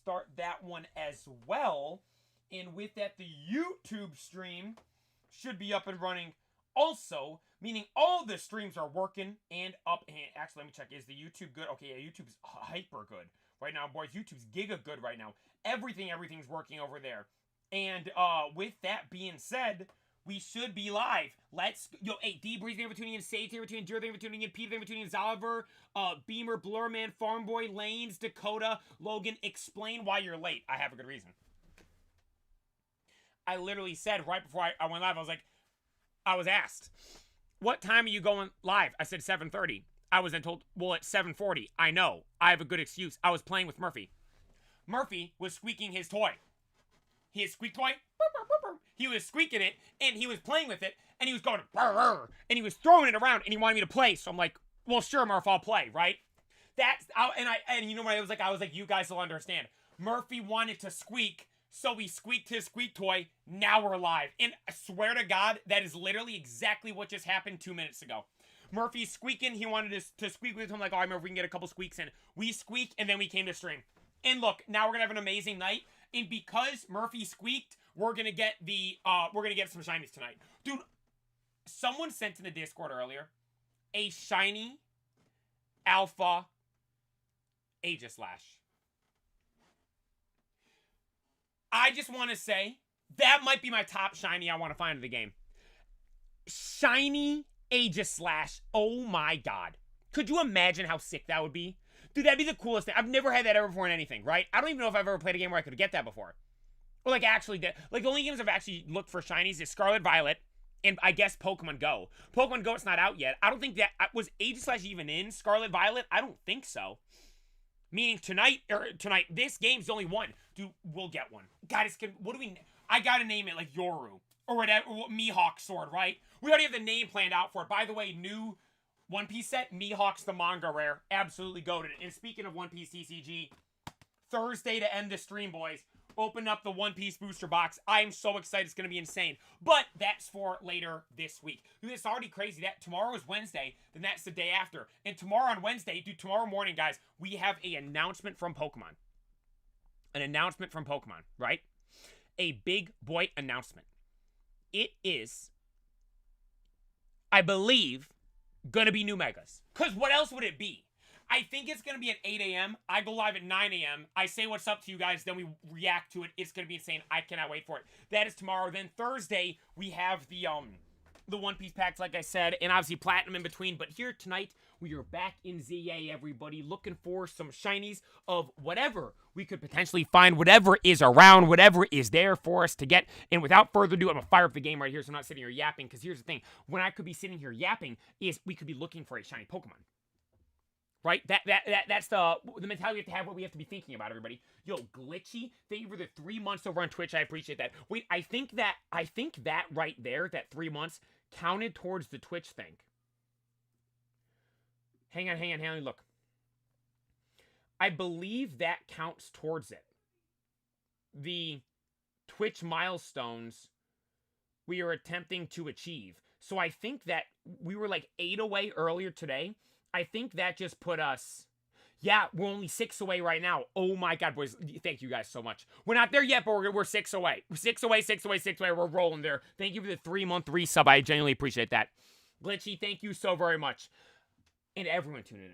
start that one as well. And with that, the YouTube stream should be up and running also, meaning all the streams are working and up. And actually, let me check. Is the YouTube good? Okay, yeah, YouTube's hyper good right now, boys. YouTube's giga good right now. Everything's working over there. And with that being said, we should be live. Hey, D-Breeze, thank you for tuning in. Sage, thank you for tuning in. Drew, thank you for tuning in. Pete, thank you for tuning in. Zoliver, Beamer, Blurman, Farmboy, Lanes, Dakota, Logan, explain why you're late. I have a good reason. I literally said right before I went live, I was asked, what time are you going live? I said 7:30. I was then told, well, it's 7:40. I know. I have a good excuse. I was playing with Murphy. Murphy was squeaking his toy. His squeak toy. He was squeaking it, and he was playing with it, and he was going, and he was throwing it around, and he wanted me to play. So I'm like, well, sure, Murph, I'll play, right? And you know what I was like, you guys will understand. Murphy wanted to squeak, so he squeaked his squeak toy. Now we're live. And I swear to God, that is literally exactly what just happened 2 minutes ago. Murphy's squeaking. He wanted to squeak with him. Like, all right, Murphy, we can get a couple squeaks in. We squeak, and then we came to stream. And look, now we're going to have an amazing night. And because Murphy squeaked, we're going to get some shinies tonight. Dude, someone sent in the Discord earlier a shiny alpha Aegislash. I just want to say, that might be my top shiny I want to find in the game. Shiny Aegislash. Oh my God. Could you imagine how sick that would be? Dude, that'd be the coolest thing. I've never had that ever before in anything, right? I don't even know if I've ever played a game where I could get that before. Or like actually did. Like the only games I've actually looked for shinies is Scarlet Violet and I guess Pokemon Go. Pokemon Go, it's not out yet. I don't think that was Aegislash even in Scarlet Violet. I don't think so. Meaning tonight, this game's only one. Dude, we'll get one. Guys, I gotta name it like Yoru. Or whatever, Mihawk Sword, right? We already have the name planned out for it. By the way, new One Piece set, Mihawk's the manga rare. Absolutely goated. And speaking of One Piece TCG, Thursday to end the stream, boys. Open up the One Piece booster box. I am so excited. It's going to be insane. But that's for later this week. Dude, it's already crazy. That tomorrow is Wednesday. Then that's the day after. And tomorrow on Wednesday, dude, tomorrow morning, guys, we have an announcement from Pokemon. An announcement from Pokemon, right? A big boy announcement. It is, I believe, going to be new megas. Because what else would it be? I think it's going to be at 8 a.m. I go live at 9 a.m. I say what's up to you guys. Then we react to it. It's going to be insane. I cannot wait for it. That is tomorrow. Then Thursday, we have the One Piece packs, like I said, and obviously Platinum in between. But here tonight, we are back in ZA, everybody, looking for some shinies of whatever we could potentially find, whatever is around, whatever is there for us to get. And without further ado, I'm going to fire up the game right here so I'm not sitting here yapping. Because here's the thing. When I could be sitting here yapping is we could be looking for a shiny Pokemon. Right? That's the mentality we have to have, what we have to be thinking about, everybody. Yo, Glitchy, thank you for the 3 months over on Twitch. I appreciate that. Wait, I think that right there, that 3 months, counted towards the Twitch thing. Hang on, look. I believe that counts towards it. The Twitch milestones we are attempting to achieve. So I think that we were like 8 away earlier today. I think that just put us, yeah, we're only 6 away right now. Oh my God, boys. Thank you guys so much. We're not there yet, but we're 6 away. 6 away. We're rolling there. Thank you for the 3-month resub. I genuinely appreciate that. Glitchy, thank you so very much. And everyone tuning in.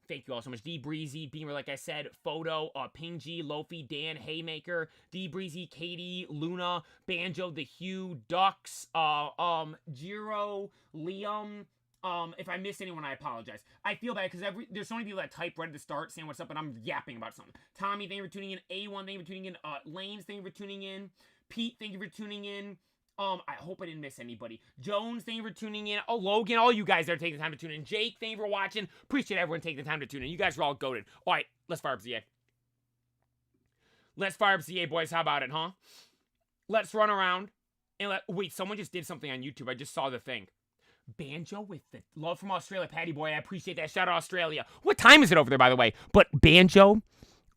Thank you all so much. D Breezy, Beamer, like I said, Photo, Ping G, Lofi, Dan, Haymaker, D Breezy, Katie, Luna, Banjo, The Hugh, Ducks, Jiro, Liam. If I missed anyone, I apologize. I feel bad because there's so many people that type right at the start saying what's up, and I'm yapping about something. Tommy, thank you for tuning in. A1, thank you for tuning in. Lanes, thank you for tuning in. Pete, thank you for tuning in. I hope I didn't miss anybody. Jones, thank you for tuning in. Oh, Logan, all you guys that are taking the time to tune in. Jake, thank you for watching. Appreciate everyone taking the time to tune in. You guys are all goated. All right, let's fire up ZA. Let's fire up ZA, boys. How about it, huh? Let's run around and wait, someone just did something on YouTube. I just saw the thing. Banjo with the love from Australia, Patty boy. I appreciate that. Shout out Australia. What time is it over there, by the way? But Banjo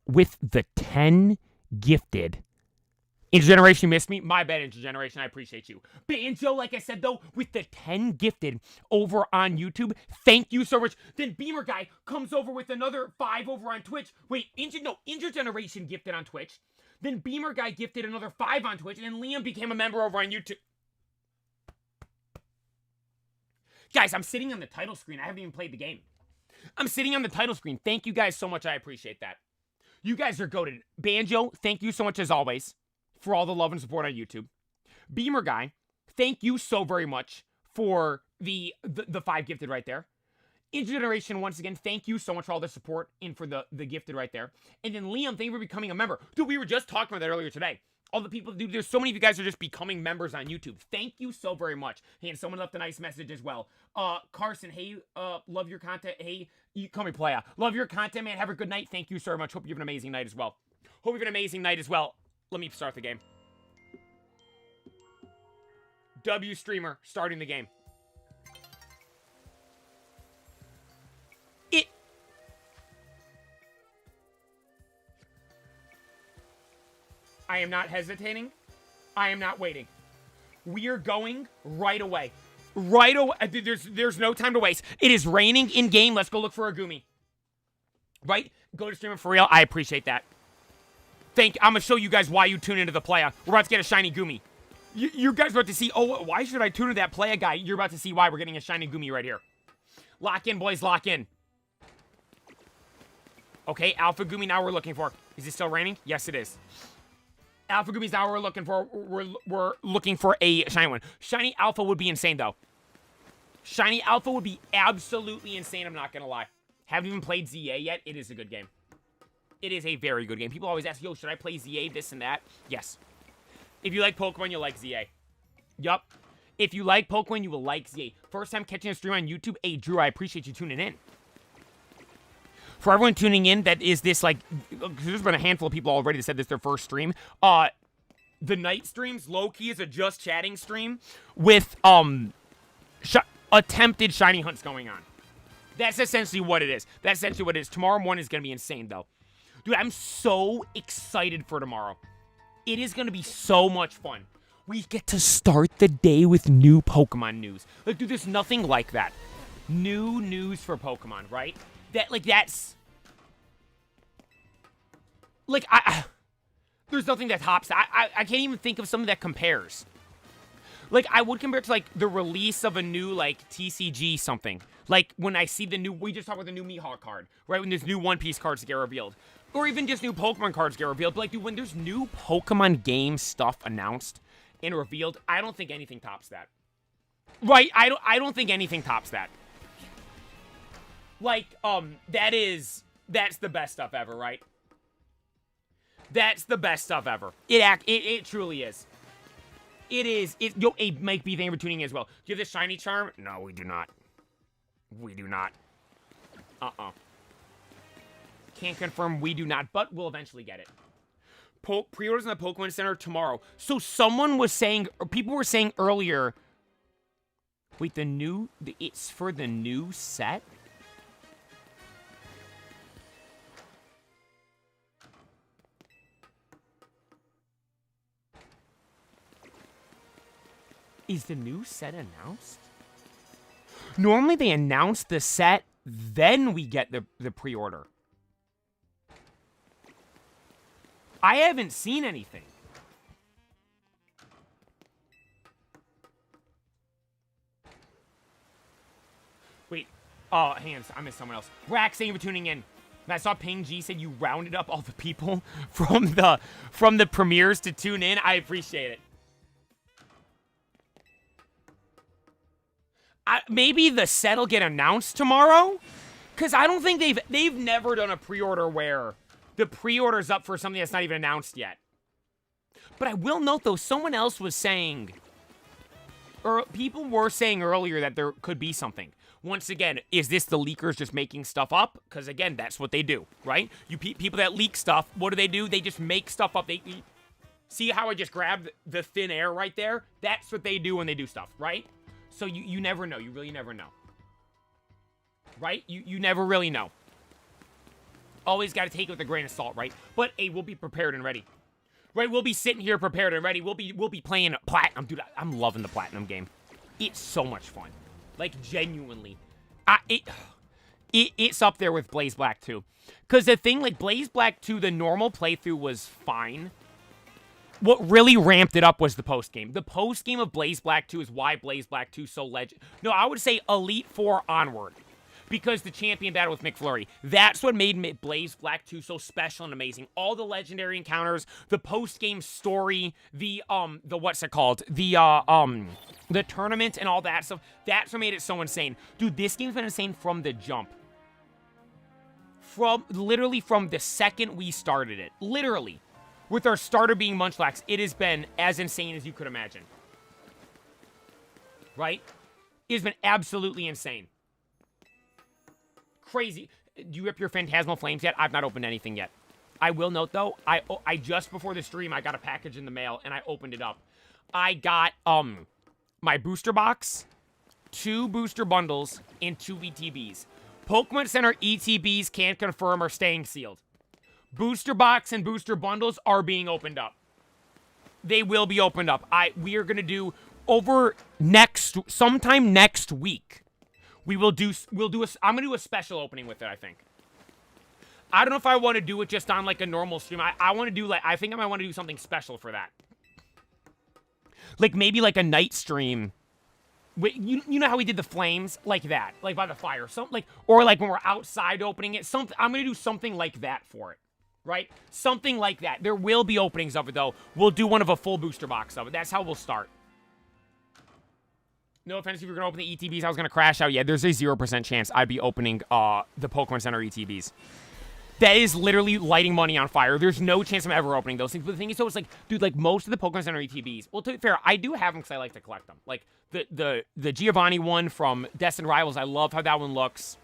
with the 10 gifted Intergeneration, you missed me. My bad, Intergeneration. I appreciate you. Banjo, like I said, though, with the 10 gifted over on YouTube. Thank you so much. Then Beamer Guy comes over with another 5 over on Twitch. Wait, Intergeneration gifted on Twitch. Then Beamer Guy gifted another 5 on Twitch. And then Liam became a member over on YouTube. Guys, I'm sitting on the title screen. I haven't even played the game. I'm sitting on the title screen. Thank you guys so much. I appreciate that. You guys are goated. Banjo, thank you so much as always for all the love and support on YouTube. Beamer Guy, thank you so very much for the 5 gifted right there. Intergeneration, once again, thank you so much for all the support and for the gifted right there. And then Liam, thank you for becoming a member. Dude, we were just talking about that earlier today. All the people, dude, there's so many of you guys who are just becoming members on YouTube. Thank you so very much. Hey, and someone left a nice message as well. Carson, hey, love your content. Hey, you call me Playa. Love your content, man. Have a good night. Thank you so much. Hope you have an amazing night as well. Hope you have an amazing night as well. Let me start the game. W streamer starting the game. I am not hesitating. I am not waiting. We are going right away. Right away. There's no time to waste. It is raining in game. Let's go look for a Gumi. Right? Go to streaming for real. I appreciate that. I'm going to show you guys why you tune into the playa. We're about to get a shiny Gumi. You guys are about to see, oh, why should I tune into that playa guy? You're about to see why we're getting a shiny Gumi right here. Lock in, boys. Lock in. Okay, Alpha Gumi now we're looking for. Is it still raining? Yes, it is. Alpha Gumi's now we're looking for. We're looking for a shiny one. Shiny Alpha would be insane, though. Shiny Alpha would be absolutely insane, I'm not going to lie. Haven't even played ZA yet. It is a good game. It is a very good game. People always ask, yo, should I play ZA, this and that? Yes. If you like Pokemon, you'll like ZA. Yup. If you like Pokemon, you will like ZA. First time catching a stream on YouTube. Hey, Drew, I appreciate you tuning in. For everyone tuning in, that is this, like, there's been a handful of people already that said this is their first stream. The night streams, low-key, is a just chatting stream with, attempted shiny hunts going on. That's essentially what it is. That's essentially what it is. Tomorrow morning is going to be insane, though. Dude, I'm so excited for tomorrow. It is going to be so much fun. We get to start the day with new Pokemon news. Like, dude, there's nothing like that. New news for Pokemon, right? That's... Like, there's nothing that tops that. I can't even think of something that compares. Like, I would compare it to, like, the release of a new, like, TCG something. Like, when I see the new... We just talked about the new Mihawk card, right? When there's new One Piece cards that get revealed. Or even just new Pokemon cards get revealed. But, like, dude, when there's new Pokemon game stuff announced and revealed, I don't think anything tops that. Right? I don't think anything tops that. Like, that's the best stuff ever, right? That's the best stuff ever. It truly is. It is. Yo, hey, Mike B, thank you for tuning in as well. Do you have the shiny charm? No, we do not. We do not. Can't confirm we do not, but we'll eventually get it. Pre-orders in the Pokemon Center tomorrow. So someone was saying, or people were saying earlier, wait, it's for the new set? Is the new set announced? Normally they announce the set, then we get the pre-order. I haven't seen anything. Wait. Oh, hands. I missed someone else. Rax, thank you for tuning in. And I saw Ping G said you rounded up all the people from the premieres to tune in. I appreciate it. Maybe the set will get announced tomorrow? Because I don't think they've never done a pre-order where the pre-order's up for something that's not even announced yet. But I will note, though, someone else was saying, or people were saying earlier that there could be something. Once again, is this the leakers just making stuff up? Because, again, that's what they do, right? People that leak stuff, what do? They just make stuff up. See how I just grabbed the thin air right there? That's what they do when they do stuff, right? So you never know. You really never know. Right? You never really know. Always got to take it with a grain of salt, right? But, hey, we'll be prepared and ready. Right, we'll be sitting here prepared and ready. We'll be playing Platinum. Dude, I'm loving the Platinum game. It's so much fun. Like, genuinely. It's up there with Blaze Black 2. Because the thing, like, Blaze Black 2, the normal playthrough was fine. What really ramped it up was the post-game. The post-game of Blaze Black 2 is why Blaze Black 2 is so legend. No, I would say Elite 4 onward. Because the champion battle with McFlurry. That's what made Blaze Black 2 so special and amazing. All the legendary encounters, the post-game story, the what's it called? The tournament and all that stuff. That's what made it so insane. Dude, this game's been insane from the jump. Literally from the second we started it. Literally. With our starter being Munchlax, it has been as insane as you could imagine. Right? It has been absolutely insane. Crazy. Do you rip your Phantasmal Flames yet? I've not opened anything yet. I will note, though, I just before the stream, I got a package in the mail, and I opened it up. I got, my booster box, 2 booster bundles, and 2 ETBs. Pokemon Center ETBs can't confirm are staying sealed. Booster box and booster bundles are being opened up. They will be opened up. We are going to do sometime next week. I'm going to do a special opening with it, I think. I don't know if I want to do it just on, like, a normal stream. I want to do, like, I think I might want to do something special for that. Like, maybe, like, a night stream. You know how we did the flames? Like that. Like, by the fire. Something like, or, like, when we're outside opening it. I'm going to do something like that for it. Right? Something like that. There will be openings of it, though. We'll do one of a full booster box of it. That's how we'll start. No offense if you're going to open the ETBs, I was going to crash out. Yeah, there's a 0% chance I'd be opening the Pokemon Center ETBs. That is literally lighting money on fire. There's no chance I'm ever opening those things. But the thing is, so it's like, dude, like most of the Pokemon Center ETBs, well, to be fair, I do have them because I like to collect them. Like the Giovanni one from Destined Rivals, I love how that one looks.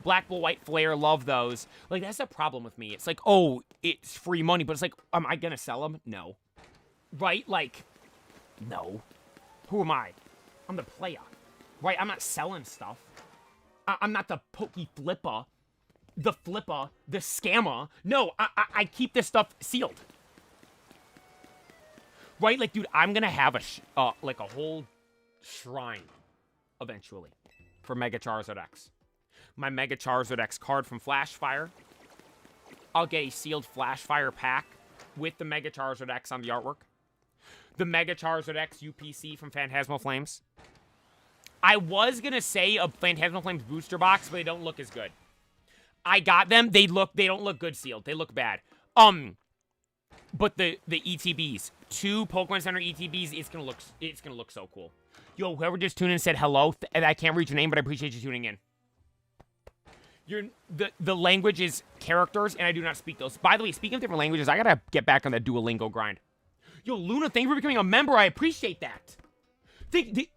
Black Bull, White Flare, love those. Like, that's the problem with me. It's like, oh, it's free money, but it's like, am I going to sell them? No. Right? Like, no. Who am I? I'm the player, right? I'm not selling stuff. I'm not the pokey flipper, the scammer. No, I keep this stuff sealed. Right? Like, dude, I'm gonna have like a whole shrine eventually for Mega Charizard X. My Mega Charizard X card from Flashfire. I'll get a sealed Flashfire pack with the Mega Charizard X on the artwork. The Mega Charizard X UPC from Phantasmal Flames. I was going to say a Phantasmal Flames booster box, but they don't look as good. I got them. They don't look good sealed. They look bad. But the ETBs, 2 Pokemon Center ETBs, it's going to look so cool. Yo, whoever just tuned in and said hello, and I can't read your name, but I appreciate you tuning in. The language is characters, and I do not speak those. By the way, speaking of different languages, I got to get back on that Duolingo grind. Yo, Luna, thank you for becoming a member. I appreciate that. Did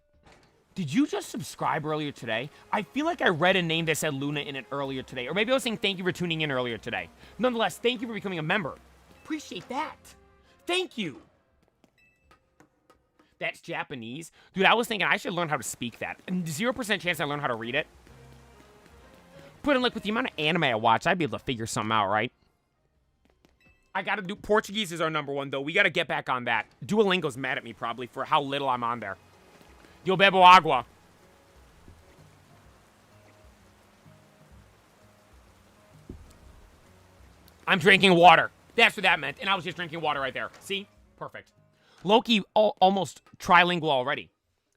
you just subscribe earlier today? I feel like I read a name that said Luna in it earlier today. Or maybe I was saying thank you for tuning in earlier today. Nonetheless, thank you for becoming a member. Appreciate that. Thank you. That's Japanese? Dude, I was thinking I should learn how to speak that. 0% chance I learn how to read it. Put in, like, with the amount of anime I watch, I'd be able to figure something out, right? I gotta do... Portuguese is our #1, though. We gotta get back on that. Duolingo's mad at me, probably, for how little I'm on there. Yo bebo agua. I'm drinking water. That's what that meant. And I was just drinking water right there. See? Perfect. Loki almost trilingual already.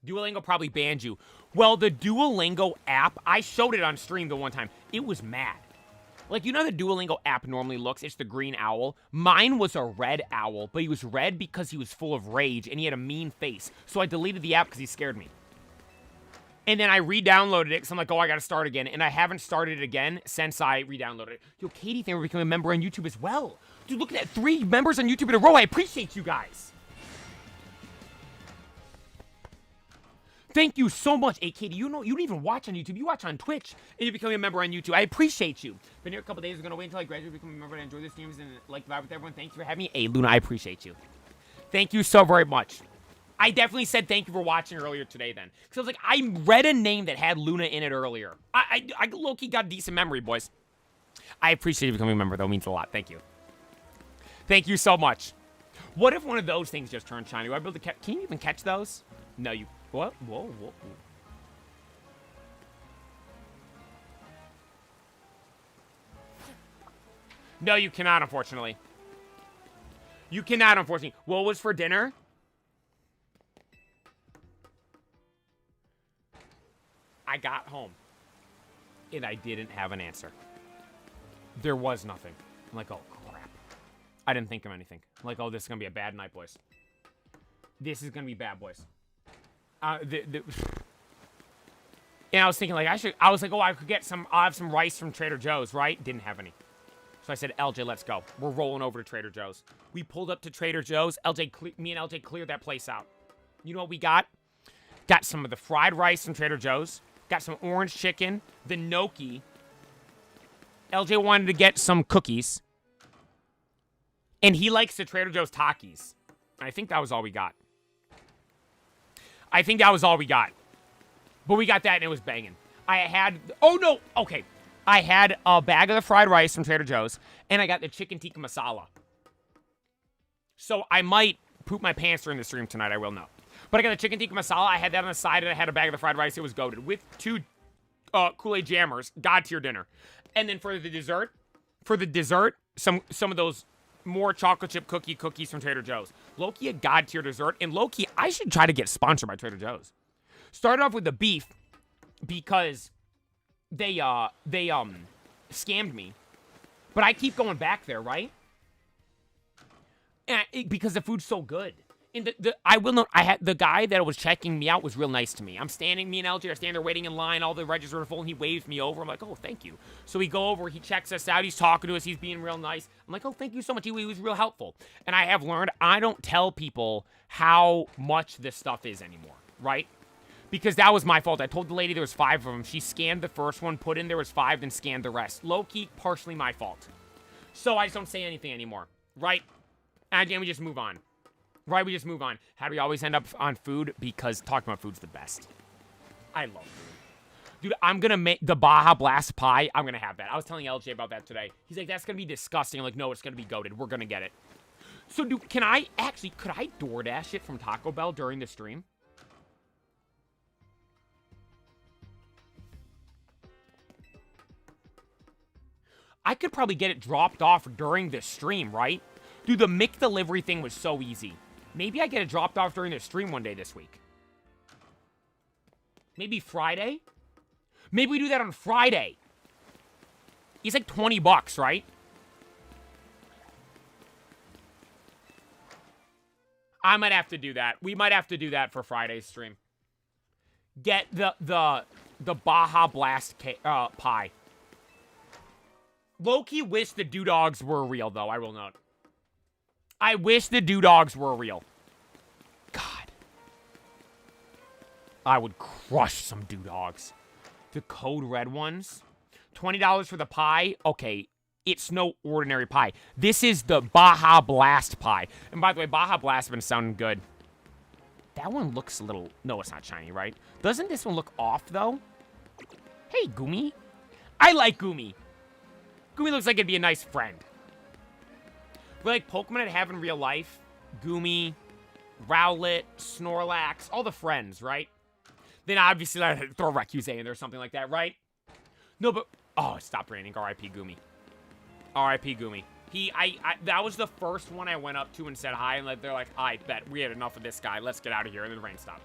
Duolingo probably banned you. Well, the Duolingo app, I showed it on stream the one time. It was mad. Like, you know how the Duolingo app normally looks? It's the green owl. Mine was a red owl, but he was red because he was full of rage, and he had a mean face. So I deleted the app because he scared me. And then I re-downloaded it, because I'm like, oh, I gotta start again. And I haven't started it again since I re-downloaded it. Yo, Katie, thank you for becoming a member on YouTube as well. Dude, look at that. 3 members on YouTube in a row. I appreciate you guys. Thank you so much. Hey, Katie, you know, you don't even watch on YouTube. You watch on Twitch, and you're becoming a member on YouTube. I appreciate you. Been here a couple days. I'm going to wait until I graduate, become a member, and enjoy the streams and, like, vibe with everyone. Thanks for having me. Hey, Luna, I appreciate you. Thank you so very much. I definitely said thank you for watching earlier today, then. Because I was like, I read a name that had Luna in it earlier. I low-key got a decent memory, boys. I appreciate you becoming a member, though. It means a lot. Thank you. Thank you so much. What if one of those things just turned shiny? Would I be able to catch? Can you even catch those? No, you. What? Whoa, whoa, whoa. No, you cannot, unfortunately. You cannot, unfortunately. What was for dinner? I got home, and I didn't have an answer. There was nothing. I'm like, oh, crap. I didn't think of anything. I'm like, oh, this is going to be a bad night, boys. This is going to be bad, boys. And I was thinking, like, I was like, oh, I could get I'll have some rice from Trader Joe's, right? Didn't have any. So I said, LJ, let's go. We're rolling over to Trader Joe's. We pulled up to Trader Joe's. Me and LJ cleared that place out. You know what we got? Got some of the fried rice from Trader Joe's. Got some orange chicken, the gnocchi. LJ wanted to get some cookies. And he likes the Trader Joe's Takis. And I think that was all we got. But we got that and it was banging. Oh no, okay. I had a bag of the fried rice from Trader Joe's, and I got the chicken tikka masala. So I might poop my pants during the stream tonight, I will know. But I got the chicken tikka masala, I had that on the side, and I had a bag of the fried rice. It was goated with 2 Kool-Aid jammers, god tier dinner. And then for the dessert, some of those more chocolate chip cookies from Trader Joe's. Low-key a god tier dessert, and low-key, I should try to get sponsored by Trader Joe's. Started off with the beef, because they scammed me. But I keep going back there, right? And because the food's so good. And I will note, the guy that was checking me out was real nice to me. Me and LJ are standing there waiting in line, all the registers are full, and he waves me over. I'm like, oh, thank you. So we go over, he checks us out, he's talking to us, he's being real nice. I'm like, oh, thank you so much. He was real helpful. And I have learned, I don't tell people how much this stuff is anymore, right? Because that was my fault. I told the lady there was 5 of them. She scanned the first one, put in there was 5, then scanned the rest. Low-key, partially my fault. So I just don't say anything anymore, right? And then we just move on. Right, we just move on. How do we always end up on food? Because talking about food's the best. I love food. Dude, I'm going to make the Baja Blast pie. I'm going to have that. I was telling LJ about that today. He's like, that's going to be disgusting. I'm like, no, it's going to be goated. We're going to get it. So, dude, could I DoorDash it from Taco Bell during the stream? I could probably get it dropped off during the stream, right? Dude, the McDelivery thing was so easy. Maybe I get it dropped off during the stream one day this week. Maybe Friday? Maybe we do that on Friday. It's like $20, right? I might have to do that. We might have to do that for Friday's stream. Get the Baja Blast pie. Low-key wish the Doodogs were real, though, I will note. I wish the Doodogs were real. God. I would crush some Doodogs. The code red ones. $20 for the pie. Okay, it's no ordinary pie. This is the Baja Blast pie. And by the way, Baja Blast has been sounding good. That one looks a little... No, it's not shiny, right? Doesn't this one look off, though? Hey, Goomy. I like Goomy. Goomy looks like it'd be a nice friend. But like Pokemon I'd have in real life, Goomy, Rowlet, Snorlax, all the friends, right? Then obviously I'd throw Recuse in there or something like that, right? No, but... Oh, it stopped raining. R.I.P. Goomy. R.I.P. Goomy. That was the first one I went up to and said hi, and they're like, I bet we had enough of this guy. Let's get out of here. And then the rain stopped.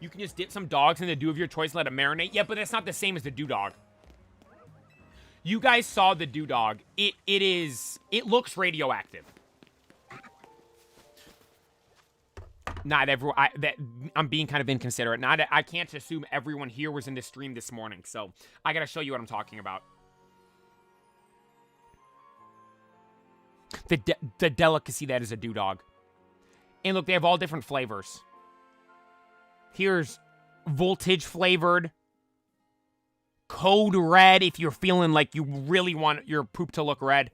You can just dip some dogs in the dew of your choice, let it marinate. Yeah, but that's not the same as the dew dog. You guys saw the dew dog. It looks radioactive. Not everyone. I'm being kind of inconsiderate. I can't assume everyone here was in the stream this morning, so I gotta show you what I'm talking about. The delicacy that is a dew dog. And look, they have all different flavors. Here's voltage flavored. Code red if you're feeling like you really want your poop to look red.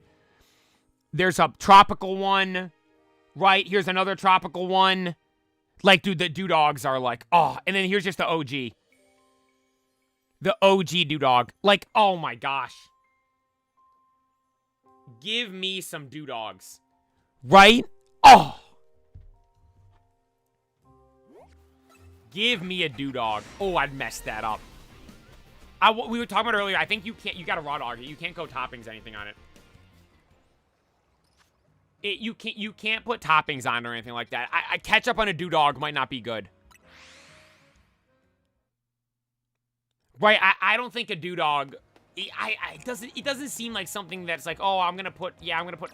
There's a tropical one. Right, here's another tropical one. Like, dude, the Doodogs are like, oh. And then here's just the OG. The OG Doodog. Like, oh my gosh. Give me some doodogs. Right? Oh! Give me a doodog. Oh, I'd mess that up. We were talking about earlier, I think you got a raw dog. You can't go toppings anything on it. You can't put toppings on it or anything like that. Ketchup on a doodog might not be good. Right, I don't think a doodog... It doesn't seem like something that's like, oh, I'm gonna put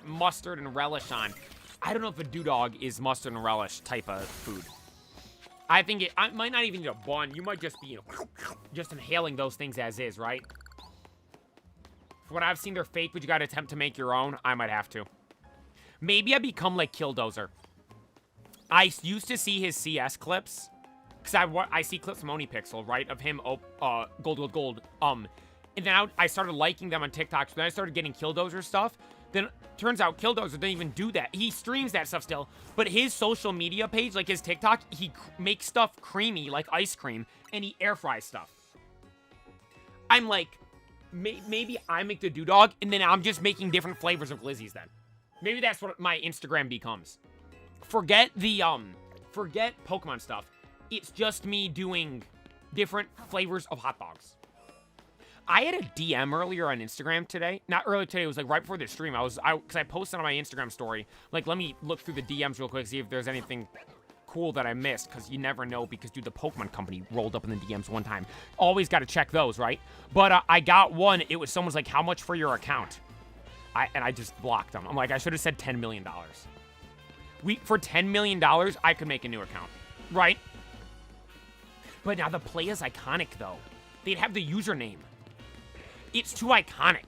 mustard and relish on. I don't know if a doodog is mustard and relish type of food. I think it might not even need a bun. You might just be, just inhaling those things as is, right? From what I've seen, they're fake, but you gotta attempt to make your own. I might have to. Maybe I become like Killdozer. I used to see his CS clips. Because I see clips from OniPixel, right? Of him, gold. And then I started liking them on TikTok. So then I started getting Killdozer stuff. Then turns out Killdozer didn't even do that. He streams that stuff still. But his social media page, like his TikTok, he makes stuff creamy, like ice cream. And he air fries stuff. I'm like, maybe I make the doodog. And then I'm just making different flavors of glizzies then. Maybe that's what my Instagram becomes. Forget Pokemon stuff. It's just me doing different flavors of hot dogs. I had a DM earlier on Instagram today. Not earlier today, it was like right before the stream. Because I posted on my Instagram story, like, let me look through the DMs real quick, see if there's anything cool that I missed. Because you never know, because, dude, the Pokemon company rolled up in the DMs one time. Always got to check those, right? But I got one. It was someone's like, how much for your account? And I just blocked them. I'm like, I should have said $10 million. For $10 million, I could make a new account, right? But now the play is iconic, though. They'd have the username. It's too iconic.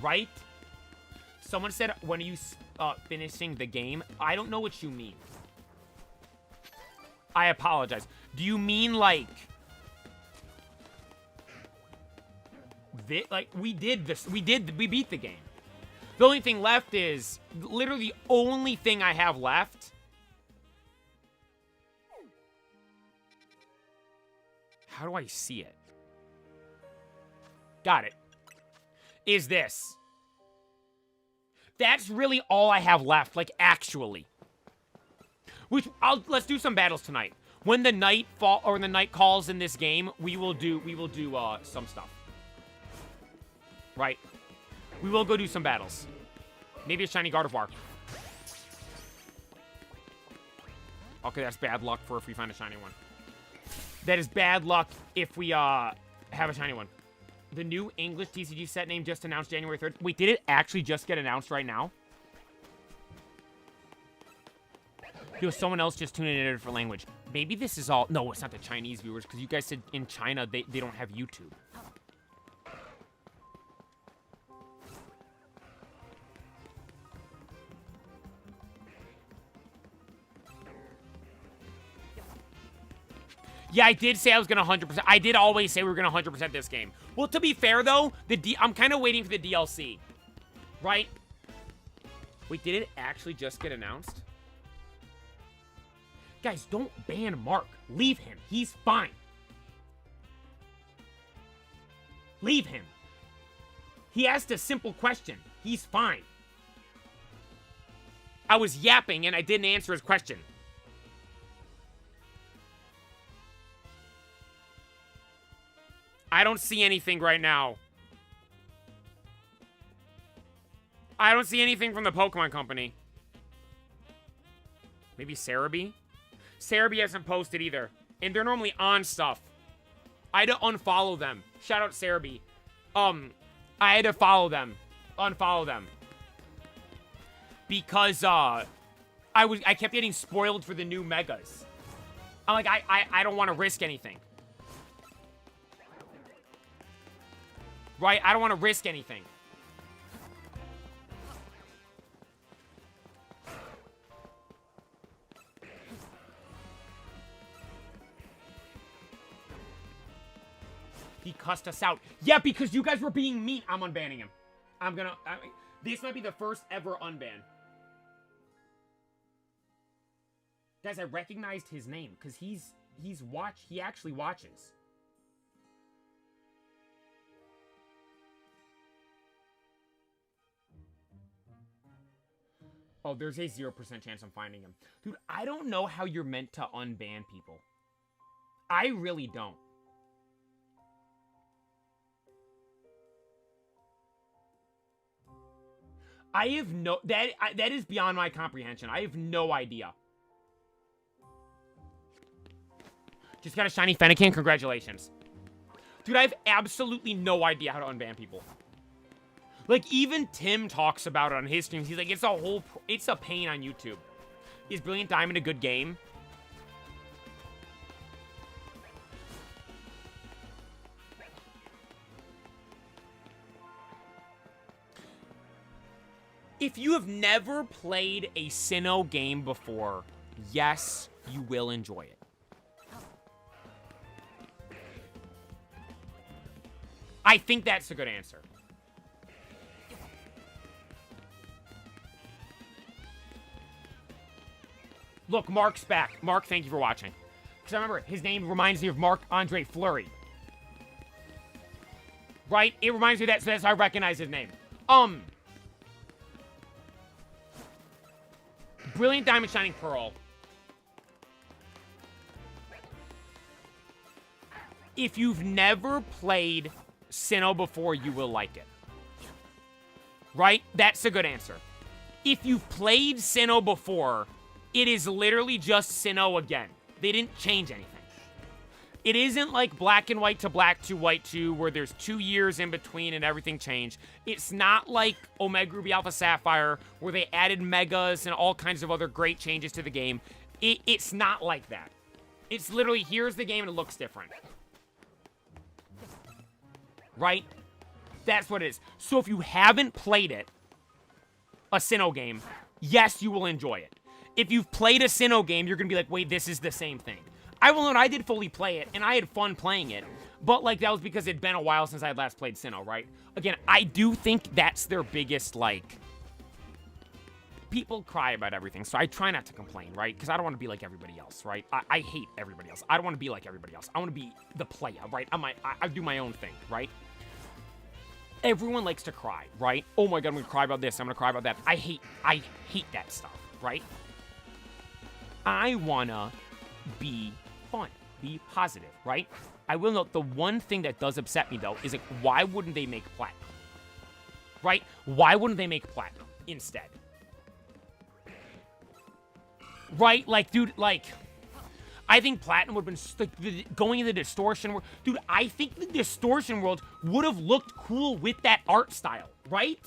Right? Someone said, when are you finishing the game? I don't know what you mean. I apologize. Do you mean, like... we did this. We beat the game. The only thing left is... Literally the only thing I have left... How do I see it? Got it. Is this. That's really all I have left, like, actually. Let's do some battles tonight. When the night calls in this game, we will do some stuff. Right? We will go do some battles. Maybe a shiny Gardevoir. Okay, that's bad luck for if we find a shiny one. That is bad luck if we have a shiny one. The new English TCG set name just announced January 3rd. Wait, did it actually just get announced right now? Someone else just tuned in a different language. Maybe this is all... No, it's not the Chinese viewers, because you guys said in China they don't have YouTube. Yeah, I did say I was going to 100%. I did always say we were going to 100% this game. Well, to be fair, though, I'm kind of waiting for the DLC. Right? Wait, did it actually just get announced? Guys, don't ban Mark. Leave him. He's fine. Leave him. He asked a simple question. He's fine. I was yapping and I didn't answer his question. I don't see anything right now. I don't see anything from the Pokemon Company. Maybe Cerebi? Cerebi hasn't posted either. And they're normally on stuff. I had to unfollow them. Shout out Cerebi. I had to follow them. Unfollow them. Because, I kept getting spoiled for the new Megas. I'm like, I don't want to risk anything. Right? I don't want to risk anything. He cussed us out. Yeah, because you guys were being mean. I'm unbanning him. This might be the first ever unban. Guys, I recognized his name because he actually watches. Oh, there's a 0% chance I'm finding him. Dude, I don't know how you're meant to unban people. I really don't. I have no... That is beyond my comprehension. I have no idea. Just got a shiny Fennekin. Congratulations. Dude, I have absolutely no idea how to unban people. Like, even Tim talks about it on his streams. He's like, it's a pain on YouTube. Is Brilliant Diamond a good game? If you have never played a Sinnoh game before, yes, you will enjoy it. I think that's a good answer. Look, Mark's back. Mark, thank you for watching. Because I remember, his name reminds me of Marc-Andre Fleury. Right? It reminds me of that, so that's how I recognize his name. Brilliant Diamond Shining Pearl. If you've never played Sinnoh before, you will like it. Right? That's a good answer. If you've played Sinnoh before, it is literally just Sinnoh again. They didn't change anything. It isn't like Black and White to Black to White 2, where there's 2 years in between and everything changed. It's not like Omega Ruby Alpha Sapphire, where they added megas and all kinds of other great changes to the game. It's not like that. It's literally, here's the game and it looks different. Right? That's what it is. So if you haven't played it, a Sinnoh game, yes, you will enjoy it. If you've played a Sinnoh game, you're going to be like, wait, this is the same thing. I will note, I did fully play it, and I had fun playing it. But, like, that was because it'd been a while since I had last played Sinnoh, right? Again, I do think that's their biggest, like... People cry about everything, so I try not to complain, right? Because I don't want to be like everybody else, right? I hate everybody else. I don't want to be like everybody else. I want to be the player, right? I do my own thing, right? Everyone likes to cry, right? Oh my god, I'm going to cry about this. I'm going to cry about that. I hate that stuff, right? I want to be fun, be positive, right? I will note, the one thing that does upset me, though, is like, why wouldn't they make Platinum? Right? Why wouldn't they make Platinum instead? Right? Like, dude, like, I think Platinum would have been, like, going in the Distortion world. Dude, I think the Distortion world would have looked cool with that art style, right?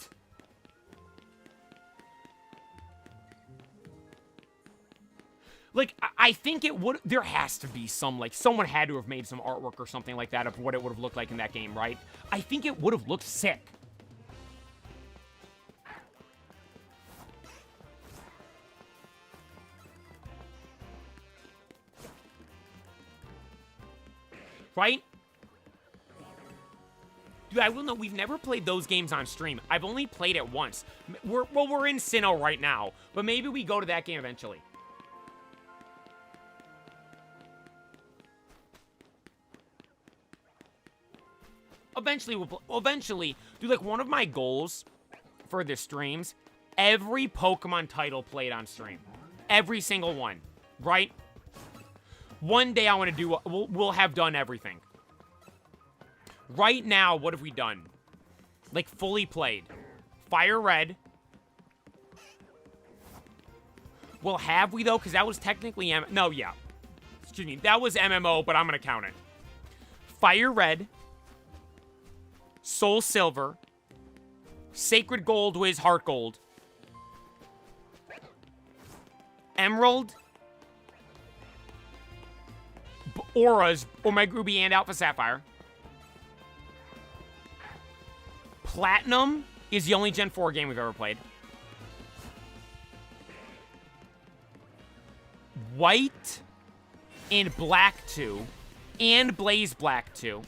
Like, I think it would... There has to be some, like... Someone had to have made some artwork or something like that of what it would have looked like in that game, right? I think it would have looked sick. Right? Dude, I will know, we've never played those games on stream. I've only played it once. We're in Sinnoh right now, but maybe we go to that game eventually. Eventually, dude, like, one of my goals for the streams, every Pokemon title played on stream. Every single one, right? One day I want to do, we'll have done everything. Right now, what have we done? Like, fully played. Fire Red. Well, have we, though? Because that was technically, no, yeah. Excuse me, that was MMO, but I'm going to count it. Fire Red. Soul Silver, Sacred Gold was Heart Gold, Emerald, Auras, Omega Ruby and Alpha Sapphire. Platinum is the only Gen 4 game we've ever played. White and Black 2, and Blaze Black 2.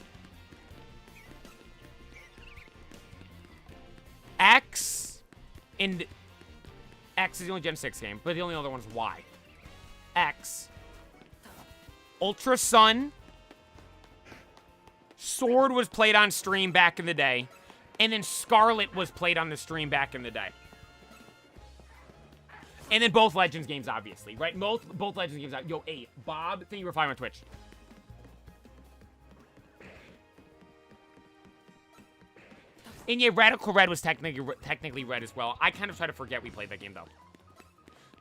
X, and X is the only Gen 6 game, but the only other one's Y. X. Ultra Sun. Sword was played on stream back in the day. And then Scarlet was played on the stream back in the day. And then both Legends games, obviously, right? Both Legends games. Yo, hey, Bob, thank you for following on Twitch. And yeah, Radical Red was technically red as well. I kind of try to forget we played that game, though.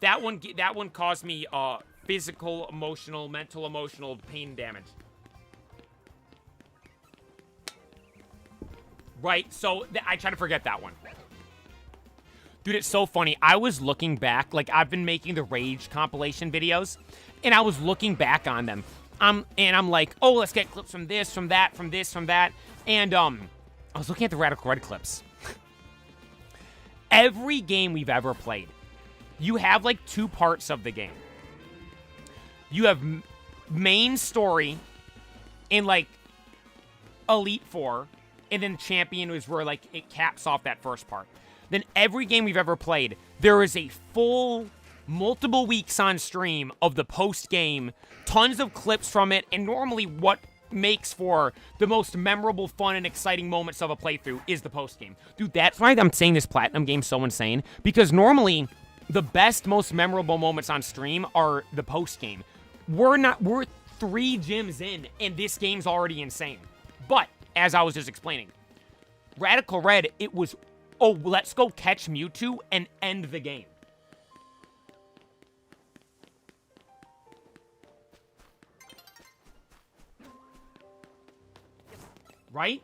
That one caused me physical, emotional, mental, emotional pain damage. Right? So I try to forget that one. Dude, it's so funny. I was looking back, like I've been making the Rage compilation videos, and I was looking back on them. And I'm like, oh, let's get clips from this, from that, from this, from that. And I was looking at the Radical Red clips. Every game we've ever played, you have like two parts of the game. You have main story in like Elite Four, and then Champion is where like it caps off that first part. Then every game we've ever played, there is a full multiple weeks on stream of the post game, tons of clips from it, and normally what makes for the most memorable, fun, and exciting moments of a playthrough is the post game. Dude, that's why I'm saying this Platinum game's so insane, because normally the best, most memorable moments on stream are the post game. We're 3 gyms in, and this game's already insane. But as I was just explaining, Radical Red, it was, oh, let's go catch Mewtwo and end the game. Right?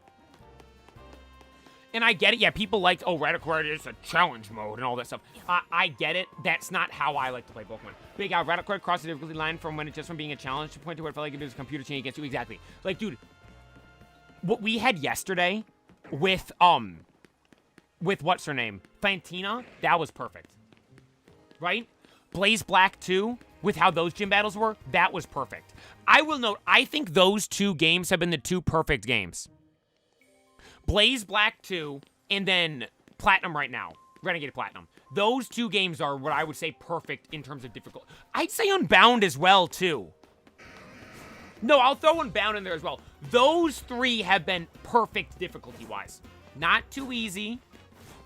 And I get it. Yeah, people like, oh, Radical Red is a challenge mode and all that stuff. I get it. That's not how I like to play Pokemon. Big Al, Radical Red crossed the difficulty line from when it just from being a challenge to point to where it felt like it was a computer chain against you. Exactly. Like, dude, what we had yesterday with what's her name? Fantina, that was perfect. Right? Blaze Black 2, with how those gym battles were, that was perfect. I will note, I think those 2 games have been the 2 perfect games. Blaze Black 2, and then Platinum right now. Renegade Platinum. Those 2 games are what I would say perfect in terms of difficult. I'd say Unbound as well, too. No, I'll throw Unbound in there as well. Those 3 have been perfect difficulty-wise. Not too easy.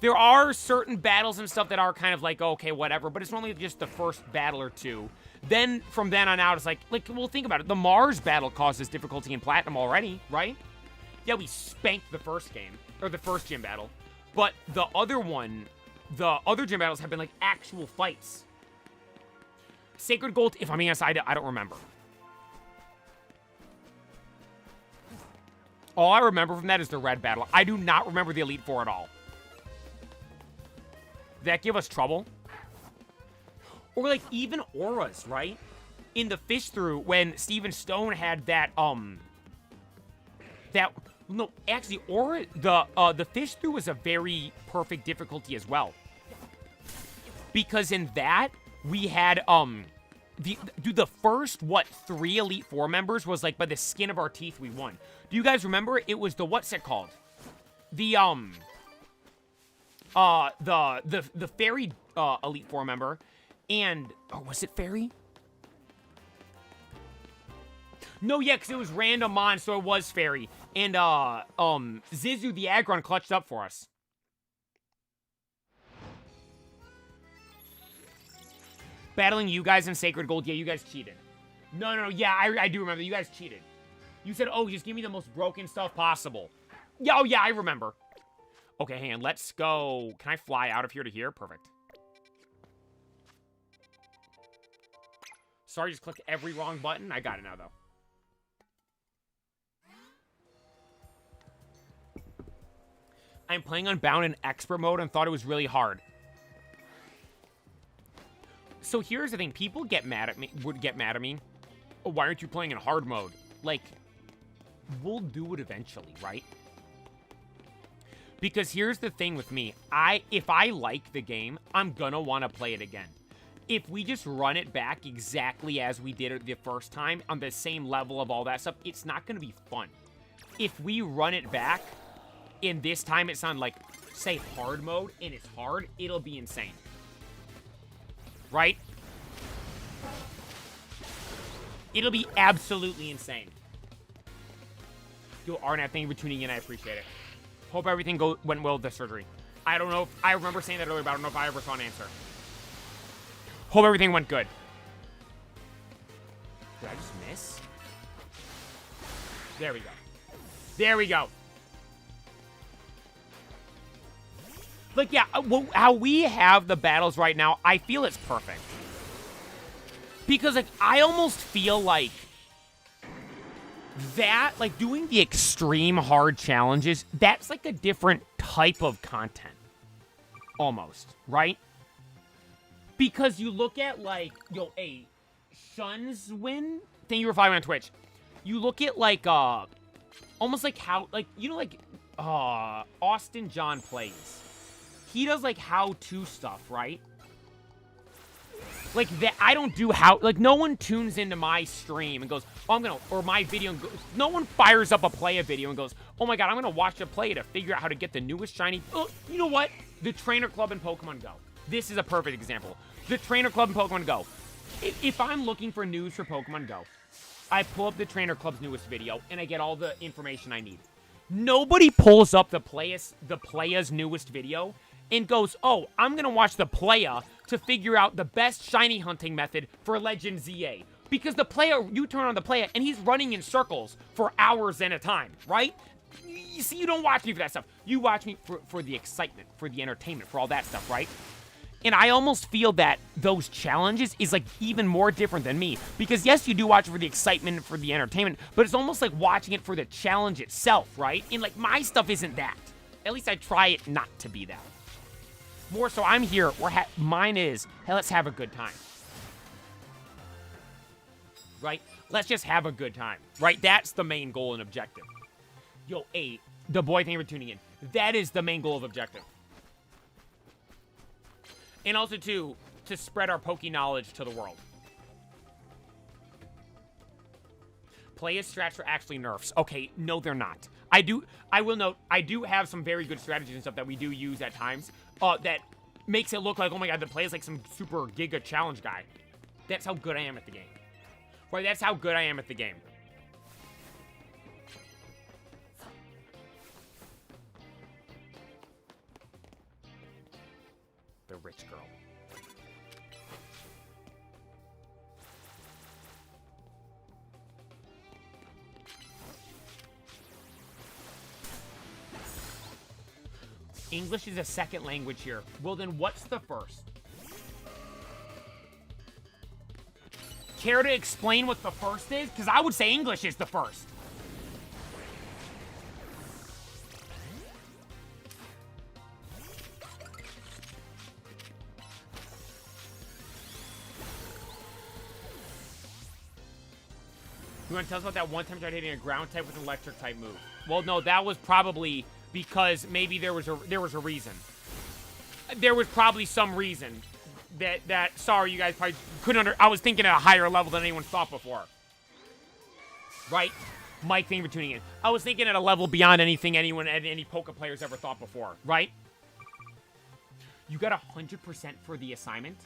There are certain battles and stuff that are kind of like, okay, whatever, but it's only just the first battle or 2. Then, from then on out, it's like, well, think about it. The Mars battle causes difficulty in Platinum already, right? Yeah, we spanked the first game, or the first gym battle. But the other one, the other gym battles have been like actual fights. Sacred Gold, if I'm being honest, I don't remember. All I remember from that is the red battle. I do not remember the Elite Four at all. Did that give us trouble? Or like even auras, right? In the fish through when Steven Stone had that no, actually aura, the fish through was a very perfect difficulty as well. Because in that we had the first 3 Elite Four members was like by the skin of our teeth we won. Do you guys remember? It was the what's it called? The fairy Elite Four member, and was it fairy? No, yeah, because it was random on, so it was fairy. And Zizu the Aggron clutched up for us. Battling you guys in Sacred Gold, yeah, you guys cheated. No, yeah, I do remember. You guys cheated. You said, oh, just give me the most broken stuff possible. Yeah, oh, yeah, I remember. Okay, hang on, let's go. Can I fly out of here to here? Perfect. Sorry, just clicked every wrong button. I got it now, though. I'm playing Unbound in expert mode and thought it was really hard. So here's the thing. People would get mad at me. Oh, why aren't you playing in hard mode? Like, we'll do it eventually, right? Because here's the thing with me. If I like the game, I'm gonna want to play it again. If we just run it back exactly as we did it the first time, on the same level of all that stuff, it's not gonna be fun. If we run it back, and this time it's on, like, say, hard mode, and it's hard, it'll be insane. Right? It'll be absolutely insane. Yo, Arnett, thank you for tuning in. I appreciate it. Hope everything went well with the surgery. I don't know if... I remember saying that earlier, but I don't know if I ever saw an answer. Hope everything went good. Did I just miss? There we go. There we go. Like, yeah, how we have the battles right now, I feel it's perfect. Because, like, I almost feel like that, like, doing the extreme hard challenges, that's, like, a different type of content. Almost, right? Because you look at, like, yo, hey, Shun's win? Thank you for following on Twitch. You look at, like, almost like how, like, you know, like, Austin John plays. He does, like, how-to stuff, right? Like, that, I don't do how, like, no one tunes into my stream and goes, oh, I'm gonna, or my video, and goes, no one fires up a play a video and goes, oh my god, I'm gonna watch a play to figure out how to get the newest shiny, oh, you know what? The Trainer Club in Pokemon Go. This is a perfect example. The Trainer Club in Pokemon Go. If I'm looking for news for Pokemon Go, I pull up the Trainer Club's newest video, and I get all the information I need. Nobody pulls up the Playa's newest video and goes, oh, I'm gonna watch the Playa to figure out the best shiny hunting method for Legend ZA. Because the Playa, you turn on the Playa, and he's running in circles for hours at a time, right? You see, you don't watch me for that stuff. You watch me for the excitement, for the entertainment, for all that stuff, right? And I almost feel that those challenges is, like, even more different than me. Because, yes, you do watch it for the excitement and for the entertainment, but it's almost like watching it for the challenge itself, right? And, like, my stuff isn't that. At least I try it not to be that. More so, I'm here, mine is, hey, let's have a good time. Right? Let's just have a good time. Right? That's the main goal and objective. Yo, hey, the boy, thank you for tuning in. That is the main goal of objective. And also, too, to spread our Poke knowledge to the world. Playa's strats are actually nerfs. Okay, no, they're not. I will note, I do have some very good strategies and stuff that we do use at times. That makes it look like, oh my god, the Playa's like some super giga challenge guy. That's how good I am at the game. Right, that's how good I am at the game. The rich girl. English is a second language here. Well, then what's the first? Care to explain what the first is? Because I would say English is the first. You want to tell us about that one time I tried hitting a ground type with an electric type move? Well, no, that was probably because maybe there was a reason. There was probably some reason that sorry, you guys probably couldn't I was thinking at a higher level than anyone thought before. Right? Mike, thank you for tuning in. I was thinking at a level beyond anything any Poke players ever thought before, right? You got 100% for the assignment?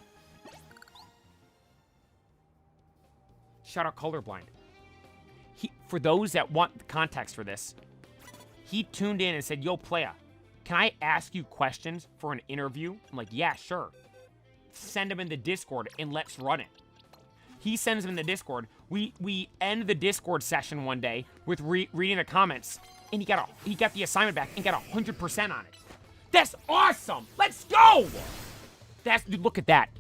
Shout out Colorblind. For those that want the context for this, he tuned in and said, yo, Playa, can I ask you questions for an interview? I'm like, yeah, sure. Send him in the Discord and let's run it. He sends him in the Discord. We end the Discord session one day with reading the comments, and he got the assignment back and got 100% on it. That's awesome! Let's go! Dude, look at that.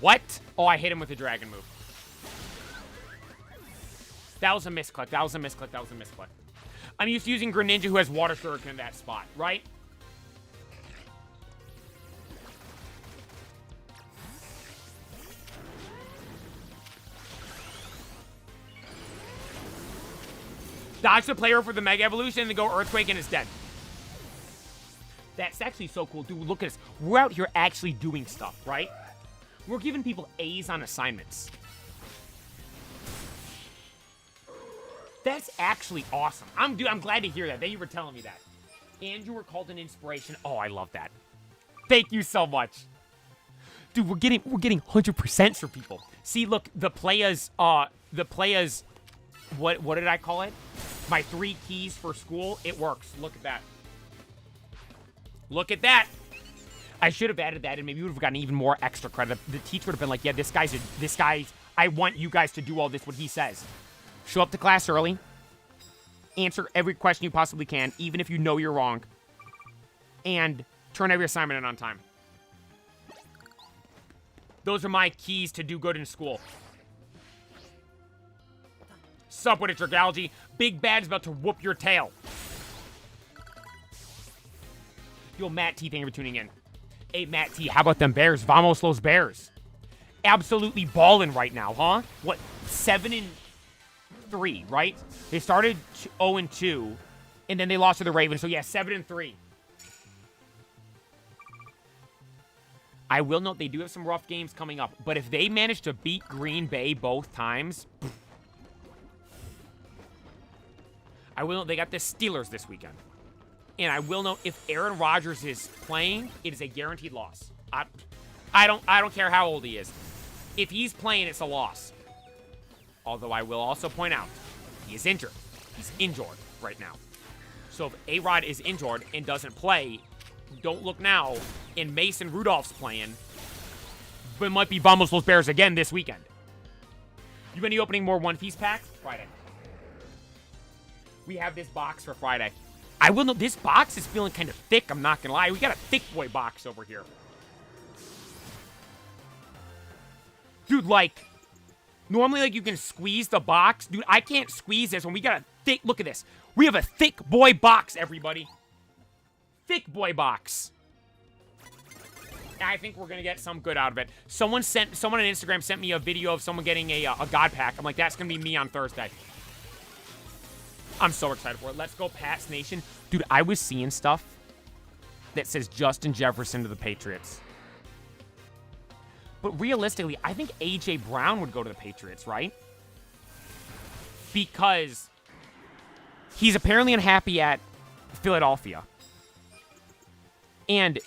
What? Oh, I hit him with the dragon move. That was a misclick. That was a misclick. That was a misclick. I'm used to using Greninja, who has Water Shuriken in that spot, right? Dodge the player for the Mega Evolution and then go Earthquake and it's dead. That's actually so cool. Dude, look at us. We're out here actually doing stuff, right? We're giving people A's on assignments. That's actually awesome. I'm glad to hear that. Thank you for telling me that. And you were called an inspiration. Oh, I love that. Thank you so much. Dude, we're getting 100% for people. See, look, the Playa's, what did I call it? My 3 keys for school. It works. Look at that. Look at that. I should have added that, and maybe we would have gotten even more extra credit. The teacher would have been like, yeah, this guy's, I want you guys to do all this, what he says. Show up to class early. Answer every question you possibly can, even if you know you're wrong. And turn every assignment in on time. Those are my keys to do good in school. Sup with it, Dragalgi. Big Bad's about to whoop your tail. Yo, Matt T, thank you for tuning in. Hey, Matt T, how about them Bears? Vamos los Bears. Absolutely balling right now, huh? What, 7-3, right? They started 0-2, and then they lost to the Ravens. So, yeah, 7-3. I will note they do have some rough games coming up, but if they manage to beat Green Bay both times, I will note they got the Steelers this weekend. And I will note if Aaron Rodgers is playing, it is a guaranteed loss. I don't care how old he is. If he's playing, it's a loss. Although I will also point out, he is injured. He's injured right now. So if A-Rod is injured and doesn't play, don't look now, and Mason Rudolph's playing, but it might be Vamos los Bears again this weekend. You gonna be opening more One Piece packs? Friday. We have this box for Friday. I will know this box is feeling kind of thick, I'm not gonna lie. We got a thick boy box over here. Dude, like, normally, like, you can squeeze the box. Dude, I can't squeeze this one. We got a thick, look at this. We have a thick boy box, everybody. Thick boy box. I think we're gonna get some good out of it. Someone on Instagram sent me a video of someone getting a God pack. I'm like, that's gonna be me on Thursday. I'm so excited for it. Let's go, Pats Nation. Dude, I was seeing stuff that says Justin Jefferson to the Patriots. But realistically, I think A.J. Brown would go to the Patriots, right? Because he's apparently unhappy at Philadelphia. And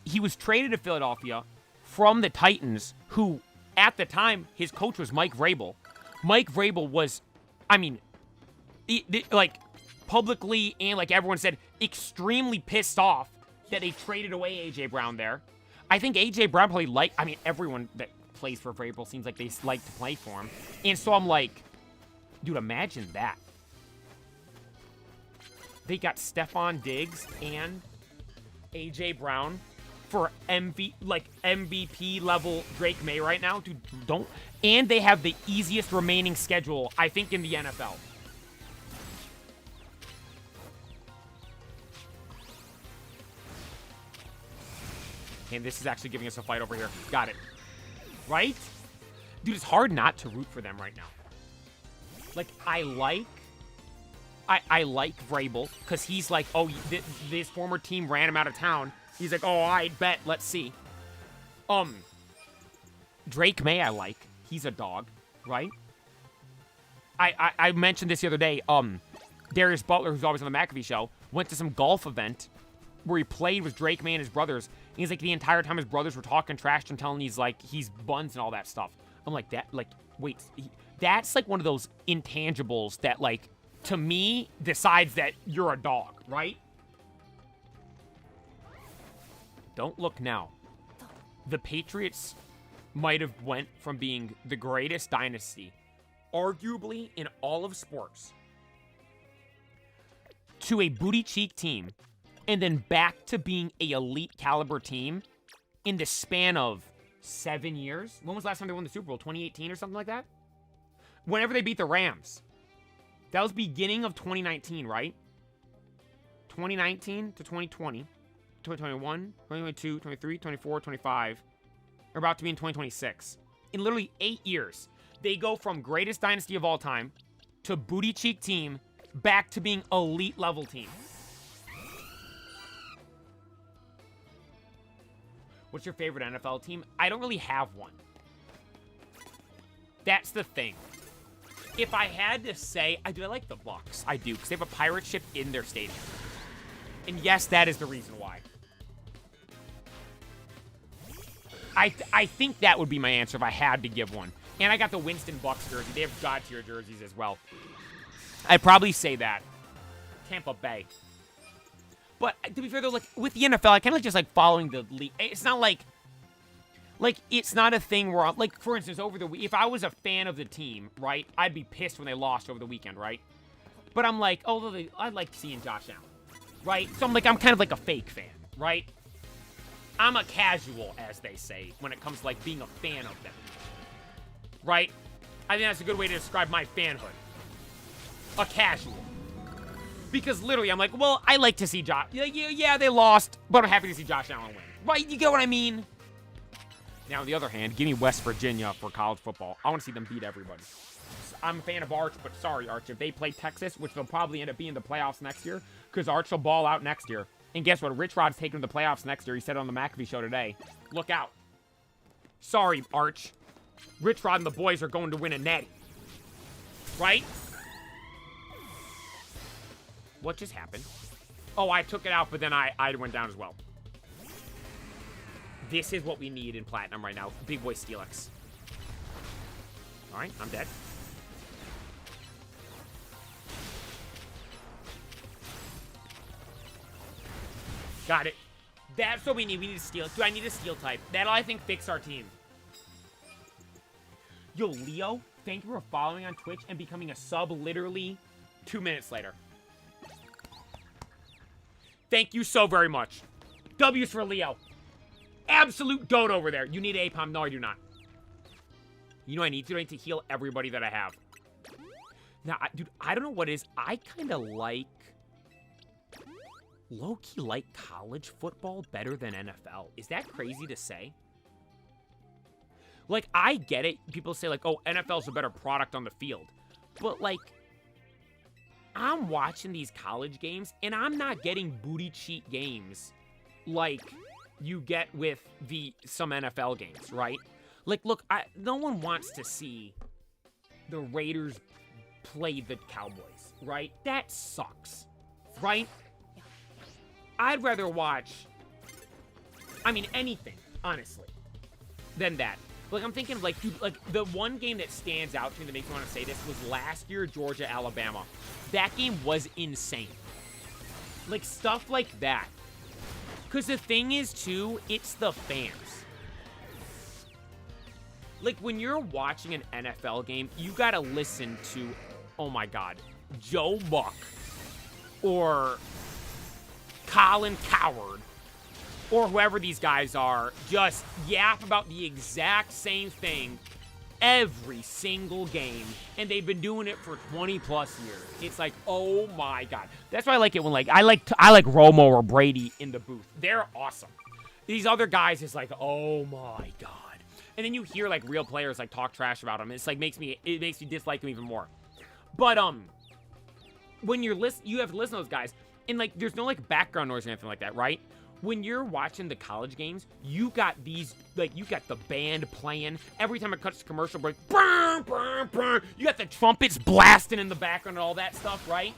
he was traded to Philadelphia from the Titans, who, at the time, his coach was Mike Vrabel. Mike Vrabel was, I mean, like, publicly and like everyone said, extremely pissed off that they traded away A.J. Brown there. I think A.J. Brown probably everyone that plays for Vrabel seems like they like to play for him. And so I'm like, dude, imagine that. They got Stephon Diggs and A.J. Brown for MVP level Drake May right now. Dude, don't. And they have the easiest remaining schedule, I think, in the NFL. And this is actually giving us a fight over here. Got it. Right? Dude, it's hard not to root for them right now. Like, I like Vrabel, because he's like, oh, this former team ran him out of town. He's like, oh, I bet. Let's see. Drake May, I like. He's a dog, right? I mentioned this the other day. Darius Butler, who's always on the McAfee show, went to some golf event where he played with Drake May and his brothers. And he's like, the entire time his brothers were talking trash and telling he's buns and all that stuff. I'm like, wait, that's like one of those intangibles that, like, to me, decides that you're a dog, right? Don't look now. The Patriots might have went from being the greatest dynasty, arguably in all of sports, to a booty cheek team, and then back to being a elite caliber team in the span of 7 years. When was the last time they won the Super Bowl? 2018 or something like that? Whenever they beat the Rams. That was beginning of 2019, right? 2019 to 2020. 2021, 2022, 2023, 2024, 2025. They're about to be in 2026. In literally 8 years, they go from greatest dynasty of all time to booty cheek team back to being elite level team. What's your favorite NFL team? I don't really have one. That's the thing. If I had to say, I like the Bucs. I do, because they have a pirate ship in their stadium. And yes, that is the reason why. I think that would be my answer if I had to give one. And I got the Winston Bucks jersey. They have God tier jerseys as well. I'd probably say that. Tampa Bay. But to be fair, though, like, with the NFL, I kind of like just, like, following the league. It's not like, it's not a thing where I'm, like, for instance, over the week, if I was a fan of the team, right, I'd be pissed when they lost over the weekend, right? But I'm like, I like seeing Josh Allen, right? So I'm kind of like a fake fan, right? I'm a casual, as they say, when it comes to, like, being a fan of them, right? I think that's a good way to describe my fanhood. A casual. Because literally, I'm like, well, I like to see Josh. Yeah, they lost, but I'm happy to see Josh Allen win. Right? You get what I mean? Now, on the other hand, give me West Virginia for college football. I want to see them beat everybody. I'm a fan of Arch, but sorry, Arch. If they play Texas, which they'll probably end up being in the playoffs next year, because Arch will ball out next year. And guess what? Rich Rod's taking them to the playoffs next year. He said it on the McAfee show today. Look out. Sorry, Arch. Rich Rod and the boys are going to win a natty. Right? What just happened? Oh, I took it out, but then I went down as well. This is what we need in Platinum right now. Big boy Steelix. Alright, I'm dead. Got it. That's what we need. We need a Steel. Do I need a Steel type? That'll, I think, fix our team. Yo, Leo, thank you for following on Twitch and becoming a sub literally 2 minutes later. Thank you so very much. W's for Leo. Absolute goat over there. You need APOM. No, I do not. You know I need to? I need to heal everybody that I have. Now, dude, I don't know what it is. I kind of like... low-key like college football better than NFL. Is that crazy to say? Like, I get it. People say, like, oh, NFL's a better product on the field. But, like... I'm watching these college games, and I'm not getting booty cheat games like you get with some NFL games, right? Like, look, no one wants to see the Raiders play the Cowboys, right? That sucks, right? I'd rather watch, I mean, anything, honestly, than that. Like, I'm thinking, like, dude, like, the one game that stands out to me that makes me want to say this was last year, Georgia-Alabama. That game was insane. Like, stuff like that. Because the thing is, too, it's the fans. Like, when you're watching an NFL game, you gotta listen to, oh my God, Joe Buck or Colin Cowherd or whoever these guys are just yap about the exact same thing every single game, and they've been doing it for 20 plus years. It's like, oh my God. That's why I like it when, like, I like Romo or Brady in the booth. They're awesome. These other guys is like, oh my God. And then you hear, like, real players, like, talk trash about them. It's like, it makes me dislike them even more. But when you have to listen to those guys, and, like, there's no, like, background noise or anything like that, right? When you're watching the college games, you got these, like, you got the band playing. Every time it cuts to commercial break, brr, brr, brr, you got the trumpets blasting in the background and all that stuff, right?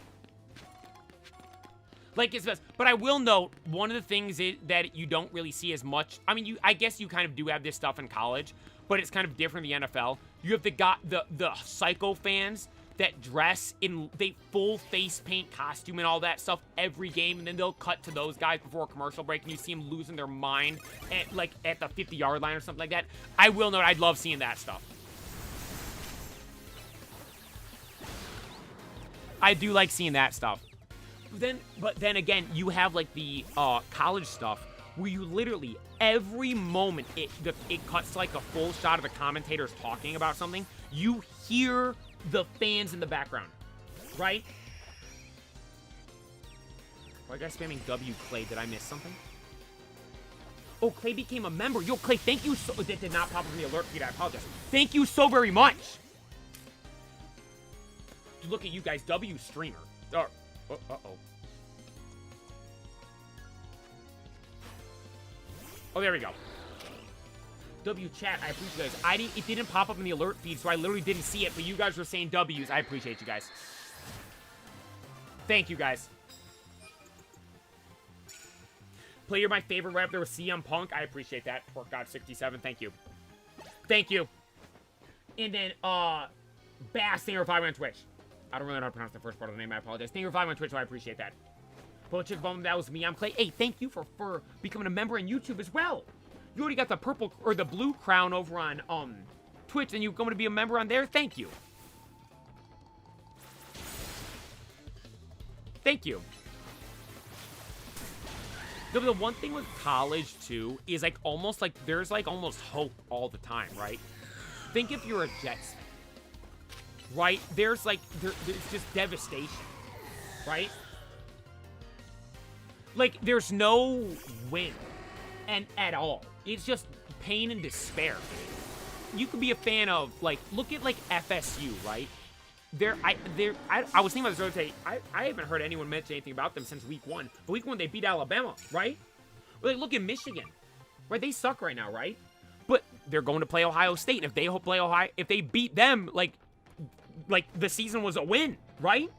Like, it's best. But I will note, one of the things that you don't really see as much, I mean, I guess you kind of do have this stuff in college, but it's kind of different in the NFL. You have the psycho fans that dress in full face paint costume and all that stuff every game, and then they'll cut to those guys before a commercial break, and you see them losing their mind at the 50-yard line or something like that. I will note, I'd love seeing that stuff. I do like seeing that stuff. But then again, you have like the college stuff where you literally every moment it cuts to like a full shot of the commentators talking about something. You hear the fans in the background, right? Why are you guys spamming W, Clay? Did I miss something? Oh, Clay became a member. Yo, Clay, thank you so... That did not pop up in the alert feed. I apologize. Thank you so very much. Look at you guys. W streamer. Uh-oh. Oh, there we go. W chat, I appreciate you guys. It didn't pop up in the alert feed, so I literally didn't see it, but you guys were saying W's. I appreciate you guys. Thank you, guys. Player, my favorite rap there was CM Punk. I appreciate that. Pork God 67. Thank you. Thank you. And then, Bass, thank you for following on Twitch. I don't really know how to pronounce the first part of the name. I apologize. Thank you for following on Twitch, so I appreciate that. Butchick Bum, that was me. I'm Clay. Hey, thank you for becoming a member on YouTube as well. You already got the purple or the blue crown over on Twitch, and you're going to be a member on there. Thank you. Thank you. The one thing with college too is like almost like there's like almost hope all the time, right? Think if you're a Jets fan, right? There's like there's just devastation, right? Like there's no win, and at all. It's just pain and despair. You could be a fan of like look at like FSU, right? I was thinking about this earlier today. I haven't heard anyone mention anything about them since week 1. But week 1 they beat Alabama, right? Or like look at Michigan, right? They suck right now, right? But they're going to play Ohio State. And if they play Ohio, if they beat them, like the season was a win, right?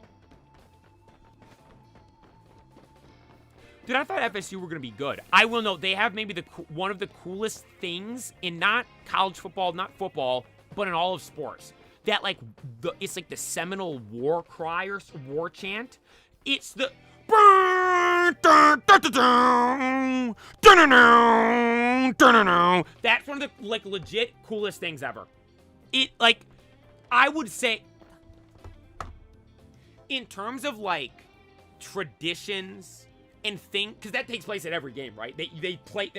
Dude, I thought FSU were going to be good. I will note they have maybe one of the coolest things in not college football, not football, but in all of sports. That like it's like the Seminole war cry or war chant. It's the that's one of the like legit coolest things ever. It like I would say in terms of like traditions and things, because that takes place at every game, right? They play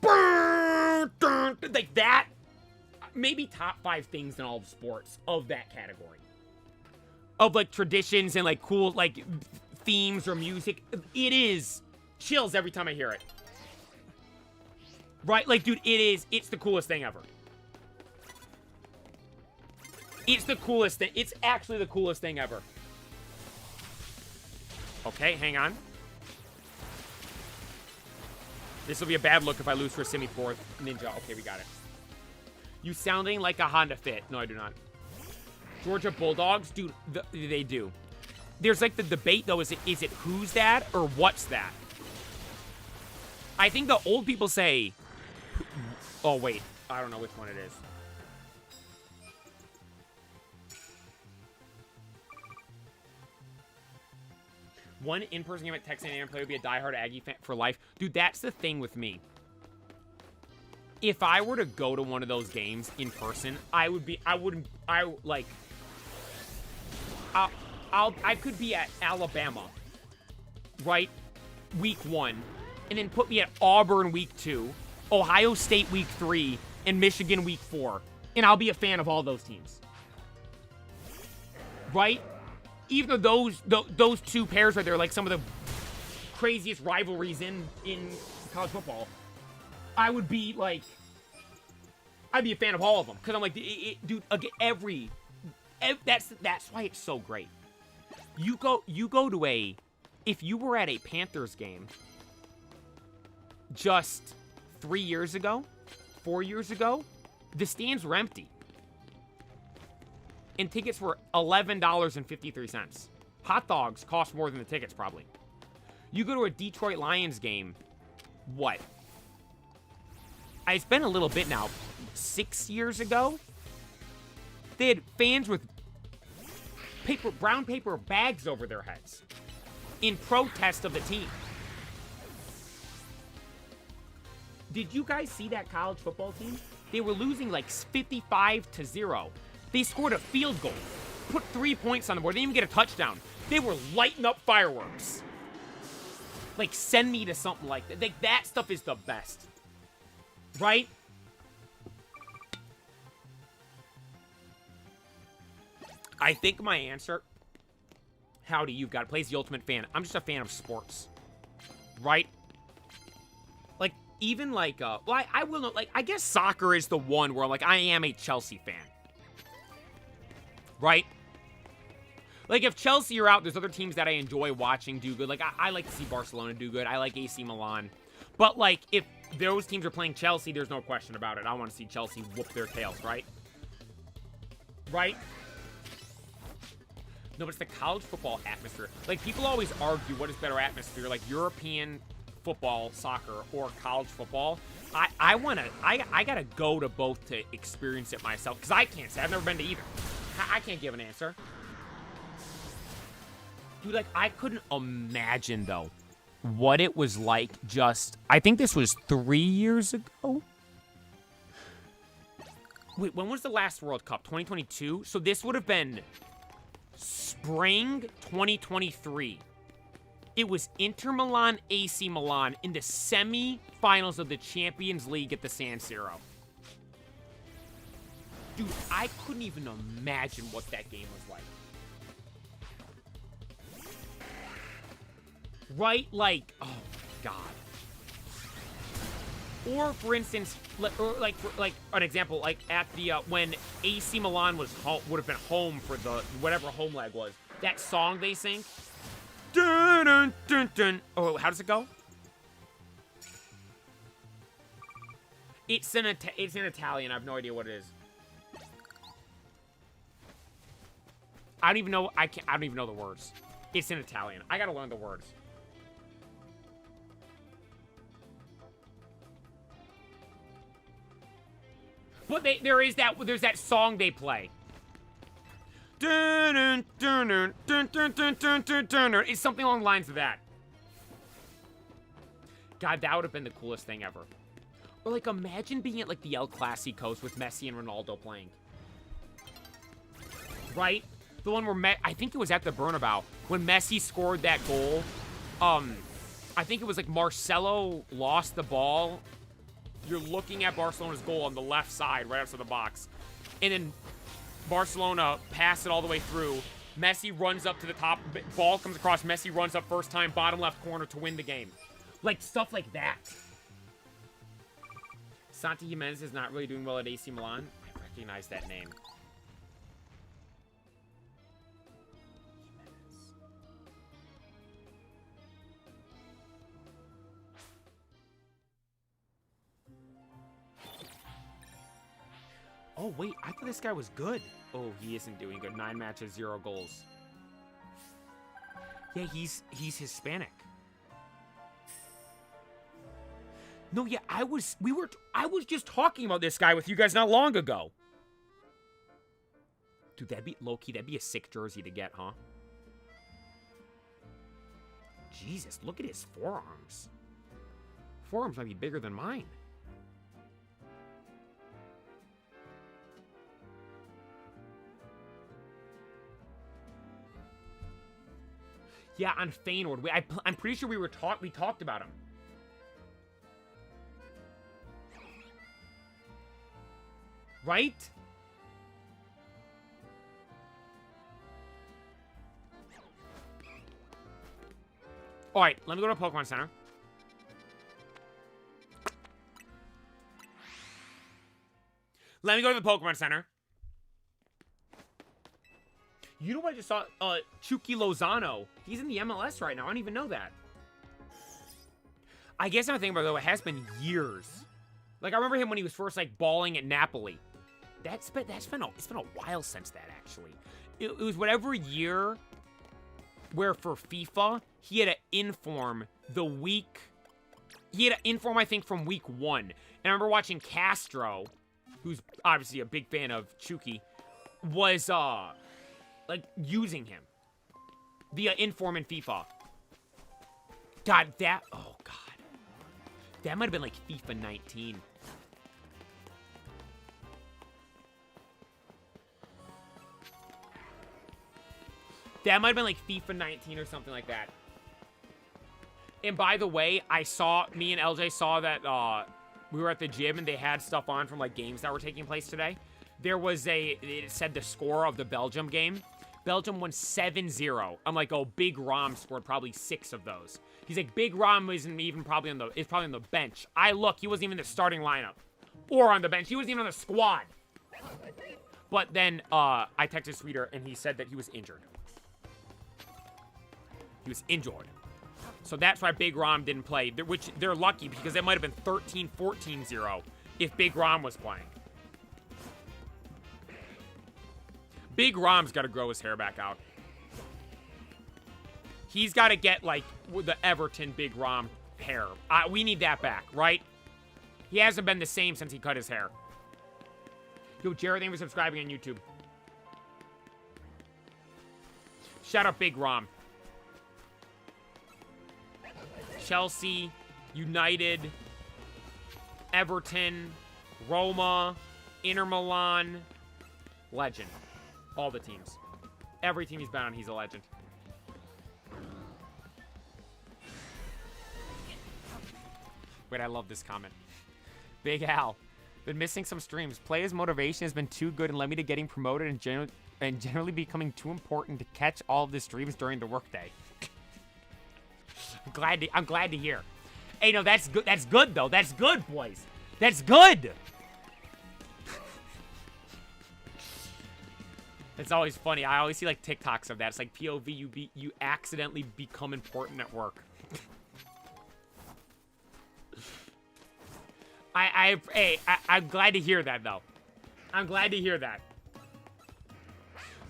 like that. Maybe top 5 things in all of sports of that category. Of like traditions and like cool like themes or music. It is chills every time I hear it. Right? Like, dude, it's the coolest thing ever. It's the coolest thing. It's actually the coolest thing ever. Okay, hang on. This will be a bad look if I lose for a semi-fourth ninja. Okay, we got it. You sounding like a Honda Fit. No, I do not. Georgia Bulldogs? Dude, they do. There's like the debate, though. Is it who's that or what's that? I think the old people say... Oh, wait. I don't know which one it is. One in-person game at Texas A&M player would be a diehard Aggie fan for life. Dude, that's the thing with me. If I were to go to one of those games in person, I could be at Alabama, right? Week 1, and then put me at Auburn week 2, Ohio State week 3, and Michigan week 4, and I'll be a fan of all those teams, right? Even though those two pairs right there, like some of the craziest rivalries in college football. I would be like, I'd be a fan of all of them because I'm like, dude, again, that's why it's so great. You go to if you were at a Panthers game just 3 years ago, 4 years ago, the stands were empty. And tickets were $11.53. Hot dogs cost more than the tickets, probably. You go to a Detroit Lions game, what? It's been a little bit now. 6 years ago, they had fans with brown paper bags over their heads in protest of the team. Did you guys see that college football team? They were losing like 55-0. They scored a field goal, put 3 points on the board. They didn't even get a touchdown. They were lighting up fireworks. Like, send me to something like that. Like, that stuff is the best. Right? I think my answer, howdy, you've got it. Plays the ultimate fan. I'm just a fan of sports. Right? Like, even like, well, I will know, like, I guess soccer is the one where, like, I am a Chelsea fan. Right? Like, if Chelsea are out, there's other teams that I enjoy watching do good. Like, I like to see Barcelona do good. I like AC Milan. But, like, if those teams are playing Chelsea, there's no question about it. I want to see Chelsea whoop their tails, right? Right? No, but it's the college football atmosphere. Like, people always argue what is better atmosphere, like European football, soccer, or college football. I gotta go to both to experience it myself, because I can't say. I've never been to either. I can't give an answer. Dude, like, I couldn't imagine, though, what it was like just... I think this was 3 years ago. Wait, when was the last World Cup? 2022? So this would have been spring 2023. It was Inter Milan, AC Milan in the semi-finals of the Champions League at the San Siro. Dude, I couldn't even imagine what that game was like. Right? Like, oh my god. Or, for instance, like an example, like at the, when AC Milan was would have been home for the, whatever home leg was. That song they sing. Dun, dun, dun, dun. Oh, how does it go? It's in Italian. I have no idea what it is. I don't even know. I don't even know the words. It's in Italian. I gotta learn the words. But there's that song they play. It's something along the lines of that. God, that would have been the coolest thing ever. Or like, imagine being at like the El Clasicos with Messi and Ronaldo playing. Right? The one where I think it was at the Bernabeu when Messi scored that goal. I think it was like Marcelo lost the ball. You're looking at Barcelona's goal on the left side, right outside the box. And then Barcelona pass it all the way through. Messi runs up to the top. Ball comes across. Messi runs up first time, bottom left corner to win the game. Like, stuff like that. Santi Jimenez is not really doing well at AC Milan. I recognize that name. Oh, wait, I thought this guy was good. Oh, he isn't doing good. 9 matches, 0 goals. Yeah, he's Hispanic. No, yeah, I was just talking about this guy with you guys not long ago. Dude, that'd be low-key, that'd be a sick jersey to get, huh? Jesus, look at his forearms. Forearms might be bigger than mine. Yeah, on Feyenoord. I'm pretty sure we talked about him. Right? Alright, let me go to Pokemon Center. Let me go to the Pokemon Center. You know what I just saw? Chucky Lozano. He's in the MLS right now. I don't even know that. I guess I'm thinking about it, though. It has been years. Like, I remember him when he was first, like, balling at Napoli. It's been a while since that, actually. It was whatever year where for FIFA, he had to inform the week. He had to inform, I think, from week 1. And I remember watching Castro, who's obviously a big fan of Chucky, was, like, using him via inform in FIFA. God, oh, God. That might have been, like, FIFA 19. That might have been, like, FIFA 19 or something like that. And by the way, me and LJ saw that, we were at the gym and they had stuff on from, like, games that were taking place today. There was it said the score of the Belgium game. Belgium won 7-0. I'm like, oh, Big Rom scored probably 6 of those. He's like, Big Rom isn't even probably on the bench. I look, he wasn't even in the starting lineup. Or on the bench. He wasn't even on the squad. But then, I texted Sweeter and he said that he was injured. He was injured. So that's why Big Rom didn't play. Which, they're lucky because it might have been 13-14-0 if Big Rom was playing. Big Rom's got to grow his hair back out. He's got to get, like, the Everton Big Rom hair. We need that back, right? He hasn't been the same since he cut his hair. Yo, Jared, thank you for subscribing on YouTube. Shout out Big Rom. Chelsea, United, Everton, Roma, Inter Milan, legend. All the teams. Every team he's been on, he's a legend. Wait, I love this comment. Big Al. Been missing some streams. Players' motivation has been too good and led me to getting promoted and generally becoming too important to catch all of the streams during the workday. I'm glad to hear. Hey, no, that's good. That's good, though. That's good, boys. That's good. It's always funny. I always see like TikToks of that. It's like POV. You accidentally become important at work. I'm glad to hear that, though. I'm glad to hear that.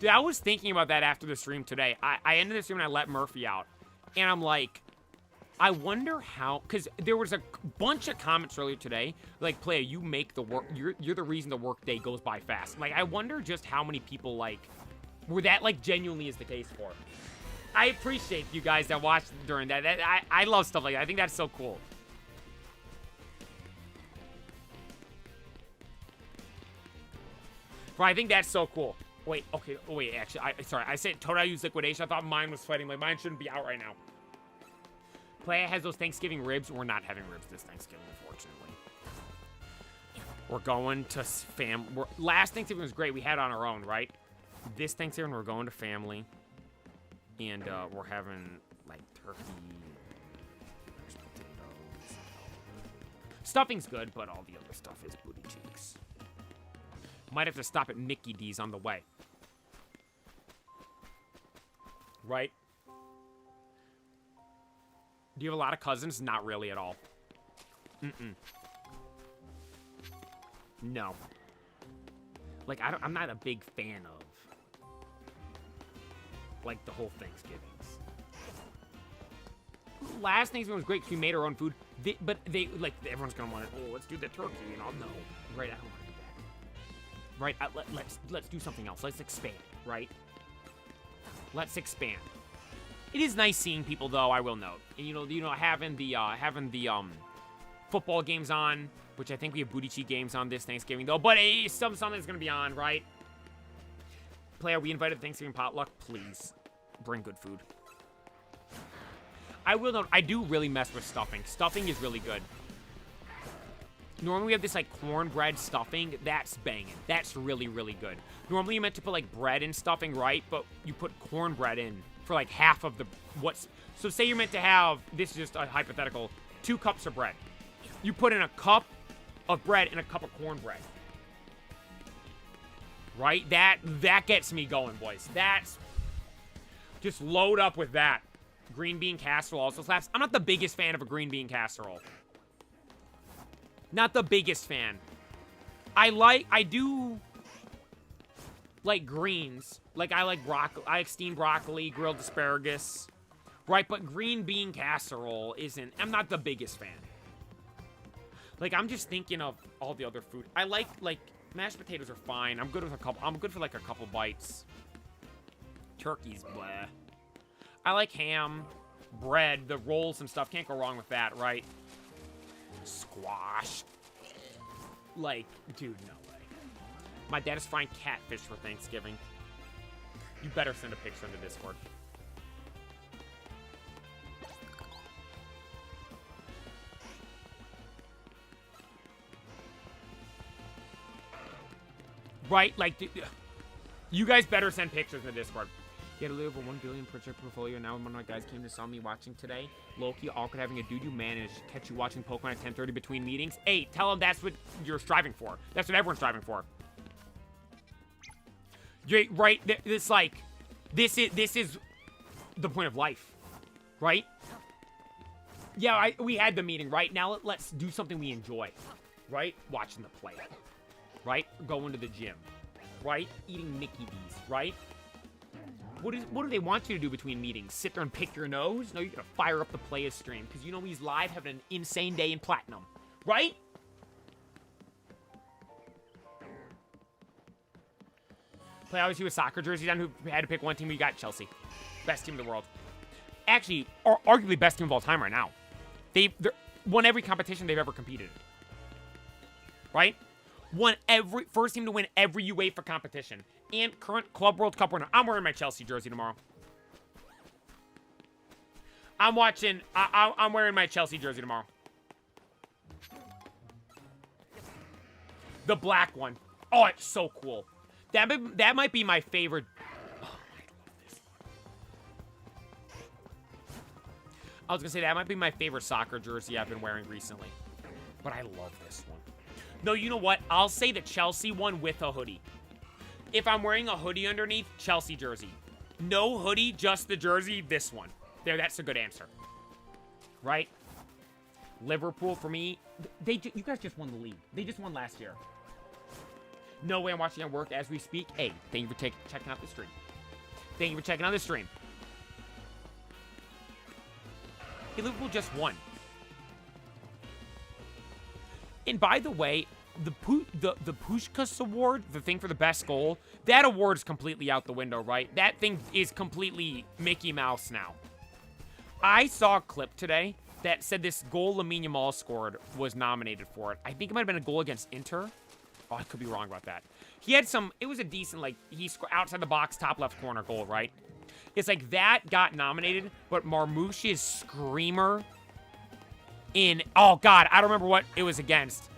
Dude, I was thinking about that after the stream today. I ended the stream and I let Murphy out. And I'm like, I wonder how, because there was a bunch of comments earlier today, like, Playa, you make the work, you're the reason the work day goes by fast. Like, I wonder just how many people, like, where that, like, genuinely is the case for. I appreciate you guys that watched during that. I love stuff like that. I think that's so cool. Bro, I think that's so cool. Wait, okay, oh, wait, actually, sorry, I said Total use liquidation. I thought mine was fighting. Like, mine shouldn't be out right now. Playa has those Thanksgiving ribs. We're not having ribs this Thanksgiving, unfortunately. We're going to last Thanksgiving was great. We had it on our own, right? This Thanksgiving, we're going to family. And we're having, like, turkey, mashed potatoes. Stuffing's good, but all the other stuff is booty cheeks. Might have to stop at Mickey D's on the way. Right? Do you have a lot of cousins? Not really at all. No. Like, I'm not a big fan of, like, the whole Thanksgivings. Last Thanksgiving was great because we made our own food. But everyone's gonna want it. Oh, let's do the turkey, and I'll know. Right, I don't want to do that. Right, let's do something else. Let's expand, right? Let's expand. It is nice seeing people, though, I will note. And, you know, having the football games on, which I think we have booty cheek games on this Thanksgiving, though. But something's going to be on, right? Player, we invited Thanksgiving potluck. Please, bring good food. I will note, I do really mess with stuffing. Stuffing is really good. Normally we have this, like, cornbread stuffing. That's banging. That's really, really good. Normally you're meant to put, like, bread in stuffing, right? But you put cornbread in for, like, half of the... So say you're meant to have... This is just a hypothetical. 2 cups of bread. You put in a cup of bread and a cup of cornbread. Right? That gets me going, boys. That's... Just load up with that. Green bean casserole also slaps. I'm not the biggest fan of a green bean casserole. Not the biggest fan. I do like greens. Like, I like broccoli. I like steamed broccoli, grilled asparagus. Right, but green bean casserole isn't... I'm not the biggest fan. Like, I'm just thinking of all the other food. I like, mashed potatoes are fine. I'm good with a couple... I'm good for, like, a couple bites. Turkey's bleh. I like ham, bread, the rolls and stuff. Can't go wrong with that, right? Squash. Like, dude, no way. My dad is frying catfish for Thanksgiving. You better send a picture in the Discord. Right? Like, you guys better send pictures in the Discord. He had a little over 1 billion project portfolio. Now one of my guys came to saw me watching today. Loki, awkward having a dude you manage. Catch you watching Pokemon at 10:30 between meetings. Hey, tell him that's what you're striving for. That's what everyone's striving for. You're, right? This like, this is the point of life, right? Yeah, we had the meeting, right? Now let's do something we enjoy, right? Watching the play, right? Going to the gym, right? Eating Mickey D's, right? What do they want you to do between meetings? Sit there and pick your nose? No, you're gonna fire up the Playa stream because you know he's live having an insane day in Platinum, right? Play obviously with soccer jerseys on. Who had to pick one team? We got Chelsea, best team in the world. Actually, arguably best team of all time right now. They've won every competition they've ever competed in. Right? Won every first team to win every UEFA competition. And current Club World Cup winner. I'm wearing my Chelsea jersey tomorrow. I'm wearing my Chelsea jersey tomorrow. The black one. Oh, it's so cool. That might be my favorite. Oh, I love this one. I was going to say, that might be my favorite soccer jersey I've been wearing recently. But I love this one. No, you know what? I'll say the Chelsea one with a hoodie. If I'm wearing a hoodie underneath, Chelsea jersey. No hoodie, just the jersey, this one. There, that's a good answer. Right? Liverpool, for me, you guys just won the league. They just won last year. No way I'm watching at work as we speak. Hey, thank you for checking out the stream. Thank you for checking out the stream. Hey, Liverpool just won. And by the way, the Puskás award, the thing for the best goal, that award is completely out the window, right? That thing is completely Mickey Mouse now. I saw a clip today that said this goal Lamine Yamal scored was nominated for it. I think it might have been a goal against Inter. Oh, I could be wrong about that. He had some, it was a decent, like, he scored outside the box, top left corner goal, right? It's like that got nominated, but Marmouche's screamer in, oh God, I don't remember what it was against.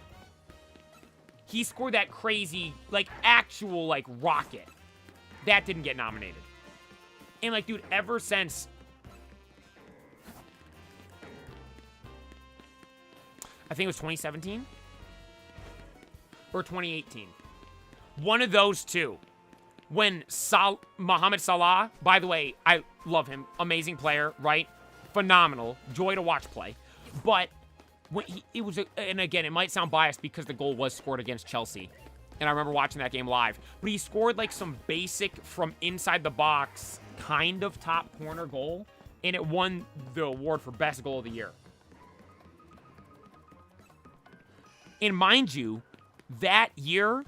He scored that crazy, like, actual, like, rocket. That didn't get nominated. And, like, dude, ever since, I think it was 2017 or 2018. One of those two. When Mohamed Salah, by the way, I love him. Amazing player, right? Phenomenal. Joy to watch play. But when and again, it might sound biased because the goal was scored against Chelsea. And I remember watching that game live. But he scored like some basic from inside the box kind of top corner goal. And it won the award for best goal of the year. And mind you, that year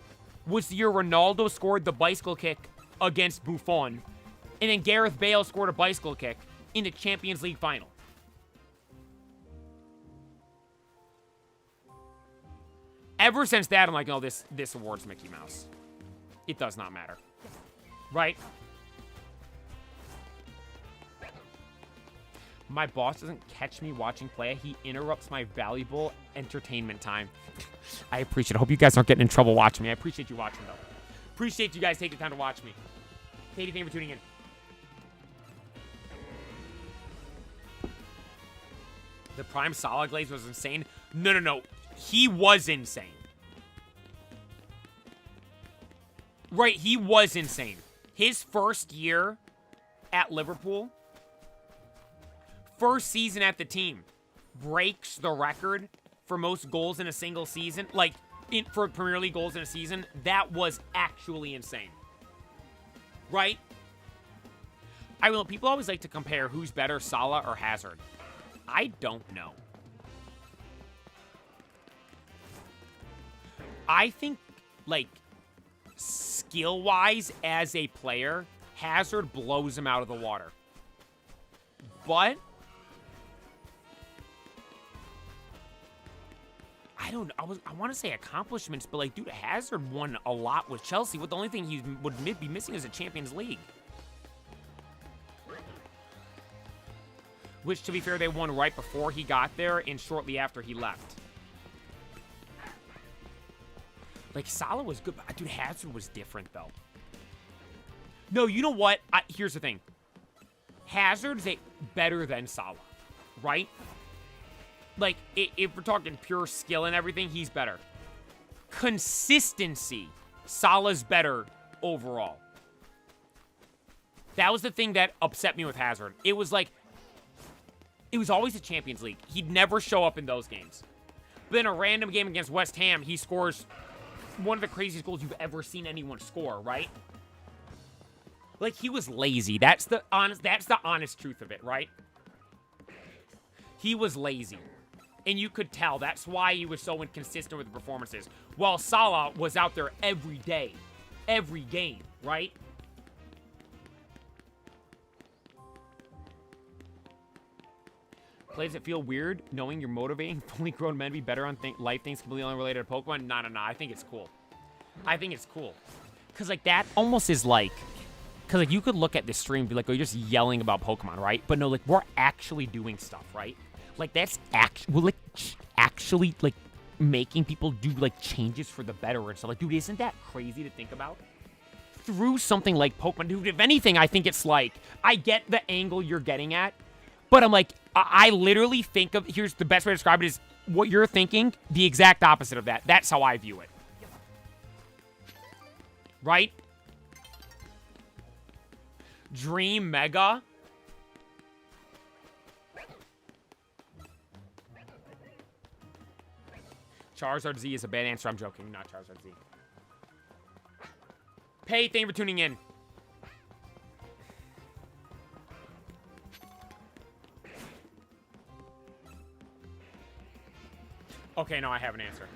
was the year Ronaldo scored the bicycle kick against Buffon. And then Gareth Bale scored a bicycle kick in the Champions League final. Ever since that, I'm like, no, this award's Mickey Mouse. It does not matter. Right? My boss doesn't catch me watching play. He interrupts my valuable entertainment time. I appreciate it. I hope you guys aren't getting in trouble watching me. I appreciate you watching, though. Appreciate you guys taking the time to watch me. Katie, thank you for tuning in. The prime Salah glaze was insane. No. He was insane. Right, he was insane. His first year at Liverpool, first season at the team, breaks the record for most goals in a single season. Like, for Premier League goals in a season. That was actually insane. Right? I will. People always like to compare who's better, Salah or Hazard. I don't know. I think, like, skill-wise as a player, Hazard blows him out of the water. But I don't know. I want to say accomplishments, but, like, dude, Hazard won a lot with Chelsea. But the only thing he would be missing is a Champions League. Which, to be fair, they won right before he got there and shortly after he left. Like, Salah was good, but, dude, Hazard was different, though. No, you know what? Here's the thing. Hazard's better than Salah, right? Like, if we're talking pure skill and everything, he's better. Consistency, Salah's better overall. That was the thing that upset me with Hazard. It was like, it was always the Champions League. He'd never show up in those games. But in a random game against West Ham, he scores one of the craziest goals you've ever seen anyone score, right? Like, he was lazy. That's the honest truth of it, right? He was lazy. And you could tell. That's why he was so inconsistent with the performances. While Salah was out there every day. Every game, right? Clay, does it feel weird knowing you're motivating fully grown men to be better on life things completely unrelated to Pokemon? No. I think it's cool. I think it's cool. Because, like, that almost is like... Because, like, you could look at this stream and be like, oh, you're just yelling about Pokemon, right? But no, like, we're actually doing stuff, right? Like, that's actually, like, making people do, like, changes for the better and stuff. Like, dude, isn't that crazy to think about? Through something like Pokemon, dude, if anything, I think it's like, I get the angle you're getting at, but I'm like, I literally think of, here's the best way to describe it is, what you're thinking, the exact opposite of that. That's how I view it. Right? Dream Mega? Charizard Z is a bad answer. I'm joking. Not Charizard Z. Pay, thank you for tuning in. Okay, no, I have an answer.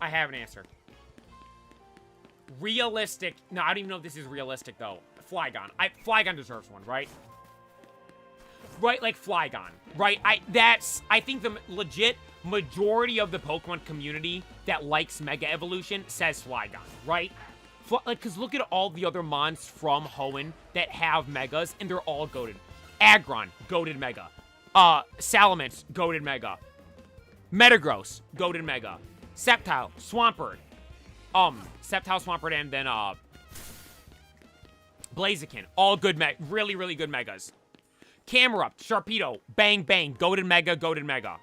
I have an answer. Realistic. No, I don't even know if this is realistic, though. Flygon. Flygon deserves one, right? Right, like Flygon. Right? I think the legit majority of the Pokemon community that likes Mega Evolution says Flygon, right? Like, because look at all the other mons from Hoenn that have Megas, and they're all goated. Aggron, goated Mega. Salamence, goated Mega. Metagross, goated Mega. Sceptile, Swampert. Sceptile, Swampert, and then, Blaziken. All good really, really good Megas. Camerupt, Sharpedo, Bang Bang, goated Mega, goated Mega.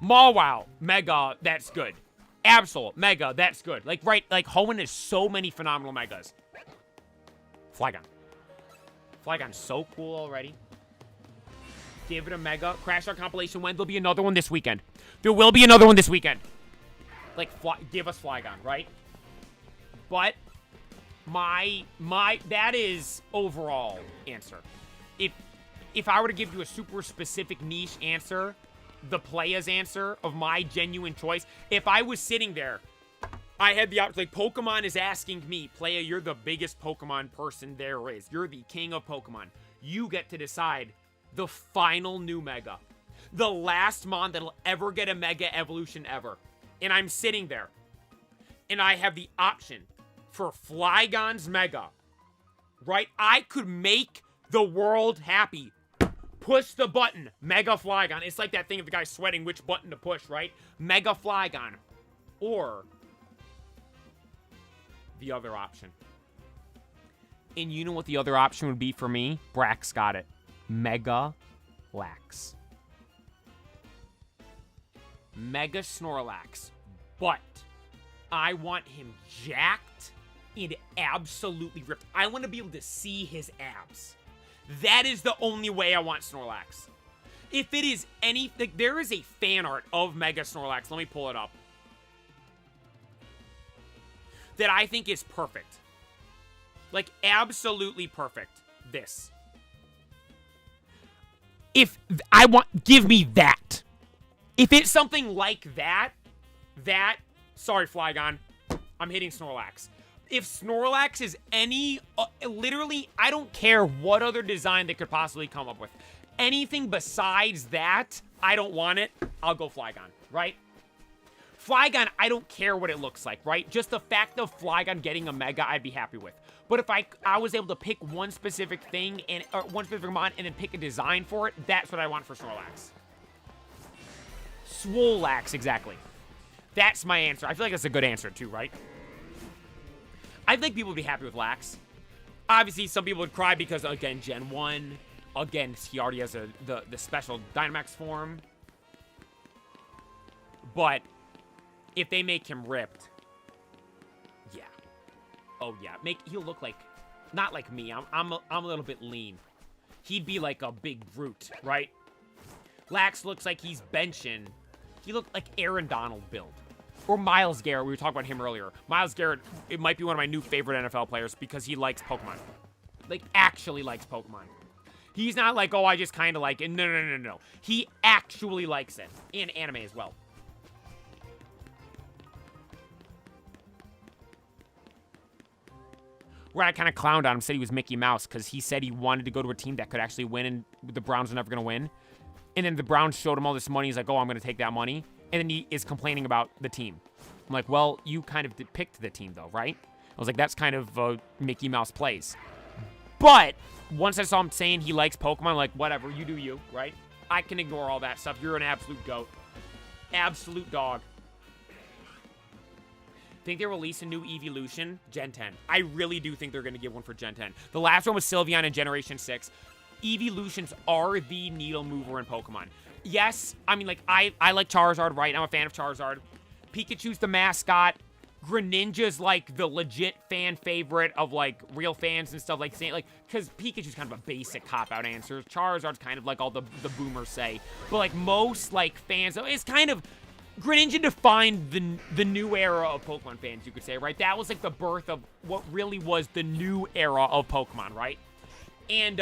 Mawile, Mega, that's good. Absol, Mega, that's good. Like, right, like, Hoenn has so many phenomenal Megas. Flygon. Flygon's so cool already. Give it a Mega. Crash Out compilation when? There'll be another one this weekend. There will be another one this weekend. Like, give us Flygon, right? But, that is overall answer. If I were to give you a super specific niche answer, the player's answer of my genuine choice, if I was sitting there, I had the option, like, Pokemon is asking me, player, you're the biggest Pokemon person there is. You're the king of Pokemon. You get to decide the final new Mega. The last mon that'll ever get a Mega Evolution ever. And I'm sitting there. And I have the option for Flygon's Mega. Right? I could make the world happy. Push the button. Mega Flygon. It's like that thing of the guy sweating which button to push, right? Mega Flygon. Or the other option. And you know what the other option would be for me? Brax got it. Mega Lax. Mega Snorlax. But I want him jacked and absolutely ripped. I want to be able to see his abs. That is the only way I want Snorlax. If it is any... Like, there is a fan art of Mega Snorlax. Let me pull it up. That I think is perfect. Like, absolutely perfect. This. If I want... Give me that. If it's something like that... Sorry, Flygon. I'm hitting Snorlax. If Snorlax is any... literally, I don't care what other design they could possibly come up with. Anything besides that, I don't want it. I'll go Flygon, right? Flygon, I don't care what it looks like, right? Just the fact of Flygon getting a Mega, I'd be happy with. But if I was able to pick one specific thing, or one specific mon, and then pick a design for it, that's what I want for Snorlax. Swolax, exactly. That's my answer. I feel like that's a good answer, too, right? I think people would be happy with Lax. Obviously, some people would cry because, again, Gen 1. Again, he already has the special Dynamax form. But if they make him ripped, yeah. Oh, yeah. He'll look like... Not like me. I'm a little bit lean. He'd be like a big brute, right? Lax looks like he's benching. He looked like Aaron Donald build. Or Myles Garrett. We were talking about him earlier. Myles Garrett, it might be one of my new favorite NFL players because he likes Pokemon. Like, actually likes Pokemon. He's not like, oh, I just kind of like it. No. He actually likes it. And anime as well. where I kind of clowned on him, said he was Mickey Mouse because he said he wanted to go to a team that could actually win, and the Browns were never going to win. And then the Browns showed him all this money. He's like, oh, I'm going to take that money. And then he is complaining about the team. I'm like, well, you kind of picked the team, though, right? I was like, that's kind of Mickey Mouse plays. But once I saw him saying he likes Pokemon, I'm like, whatever, you do you, right? I can ignore all that stuff. You're an absolute goat. Absolute dog. Think they release a new Eeveelution? Gen 10. I really do think they're going to give one for Gen 10. The last one was Sylveon in Generation 6. Eeveelutions are the needle mover in Pokemon. Yes, I mean, like, I like Charizard, right? I'm a fan of Charizard. Pikachu's the mascot. Greninja's, like, the legit fan favorite of, like, real fans and stuff, like, saying, like, because Pikachu's kind of a basic cop-out answer. Charizard's kind of like all the boomers say. But, like, most, like, fans, it's kind of... Greninja defined the new era of Pokemon fans, you could say, right? That was, like, the birth of what really was the new era of Pokemon, right? And,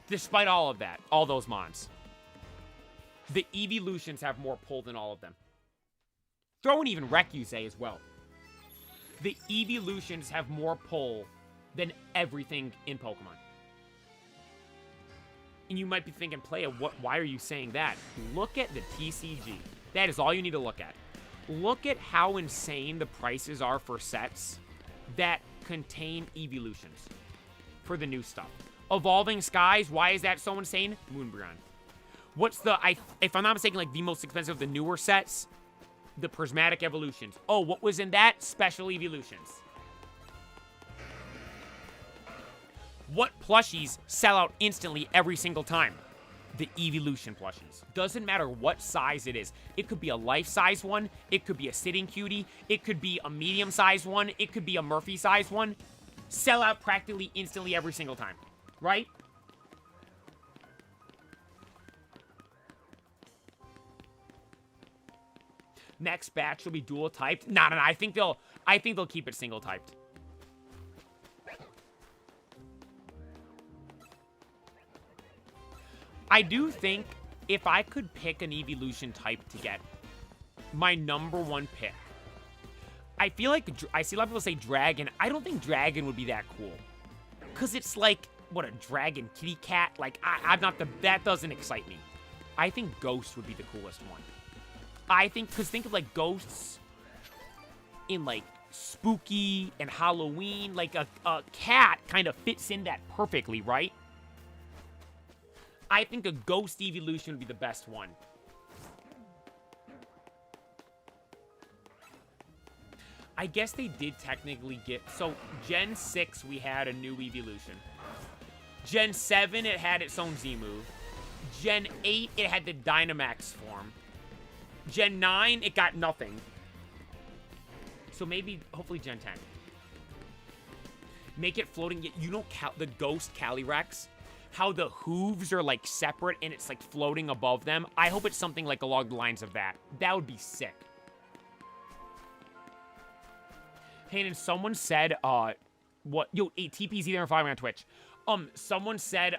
despite all of that, all those mons, the Eeveelutions have more pull than all of them. Throw in even Recuse as well. The Eeveelutions have more pull than everything in Pokemon. And you might be thinking, Playa, why are you saying that? Look at the TCG. That is all you need to look at. Look at how insane the prices are for sets that contain Eeveelutions for the new stuff. Evolving Skies, why is that so insane? Moonbryon. What's the, if I'm not mistaken, like the most expensive of the newer sets? The Prismatic Evolutions. Oh, what was in that? Special Eeveelutions. What plushies sell out instantly every single time? The Eeveelution plushies. Doesn't matter what size it is. It could be a life-size one. It could be a sitting cutie. It could be a medium-sized one. It could be a Murphy-sized one. Sell out practically instantly every single time. Right? Next batch will be dual typed. No. I think they'll keep it single typed. I do think if I could pick an Eeveelution type to get, my #1 pick. I feel like I see a lot of people say dragon. I don't think dragon would be that cool. Cause it's like, what, a dragon kitty cat? Like, I'm not that doesn't excite me. I think ghost would be the coolest one. I think, because think of, like, ghosts in, like, spooky and Halloween. Like, a cat kind of fits in that perfectly, right? I think a ghost Eeveelution would be the best one. I guess they did technically get... So, Gen 6, we had a new Eeveelution. Gen 7, it had its own Z-move. Gen 8, it had the Dynamax form. Gen 9, it got nothing. So maybe, hopefully Gen 10. Make it floating. You know the Ghost Calyrex? How the hooves are, like, separate and it's, like, floating above them? I hope it's something, like, along the lines of that. That would be sick. Hey, and someone said, what? Yo, TP's either following me on Twitch. Someone said,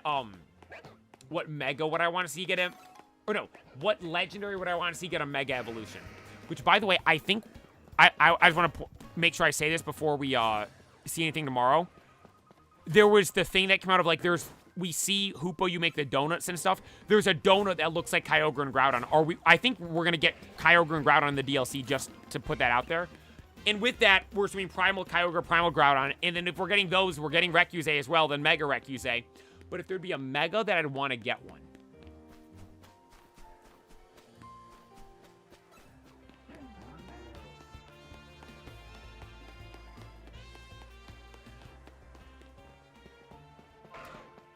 what Mega would I want to see get a... Or no, what Legendary would I want to see get a Mega Evolution? Which, by the way, I think... I just want to make sure I say this before we, see anything tomorrow. There was the thing that came out of, like, we see Hoopa, you make the donuts and stuff. There's a donut that looks like Kyogre and Groudon. I think we're going to get Kyogre and Groudon in the DLC just to put that out there. And with that, we're assuming Primal Kyogre, Primal Groudon. And then if we're getting those, we're getting Recuse as well, then Mega Recuse. But if there'd be a Mega, that I'd want to get one.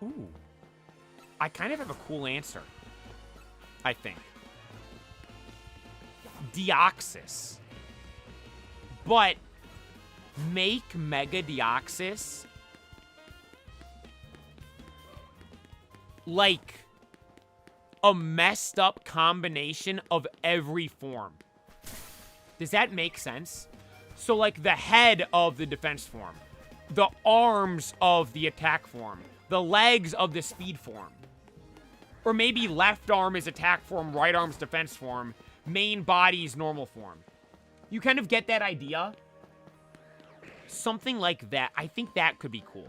Ooh. I kind of have a cool answer. I think. Deoxys. But make Mega Deoxys like a messed up combination of every form. Does that make sense? So like the head of the defense form, the arms of the attack form, the legs of the speed form. Or maybe left arm is attack form, right arm's defense form, main body's normal form. You kind of get that idea? Something like that. I think that could be cool.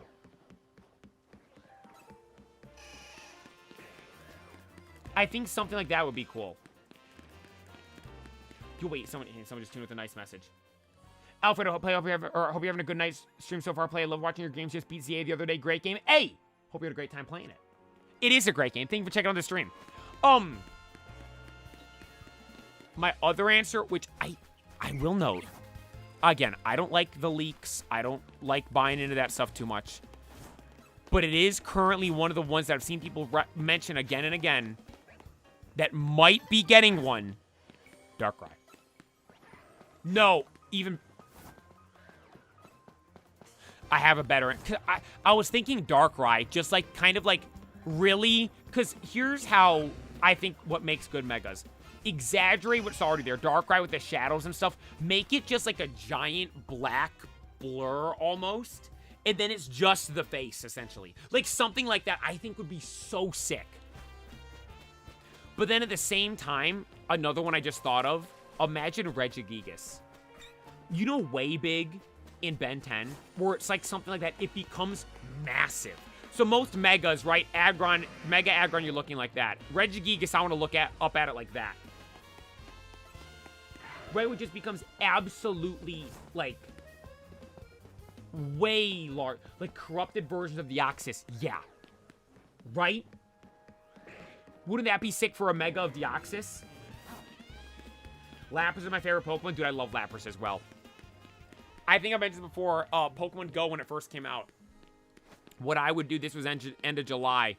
I think something like that would be cool. Yo, wait, someone just tuned with a nice message. Alfred, I hope you're having a good night stream so far. I love watching your games. Just beat ZA the other day. Great game. Hey, hope you had a great time playing it. It is a great game. Thank you for checking out the stream. My other answer, which I will note, again, I don't like the leaks. I don't like buying into that stuff too much. But it is currently one of the ones that I've seen people mention again and again that might be getting one. Darkrai. No, even... I have a better... I was thinking Darkrai, just like, kind of like, really? Because here's how I think what makes good Megas. Exaggerate what's already there. Darkrai with the shadows and stuff. Make it just like a giant black blur almost. And then it's just the face, essentially. Like, something like that I think would be so sick. But then at the same time, another one I just thought of, imagine Regigigas. You know Way Big in Ben 10? Where it's like something like that. It becomes massive. So most Megas, right? Mega Aggron, you're looking like that. Regigigas, I want to look up at it like that. Right? It just becomes absolutely, like, way large. Like, corrupted versions of the Deoxys. Yeah. Right? Wouldn't that be sick for a Mega of Deoxys? Lapras is my favorite Pokemon. Dude, I love Lapras as well. I think I mentioned before, Pokemon Go when it first came out. What I would do, this was end of July.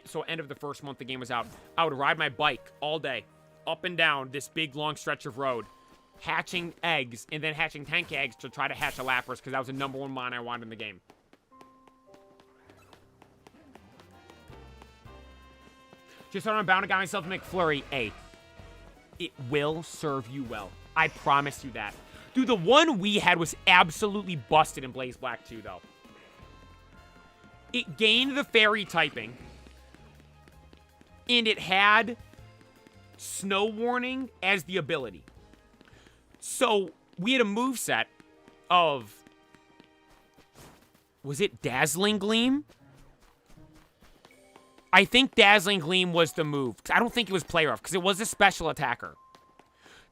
So end of the first month the game was out. I would ride my bike all day, up and down this big, long stretch of road, hatching eggs, and then hatching tank eggs to try to hatch a Lapras, because that was the #1 mon I wanted in the game. Just thought I'm bound to got myself a McFlurry. Hey, it will serve you well. I promise you that. Dude, the one we had was absolutely busted in Blaze Black 2, though. It gained the fairy typing, and it had Snow Warning as the ability. So, we had a moveset of... Was it Dazzling Gleam? I think Dazzling Gleam was the move. I don't think it was Play Rough, because it was a special attacker.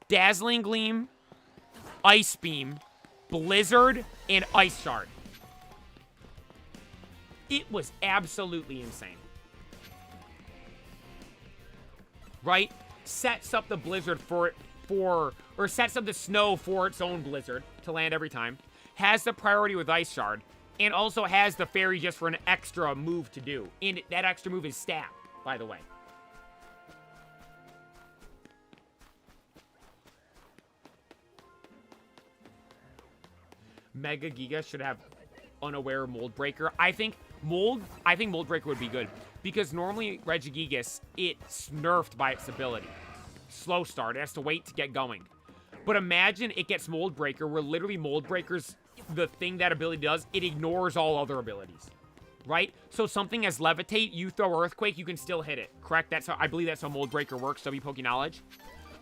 Dazzling Gleam, Ice Beam, Blizzard, and Ice Shard. It was absolutely insane. Right? Sets up the Blizzard or sets up the Snow for its own Blizzard to land every time. Has the priority with Ice Shard. And also has the Fairy just for an extra move to do. And that extra move is Stab, by the way. Mega Giga should have Unaware Mold Breaker. I think Mold Breaker would be good. Because normally Regigigas, it's nerfed by its ability. Slow start. It has to wait to get going. But imagine it gets Mold Breaker, where literally Mold Breaker's the thing that ability does, it ignores all other abilities. Right? So something as Levitate, you throw Earthquake, you can still hit it. Correct? That's how I believe that's how Mold Breaker works, W Poke Knowledge.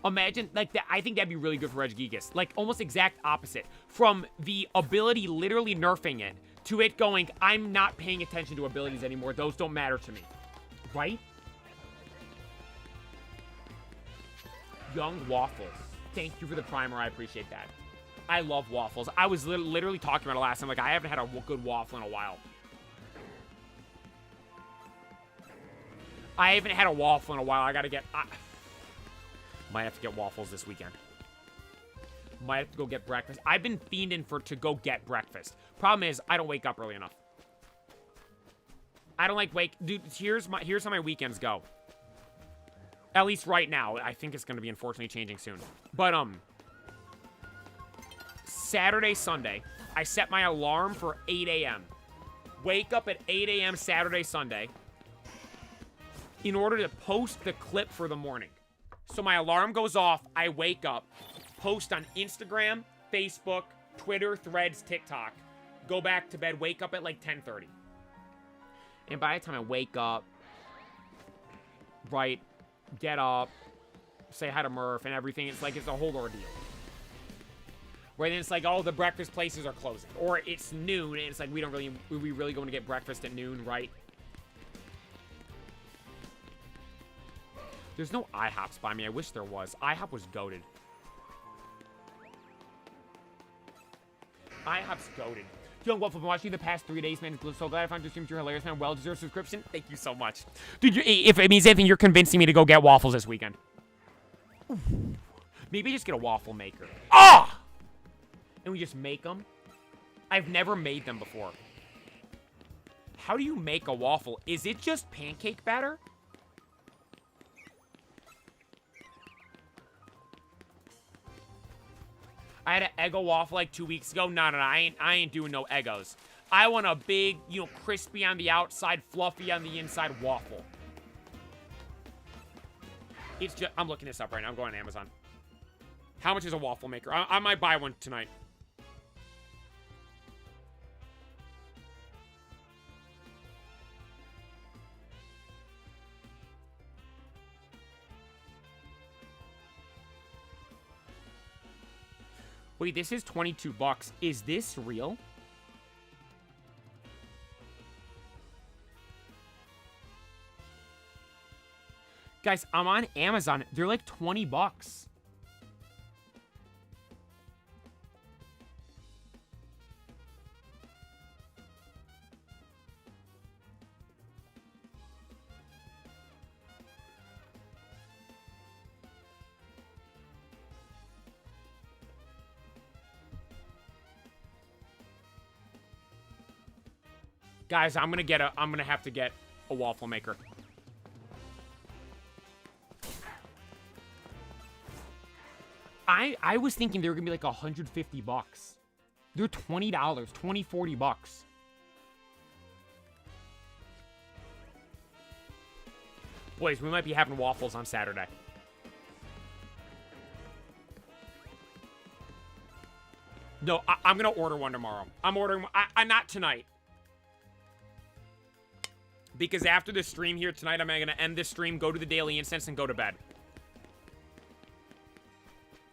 Imagine, like, that. I think that'd be really good for Regigigas. Like, almost exact opposite. From the ability literally nerfing it, to it going, I'm not paying attention to abilities anymore. Those don't matter to me. Right? Young Waffles. Thank you for the primer. I appreciate that. I love waffles. I was literally talking about it last time. Like, I haven't had a good waffle in a while. I haven't had a waffle in a while. I gotta get... might have to get waffles this weekend. Might have to go get breakfast. I've been fiending to go get breakfast. Problem is, I don't wake up early enough. I don't like Dude, here's how my weekends go. At least right now. I think it's gonna be unfortunately changing soon. But, Saturday, Sunday, I set my alarm for 8 a.m. Wake up at 8 a.m. Saturday, Sunday in order to post the clip for the morning. So my alarm goes off, I wake up, post on Instagram, Facebook, Twitter, Threads, TikTok, go back to bed, wake up at like 10:30. And by the time I wake up, right, get up, say hi to Murph and everything, it's like it's a whole ordeal. Where then it's like, oh, the breakfast places are closing. Or it's noon, and it's like, we really going to get breakfast at noon, right? There's no IHOPs by me. I wish there was. IHOP was goated. IHOP's goated. Young Wolf, I've been watching you the past 3 days, man. So glad I found your stream. You're hilarious, man. Well-deserved subscription. Thank you so much. Dude, if it means anything, you're convincing me to go get waffles this weekend. Ooh. Maybe just get a waffle maker. Ah! And we just make them. I've never made them before. How do you make a waffle? Is it just pancake batter? I had an Eggo waffle like 2 weeks ago. No, I ain't doing no Eggos. I want a big, you know, crispy on the outside, fluffy on the inside waffle. It's just, I'm looking this up right now. I'm going on Amazon. How much is a waffle maker? I might buy one tonight. Wait, this is 22 bucks. Is this real? Guys, I'm on Amazon. They're like 20 bucks. Guys, I'm gonna have to get a waffle maker. I was thinking they were gonna be like 150 bucks. They're $20, 40 bucks. Boys, we might be having waffles on Saturday. No, I'm gonna order one tomorrow. I'm ordering one. Not tonight. Because after the stream here tonight, I'm going to end this stream, go to the Daily Incense, and go to bed.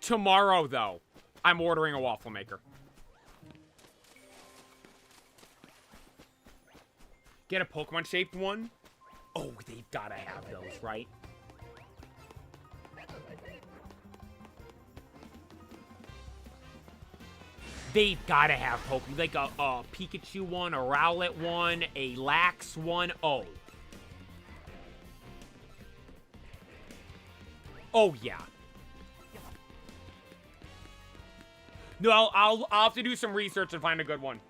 Tomorrow, though, I'm ordering a waffle maker. Get a Pokemon-shaped one? Oh, they've got to have those, right? They've got to have Pokemon. Like a Pikachu one, a Rowlet one, a Lax one. Oh. Oh, yeah. No, I'll have to do some research and find a good one.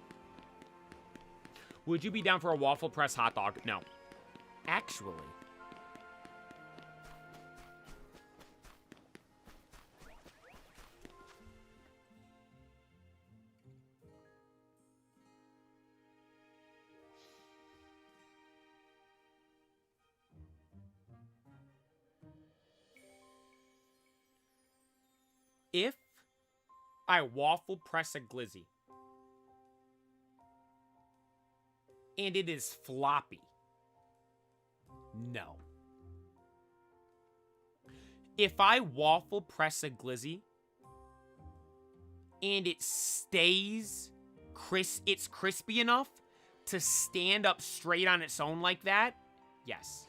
Would you be down for a waffle press hot dog? No. Actually. If I waffle press a glizzy and it is floppy, no. If I waffle press a glizzy and it stays it's crispy enough to stand up straight on its own like that, yes.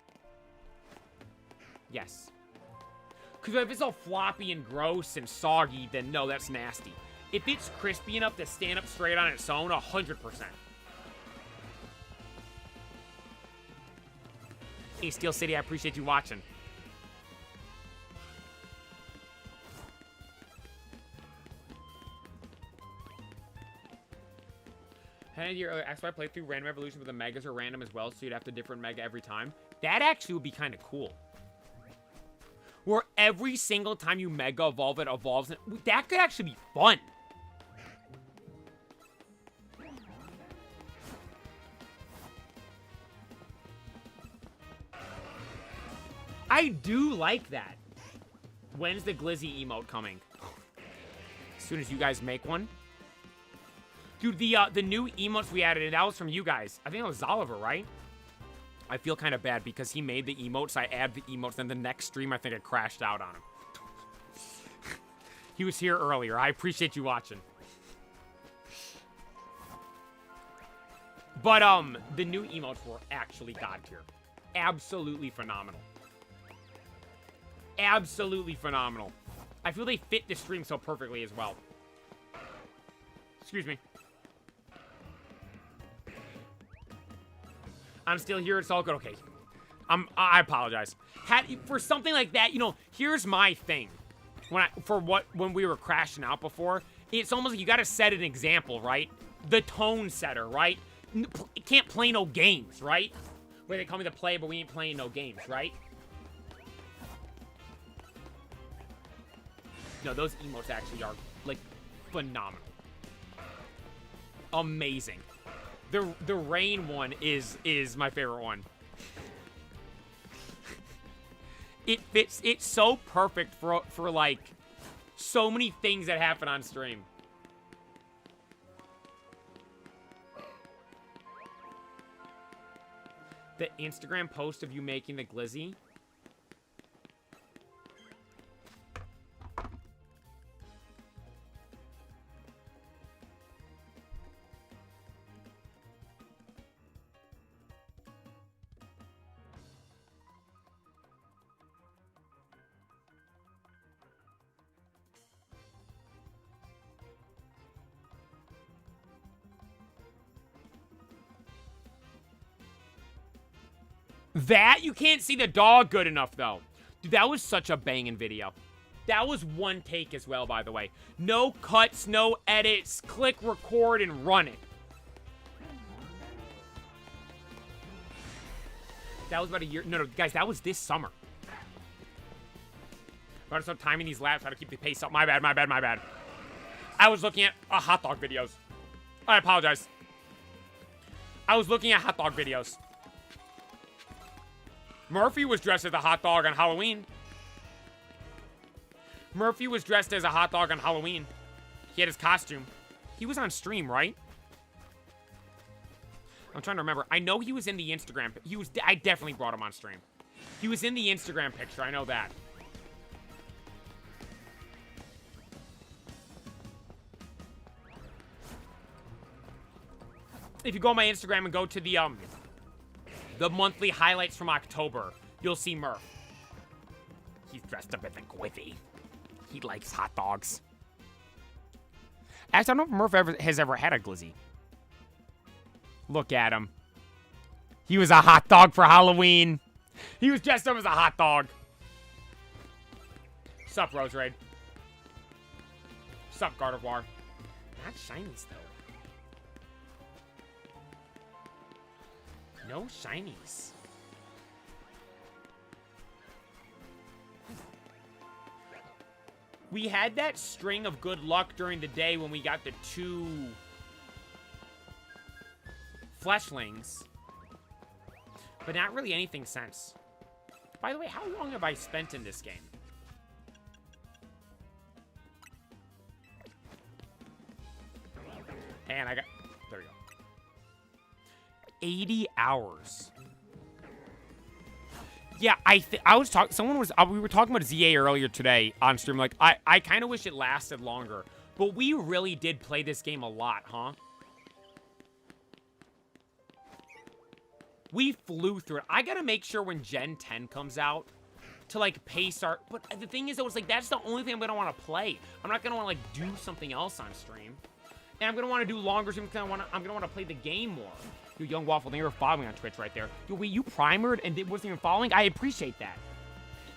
Yes. Because if it's all floppy and gross and soggy, then no, that's nasty. If it's crispy enough to stand up straight on its own, 100%. Hey, Steel City, I appreciate you watching. And your XY playthrough, random evolution, but the megas are random as well, so you'd have to different mega every time. That actually would be kind of cool. Where every single time you mega evolve, it evolves. That could actually be fun. I do like that. When's the Glizzy emote coming? As soon as you guys make one. Dude, the new emotes we added, that was from you guys. I think it was Oliver, right? I feel kind of bad because he made the emotes. I add the emotes, then the next stream, I think it crashed out on him. He was here earlier. I appreciate you watching. But, the new emotes were actually god tier. Absolutely phenomenal. Absolutely phenomenal. I feel they fit the stream so perfectly as well. Excuse me. I'm still here. It's all good. Okay. I apologize. For something like that, you know, here's my thing. When we were crashing out before, it's almost like you got to set an example, right? The tone setter, right? It can't play no games, right? Where they call me to play, but we ain't playing no games, right? No, those emotes actually are, like, phenomenal. Amazing. The rain one is my favorite one. It fits, it's so perfect for like, so many things that happen on stream. The Instagram post of you making the glizzy. That, you can't see the dog good enough, though. Dude, that was such a banging video. That was one take as well, by the way. No cuts, no edits. Click record and run it. That was about a year. No, guys, that was this summer. I'm going to start timing these laps, how to keep the pace up. My bad. I was looking at hot dog videos. I apologize. I was looking at hot dog videos. Murphy was dressed as a hot dog on Halloween. Murphy was dressed as a hot dog on Halloween. He had his costume. He was on stream, right? I'm trying to remember. I know he was in the Instagram. I definitely brought him on stream. He was in the Instagram picture. I know that. If you go on my Instagram and go to the monthly highlights from October, you'll see Murph. He's dressed up as a Quiffy. He likes hot dogs. Actually, I don't know if Murph has ever had a glizzy. Look at him. He was a hot dog for Halloween. He was dressed up as a hot dog. Sup, Rose Raid. Sup, Gardevoir. Not shinies, though. No shinies. We had that string of good luck during the day when we got the 2 fleshlings. But not really anything since. By the way, how long have I spent in this game? And I got... There we go. 80 hours. Yeah, I was talking, we were talking about ZA earlier today on stream. Like, I kind of wish it lasted longer. But we really did play this game a lot, huh? We flew through it. I gotta make sure when Gen 10 comes out to, like, pace our... But the thing is, though, it's like, that's the only thing I'm gonna want to play. I'm not gonna want to, like, do something else on stream. And I'm gonna want to do longer streams because I'm gonna want to play the game more. Yo, Young Waffle, thank you for following on Twitch right there. Yo, wait, you primered and wasn't even following? I appreciate that.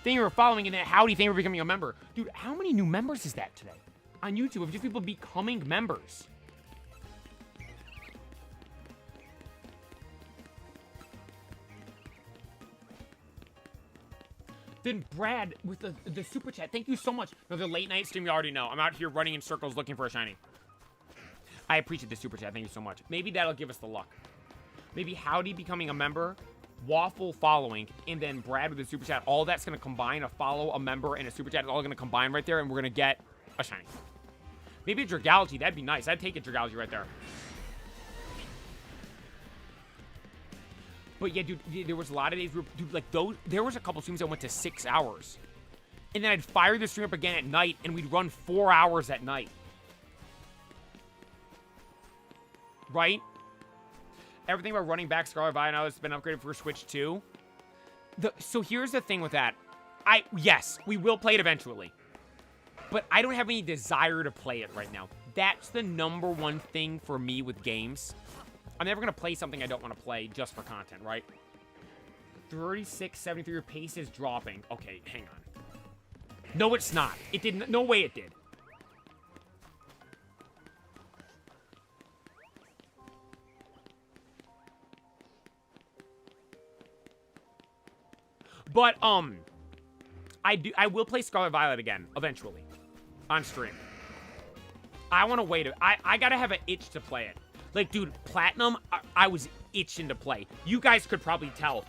Thank you for following, and then howdy, thank you for becoming a member. Dude, how many new members is that today? On YouTube, of just people becoming members. Then Brad with the super chat, thank you so much. No, the late night stream, you already know. I'm out here running in circles looking for a shiny. I appreciate the super chat, thank you so much. Maybe that'll give us the luck. Maybe Howdy becoming a member, Waffle following, and then Brad with the super chat. All that's going to combine, a follow, a member, and a super chat is all going to combine right there, and we're going to get a shiny. Maybe a Dragality, that'd be nice. I'd take a Dragality right there. But yeah, dude, there was a lot of days where, dude, like, there was a couple streams that went to 6 hours. And then I'd fire the stream up again at night, and we'd run 4 hours at night. Right? Everything about running back Scarlet Violet now has been upgraded for Switch 2. So here's the thing with that. Yes, we will play it eventually. But I don't have any desire to play it right now. That's the #1 thing for me with games. I'm never going to play something I don't want to play just for content, right? 36.73, your pace is dropping. Okay, hang on. No, it's not. It didn't. No way it did. But, I will play Scarlet Violet again, eventually. On stream. I want to wait. I gotta have an itch to play it. Like, dude, Platinum, I was itching to play. You guys could probably tell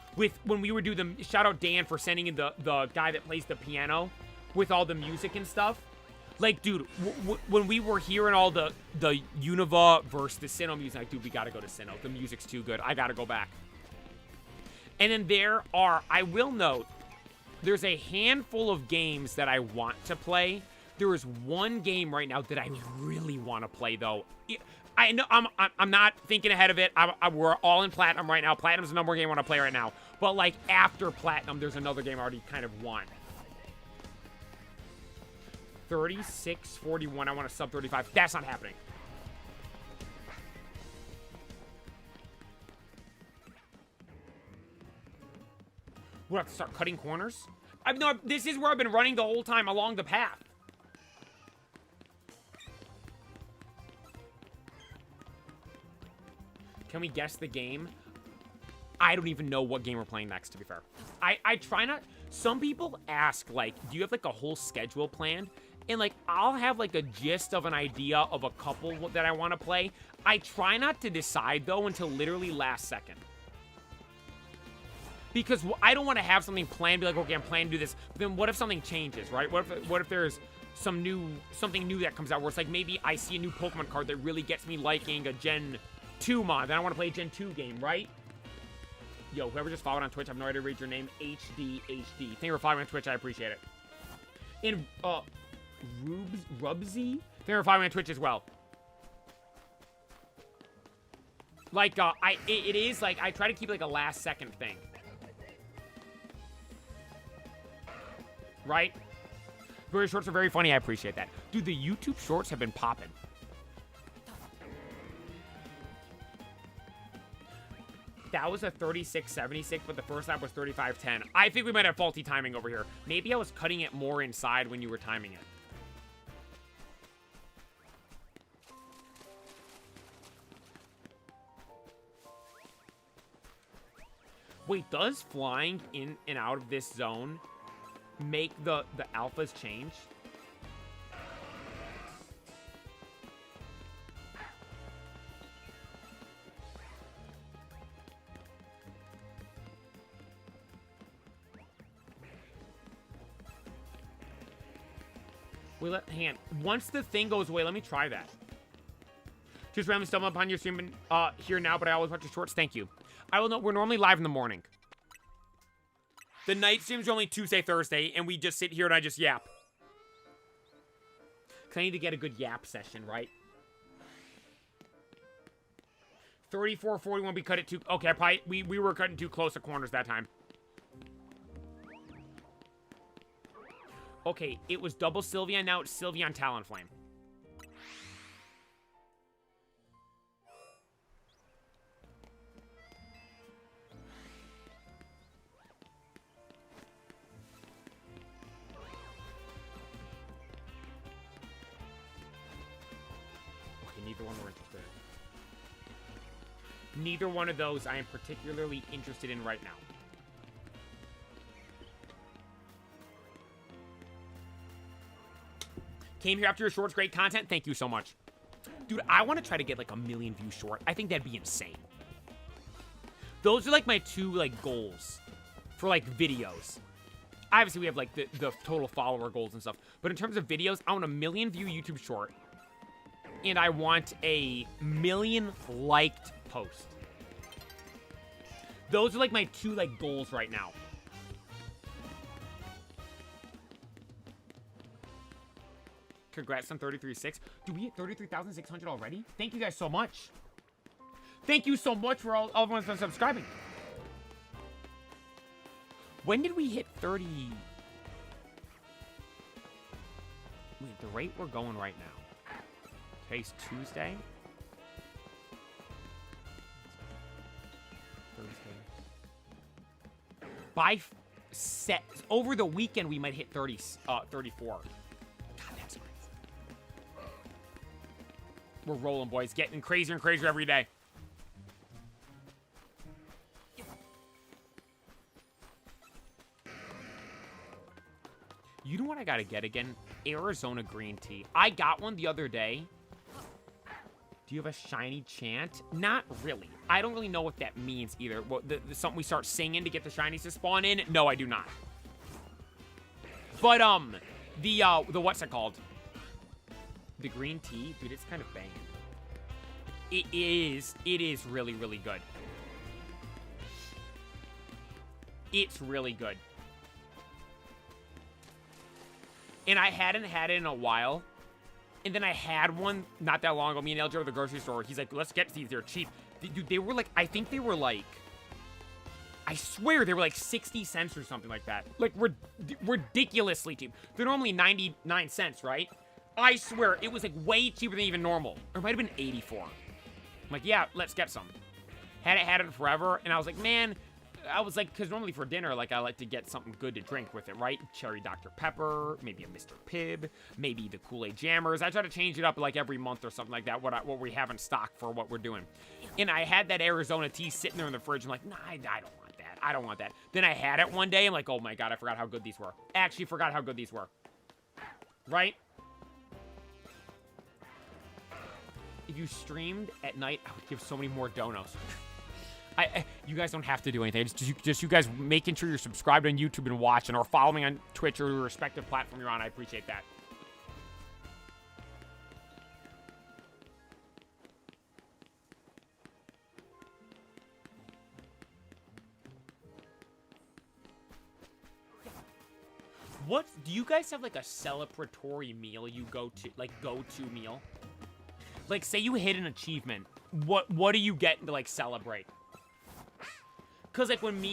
when we were doing the shout out Dan for sending in the guy that plays the piano with all the music and stuff. Like, dude, when we were hearing all the Unova versus the Sinnoh music, like, dude, we gotta go to Sinnoh. The music's too good. I gotta go back. And then I will note, there's a handful of games that I want to play. There is one game right now that I really want to play, though. I know I'm not thinking ahead of it. We're all in Platinum right now. Platinum's the #1 game I want to play right now. But, like, after Platinum, there's another game I already kind of want. 36.41. I want a sub 35. That's not happening. We'll have to start cutting corners? No, this is where I've been running the whole time along the path. Can we guess the game? I don't even know what game we're playing next, to be fair. I try not... Some people ask, like, do you have, like, a whole schedule planned? And, like, I'll have, like, a gist of an idea of a couple that I want to play. I try not to decide, though, until literally last second. Because I don't want to have something planned, be like, okay, I'm planning to do this. But then what if something changes, right? What if there's something new that comes out where it's like, maybe I see a new Pokemon card that really gets me liking a Gen 2 mod. Then I want to play a Gen 2 game, right? Yo, whoever just followed on Twitch, I have no idea to read your name. HD. Thank you for following on Twitch. I appreciate it. And, Rubsy? Thank you for following on Twitch as well. Like, it is, like, I try to keep, like, a last second thing. Right? Very shorts are very funny. I appreciate that. Dude, the YouTube shorts have been popping. That was a 36.76, but the first lap was 35.10. I think we might have faulty timing over here. Maybe I was cutting it more inside when you were timing it. Wait, does flying in and out of this zone make the alphas change? Wait, hang on. Once the thing goes away, let me try that. Just randomly stumbled upon your stream here now, but I always watch your shorts. Thank you. I will know we're normally live in the morning. The night streams are only Tuesday, Thursday, and we just sit here and I just yap. Because I need to get a good yap session, right? 34.41, we cut it too... Okay, we were cutting too close to corners that time. Okay, it was double Sylveon, now it's Sylveon Talonflame. Okay, neither one we're interested in. Neither one of those I am particularly interested in right now. Came here after your shorts, great content. Thank you so much. Dude, I want to try to get like a 1,000,000 view short. I think that'd be insane. Those are like my two like goals for like videos. Obviously, we have like the total follower goals and stuff. But in terms of videos, I want a 1,000,000 view YouTube short. And I want a 1,000,000 liked post. Those are like my two like goals right now. Congrats on 33.6. Do we hit 33,600 already? Thank you guys so much. Thank you so much for all everyone that's subscribing. When did we hit 30? Wait, the rate we're going right now. Today's Tuesday. Thursday. By set over the weekend, we might hit 34. God, that's crazy. We're rolling, boys. Getting crazier and crazier every day. You know what I gotta get again? Arizona green tea. I got one the other day. Do you have a shiny chant? Not really. I don't really know what that means either. Well, something we start singing to get the shinies to spawn in? No, I do not. But, the what's it called? The green tea? Dude, it's kind of banging. It is really, really good. It's really good. And I hadn't had it in a while. And then I had one not that long ago. Me and LJ were at the grocery store. He's like, let's get these. They're cheap. Dude, they were like, I think they were like, I swear they were like 60 cents or something like that. Like, ridiculously cheap. They're normally 99 cents, right? I swear, it was like way cheaper than even normal. Or it might have been 84. I'm like, yeah, let's get some. Hadn't had it forever. And I was like, man... I was like, because normally for dinner, like, I like to get something good to drink with it, right? Cherry Dr. Pepper, maybe a Mr. Pibb, maybe the Kool-Aid Jammers. I try to change it up like every month or something like that, what we have in stock for what we're doing. And I had that Arizona tea sitting there in the fridge. I'm like, nah, I don't want that. I don't want that. Then I had it one day. I'm like, oh my God, I forgot how good these were. Actually forgot how good these were. Right? If you streamed at night, I would give so many more donos. You guys don't have to do anything. It's just you guys making sure you're subscribed on YouTube and watching, or following on Twitch or the respective platform you're on. I appreciate that. What do you guys have, like a celebratory meal you go to, like go-to meal? Like, say you hit an achievement, what do you get to like celebrate? Because, like, when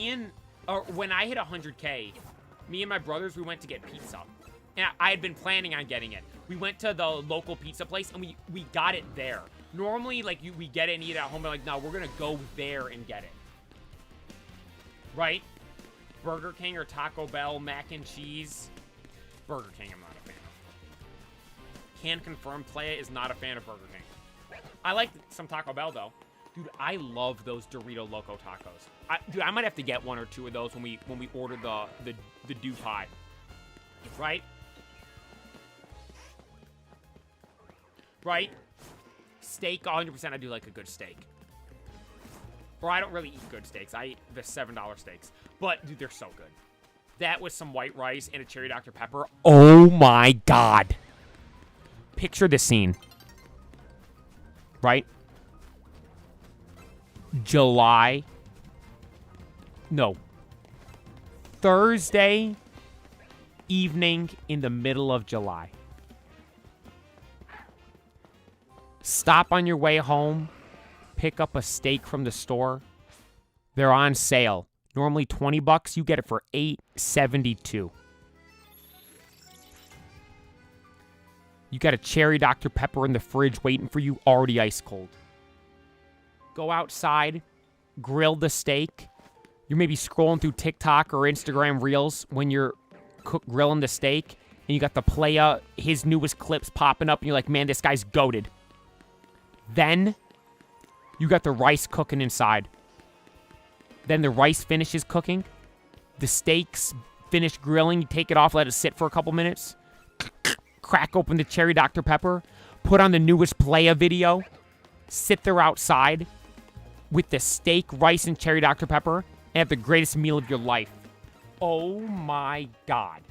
I hit 100K, me and my brothers, we went to get pizza. And I had been planning on getting it. We went to the local pizza place, and we got it there. Normally, like, we get it and eat it at home, but, like, no, we're going to go there and get it. Right? Burger King or Taco Bell, mac and cheese. Burger King, I'm not a fan of. Can confirm, Playa is not a fan of Burger King. I like some Taco Bell, though. Dude, I love those Dorito Loco tacos. Dude, I might have to get one or two of those when we order the dew pie. Right? Right? Steak, 100%. I do like a good steak. Or I don't really eat good steaks. I eat the $7 steaks. But, dude, they're so good. That with some white rice and a cherry Dr. Pepper. Oh, my God. Picture this scene. Right? Thursday evening in the middle of July. Stop on your way home, pick up a steak from the store. They're on sale. Normally $20, you get it for $8.72. You got a cherry Dr. Pepper in the fridge waiting for you, already ice cold. Go outside, grill the steak. You're maybe scrolling through TikTok or Instagram Reels when you're grilling the steak, and you got the Playa, his newest clips popping up, and you're like, man, this guy's goated. Then, you got the rice cooking inside. Then the rice finishes cooking. The steaks finish grilling. You take it off, let it sit for a couple minutes. Crack open the cherry Dr. Pepper. Put on the newest Playa video. Sit there outside with the steak, rice, and cherry Dr. Pepper, and have the greatest meal of your life. Oh my God.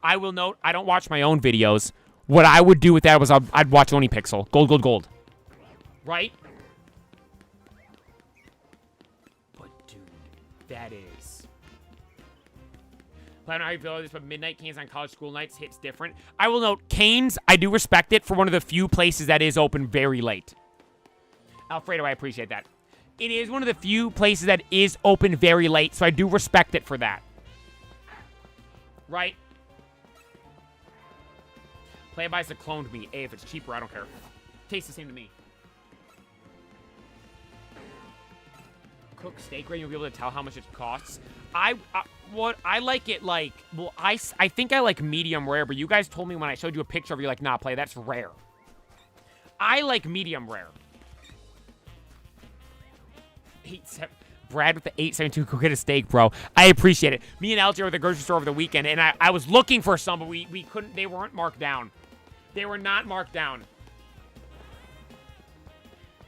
I will note, I don't watch my own videos. What I would do with that was I'd watch Oni Pixel. Gold, gold, gold. Right? But dude, that is... Plan on how you feel about this, but midnight Canes on college school nights hits different. I will note, Canes, I do respect it for one of the few places that is open very late. Alfredo, I appreciate that. It is one of the few places that is open very late, so I do respect it for that. Right? Play it by the cloned meat. Hey, if it's cheaper, I don't care. Tastes the same to me. Cook steak right, you'll be able to tell how much it costs. I like it like, well, I think I like medium rare, but you guys told me when I showed you a picture of it, you're like, nah, Play, that's rare. I like medium rare. Brad with the 872, go get a steak, bro. I appreciate it. Me and LJ were at the grocery store over the weekend, and I was looking for some, but we couldn't, they weren't marked down. They were not marked down.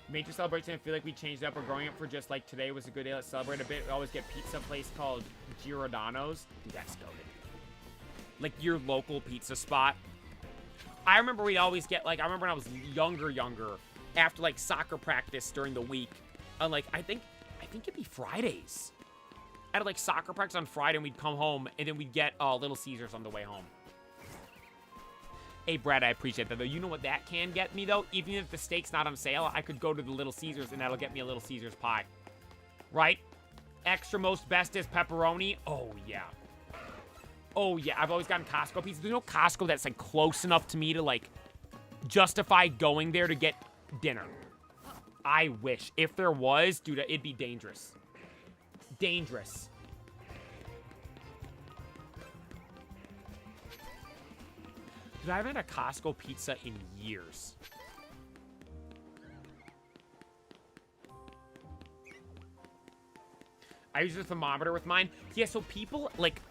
Major celebration, I feel like we changed up. We're growing up for just like today was a good day. Let's celebrate a bit. We always get pizza place called Giordano's. Dude, that's goated. Like your local pizza spot. I remember we'd always get like, I remember when I was younger, after like soccer practice during the week. And like, I think it'd be Fridays. I had like soccer practice on Friday and we'd come home and then we'd get Little Caesars on the way home. Hey, Brad, I appreciate that, though. You know what that can get me, though? Even if the steak's not on sale, I could go to the Little Caesars, and that'll get me a Little Caesars pie. Right? Extra most bestest pepperoni. Oh, yeah. Oh, yeah. I've always gotten Costco pizza. There's no Costco that's, like, close enough to me to, like, justify going there to get dinner. I wish. If there was, dude, it'd be dangerous. Dangerous. Dude, I haven't had a Costco pizza in years. I use a thermometer with mine. Yeah, so people, like...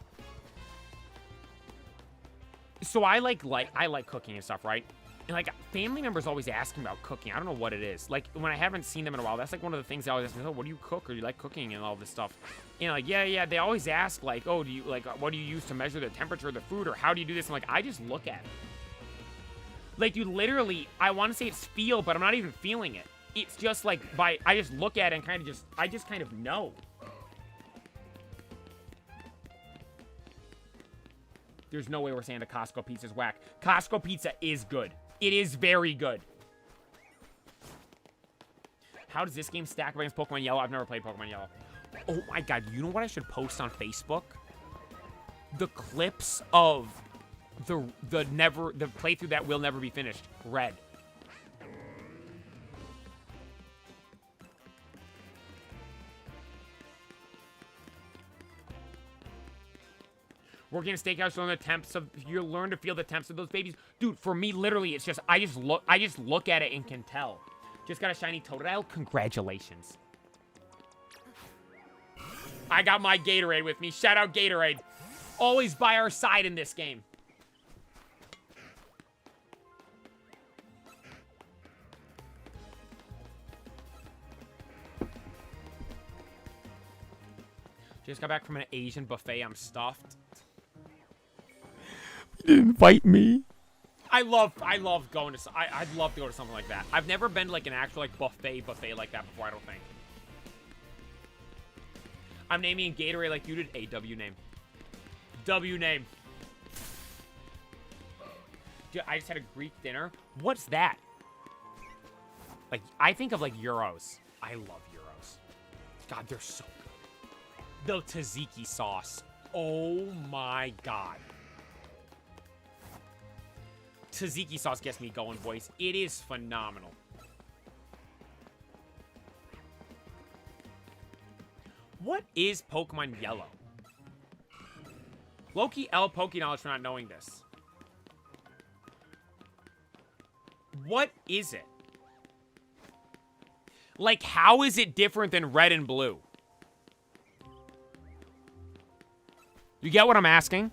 So I like cooking and stuff, right? And, like, family members always ask me about cooking. I don't know what it is. Like, when I haven't seen them in a while, that's, like, one of the things they always ask me, oh, what do you cook? Or do you like cooking and all this stuff? You know, like, yeah. They always ask, like, oh, do you, like, what do you use to measure the temperature of the food? Or how do you do this? I'm like, I just look at it. Like, you literally, I want to say it's feel, but I'm not even feeling it. It's just, like, I just look at it and kind of just, I just kind of know. There's no way we're saying the Costco pizza's whack. Costco pizza is good. It is very good. How does this game stack against Pokemon Yellow? I've never played Pokemon Yellow. Oh my god, you know what I should post on Facebook? The clips of the playthrough that will never be finished. Red. Working in a steakhouse, you learn to feel the temps of those babies. Dude, for me, literally, it's just I just look at it and can tell. Just got a shiny Totodile. Congratulations. I got my Gatorade with me. Shout out Gatorade. Always by our side in this game. Just got back from an Asian buffet. I'm stuffed. You didn't invite me. I'd love going to. I'd love to go to something like that. I've never been to like an actual like buffet like that before. I don't think. I'm naming Gatorade like you did. A W name. W name. Dude, I just had a Greek dinner. What's that? Like I think of like gyros. I love gyros. God, they're so good. The tzatziki sauce. Oh my god. Tzatziki sauce gets me going, boys. It is phenomenal. What is Pokemon Yellow? Loki L Pokéknowledge for not knowing this. What is it? Like, how is it different than red and blue? You get what I'm asking?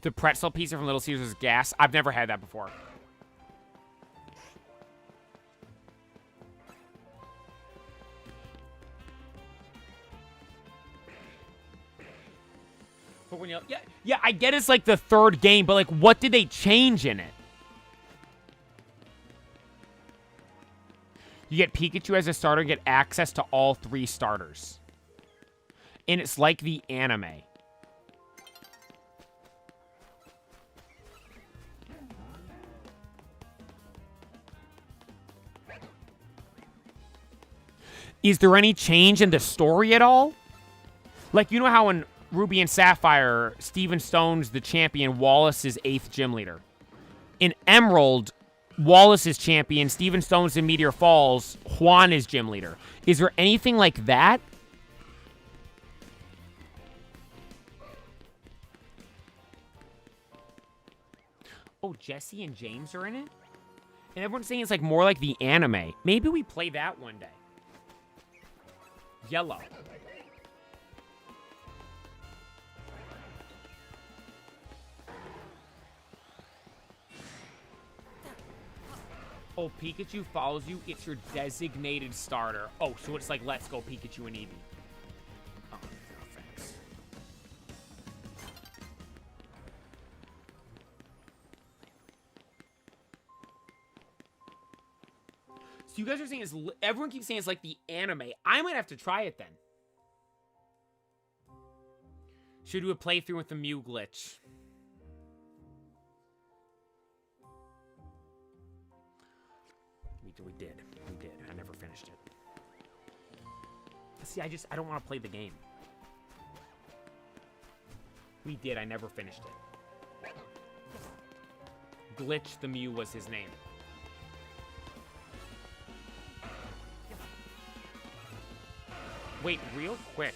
The pretzel pizza from Little Caesars is gas. I've never had that before. But when you, yeah, I get it's like the third game, but like, what did they change in it? You get Pikachu as a starter, get access to all 3 starters. And it's like the anime. Is there any change in the story at all? Like, you know how in Ruby and Sapphire, Steven Stone's the champion, Wallace is 8th gym leader. In Emerald, Wallace is champion, Steven Stone's in Meteor Falls, Juan is gym leader. Is there anything like that? Oh, Jesse and James are in it? And everyone's saying it's like more like the anime. Maybe we play that one day. Yellow. Oh, Pikachu follows you. It's your designated starter. Oh, so it's like Let's Go Pikachu and Eevee. Oh, thanks. So you guys are saying everyone keeps saying it's like the anime. I might have to try it then. Should do a playthrough with the Mew glitch. We did. I never finished it. See, I don't want to play the game. We did. I never finished it. Glitch the Mew was his name. Wait, real quick.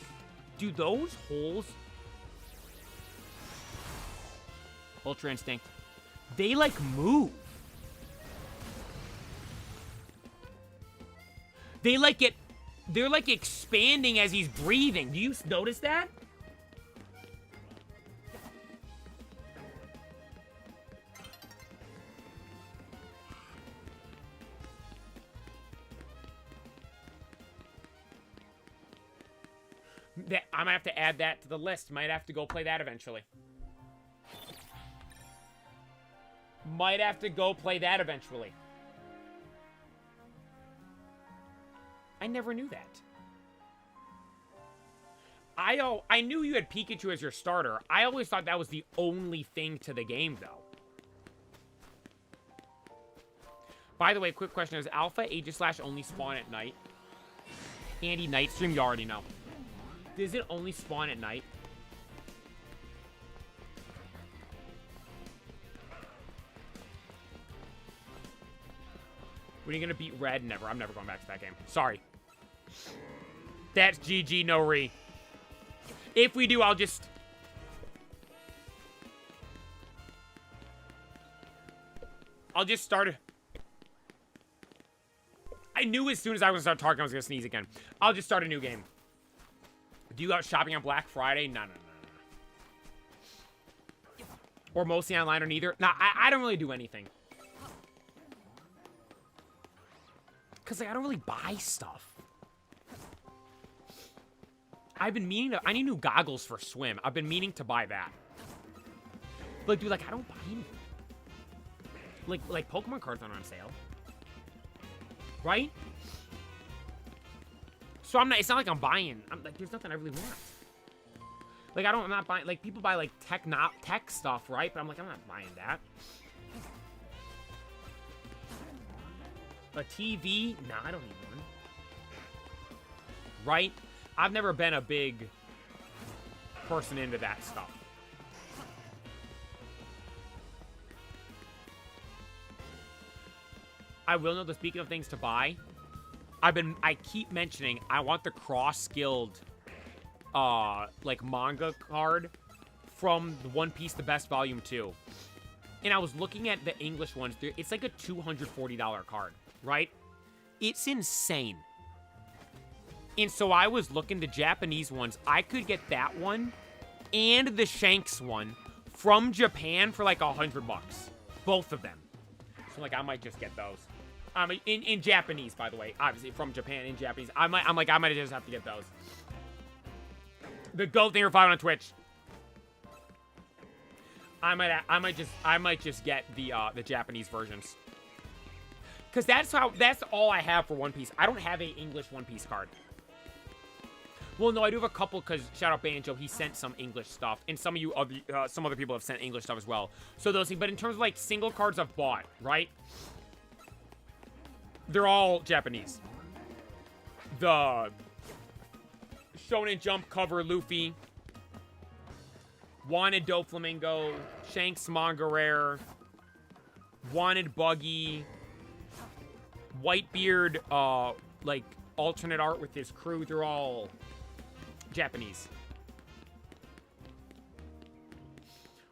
Do those holes... Ultra Instinct. They, like, move. They, like, they're, like, expanding as he's breathing. Do you notice that? I might have to add that to the list. Might have to go play that eventually. Might have to go play that eventually. I never knew that. I knew you had Pikachu as your starter. I always thought that was the only thing to the game, though. By the way, quick question. Does Alpha Aegislash only spawn at night? Andy, night stream, you already know. Does it only spawn at night? When are you gonna beat Red? Never. I'm never going back to that game. Sorry. That's GG, no re. If we do, I'll just... start it. I knew as soon as I was gonna start talking, I was gonna sneeze again. I'll just start a new game. Do you go out shopping on Black Friday? No. Or mostly online or neither? Nah, I don't really do anything. Because, like, I don't really buy stuff. I've been meaning to... I need new goggles for swim. I've been meaning to buy that. But, dude, like, I don't buy anything. Like Pokemon cards aren't on sale. Right? So I'm not... It's not like I'm buying... like, there's nothing I really want. Like, I'm not buying... Like, people buy, like, tech stuff, right? But I'm like, I'm not buying that. A TV? Nah, I don't need one. Right? I've never been a big person into that stuff. I will know, the speaking of things to buy, I keep mentioning I want the cross-skilled like manga card from the One Piece The Best Volume 2. And I was looking at the English ones. It's like a $240 card, right? It's insane. And so I was looking the Japanese ones. I could get that one and the Shanks one from Japan for like $100. Both of them. So like I might just get those. In Japanese, by the way. Obviously from Japan in Japanese. I might just have to get those. The goat thing for 5 on Twitch. I might just get the Japanese versions. Because that's all I have for One Piece. I don't have a English One Piece card. Well, no, I do have a couple because shout out Banjo, he sent some English stuff, and some other people have sent English stuff as well. So those things, but in terms of like single cards I've bought, right? They're all Japanese. The Shonen Jump cover Luffy, Wanted Doflamingo, Shanks manga rare, Wanted Buggy, Whitebeard, like alternate art with his crew. They're all Japanese.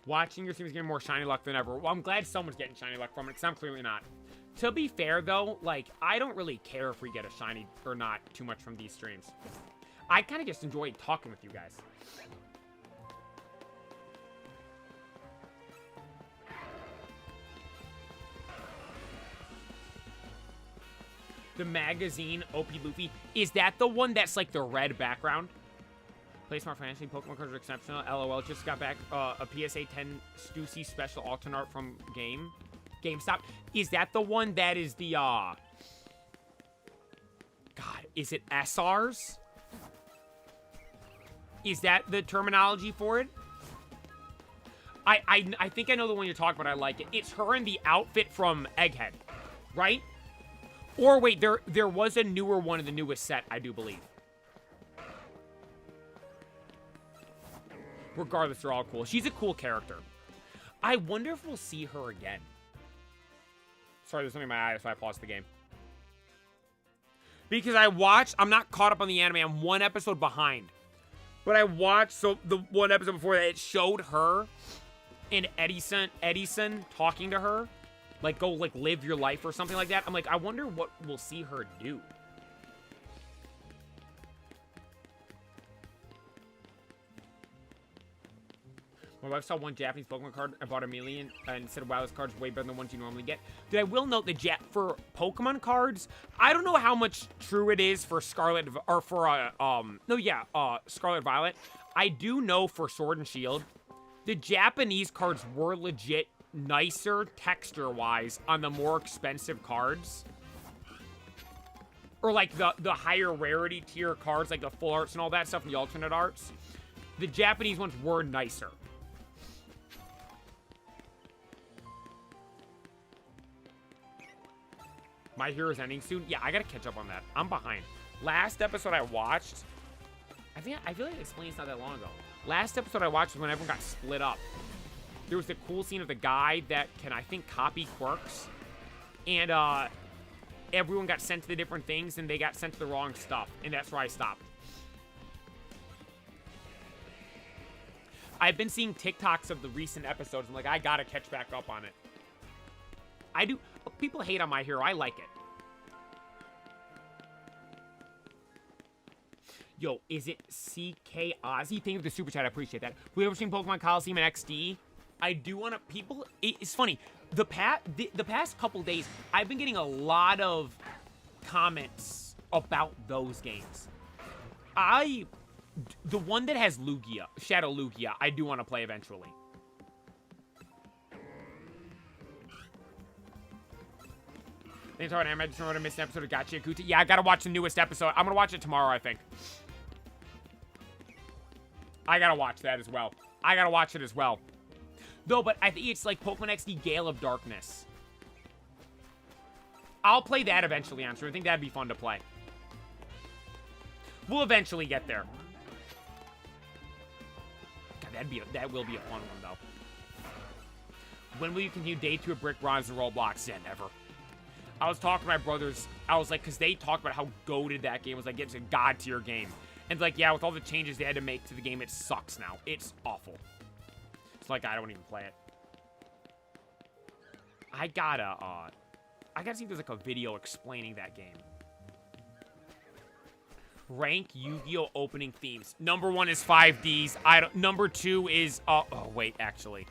Watching your streams getting more shiny luck than ever. Well, I'm glad someone's getting shiny luck from it, because I'm clearly not. To be fair, though, like, I don't really care if we get a shiny or not too much from these streams. I kind of just enjoy talking with you guys. The magazine, OP Luffy, is that the one that's like the red background? Play smart financially, Pokemon cards are exceptional. LOL, just got back a PSA 10 Stussy special alternate art from GameStop. Is that the one that is the, God, is it SRs? Is that the terminology for it? I think I know the one you're talking about. I like it. It's her in the outfit from Egghead, right? Or wait, there was a newer one in the newest set, I do believe. Regardless, they're all cool. She's a cool character. I wonder if we'll see her again. Sorry, there's something in my eye, so I paused the game. Because I'm not caught up on the anime. I'm one episode behind. But I watched, so the one episode before that, it showed her and Edison talking to her. Like, go, like, live your life or something like that. I'm like, I wonder what we'll see her do. My wife saw one Japanese Pokemon card. I bought a million and said, wow, this card's way better than the ones you normally get. Dude, I will note that for Pokemon cards, I don't know how much true it is for Scarlet, or for, Scarlet Violet. I do know for Sword and Shield, the Japanese cards were legit nicer texture-wise on the more expensive cards. Or, like, the higher rarity tier cards, like the full arts and all that stuff, and the alternate arts. The Japanese ones were nicer. My Hero's ending soon. Yeah, I gotta catch up on that. I'm behind. Last episode I watched, I feel like I explained it's not that long ago. Last episode I watched was when everyone got split up. There was the cool scene of the guy that can, I think, copy quirks. And everyone got sent to the different things, and they got sent to the wrong stuff. And that's where I stopped. I've been seeing TikToks of the recent episodes. I'm like, I gotta catch back up on it. I do. People hate on My Hero. I like it. Yo, is it CK Ozzy? Thank you for the super chat. I appreciate that. We ever seen Pokemon Coliseum and XD? I do want to. People. It's funny. The past couple days, I've been getting a lot of comments about those games. The one that has Lugia, Shadow Lugia, I do want to play eventually. Thanks for I just remember to miss an episode of Gacha Yakuza. Yeah, I gotta watch the newest episode. I'm gonna watch it tomorrow, I think. I gotta watch that as well. I gotta watch it as well. No, but I think it's like Pokemon XD Gale of Darkness. I'll play that eventually, I'm sure. I think that'd be fun to play. We'll eventually get there. God, that will be a fun one, though. When will you continue Day 2 of Brick Bronze and Roblox? Yeah, never. I was talking to my brothers. I was like, because they talked about how goated that game was. Like, it's a god tier game. And like, yeah, with all the changes they had to make to the game, it sucks now. It's awful. It's like, I don't even play it. I gotta see if there's like a video explaining that game. Rank Yu-Gi-Oh! Opening themes. Number 1 is 5Ds. Number 2 is, oh, wait, actually.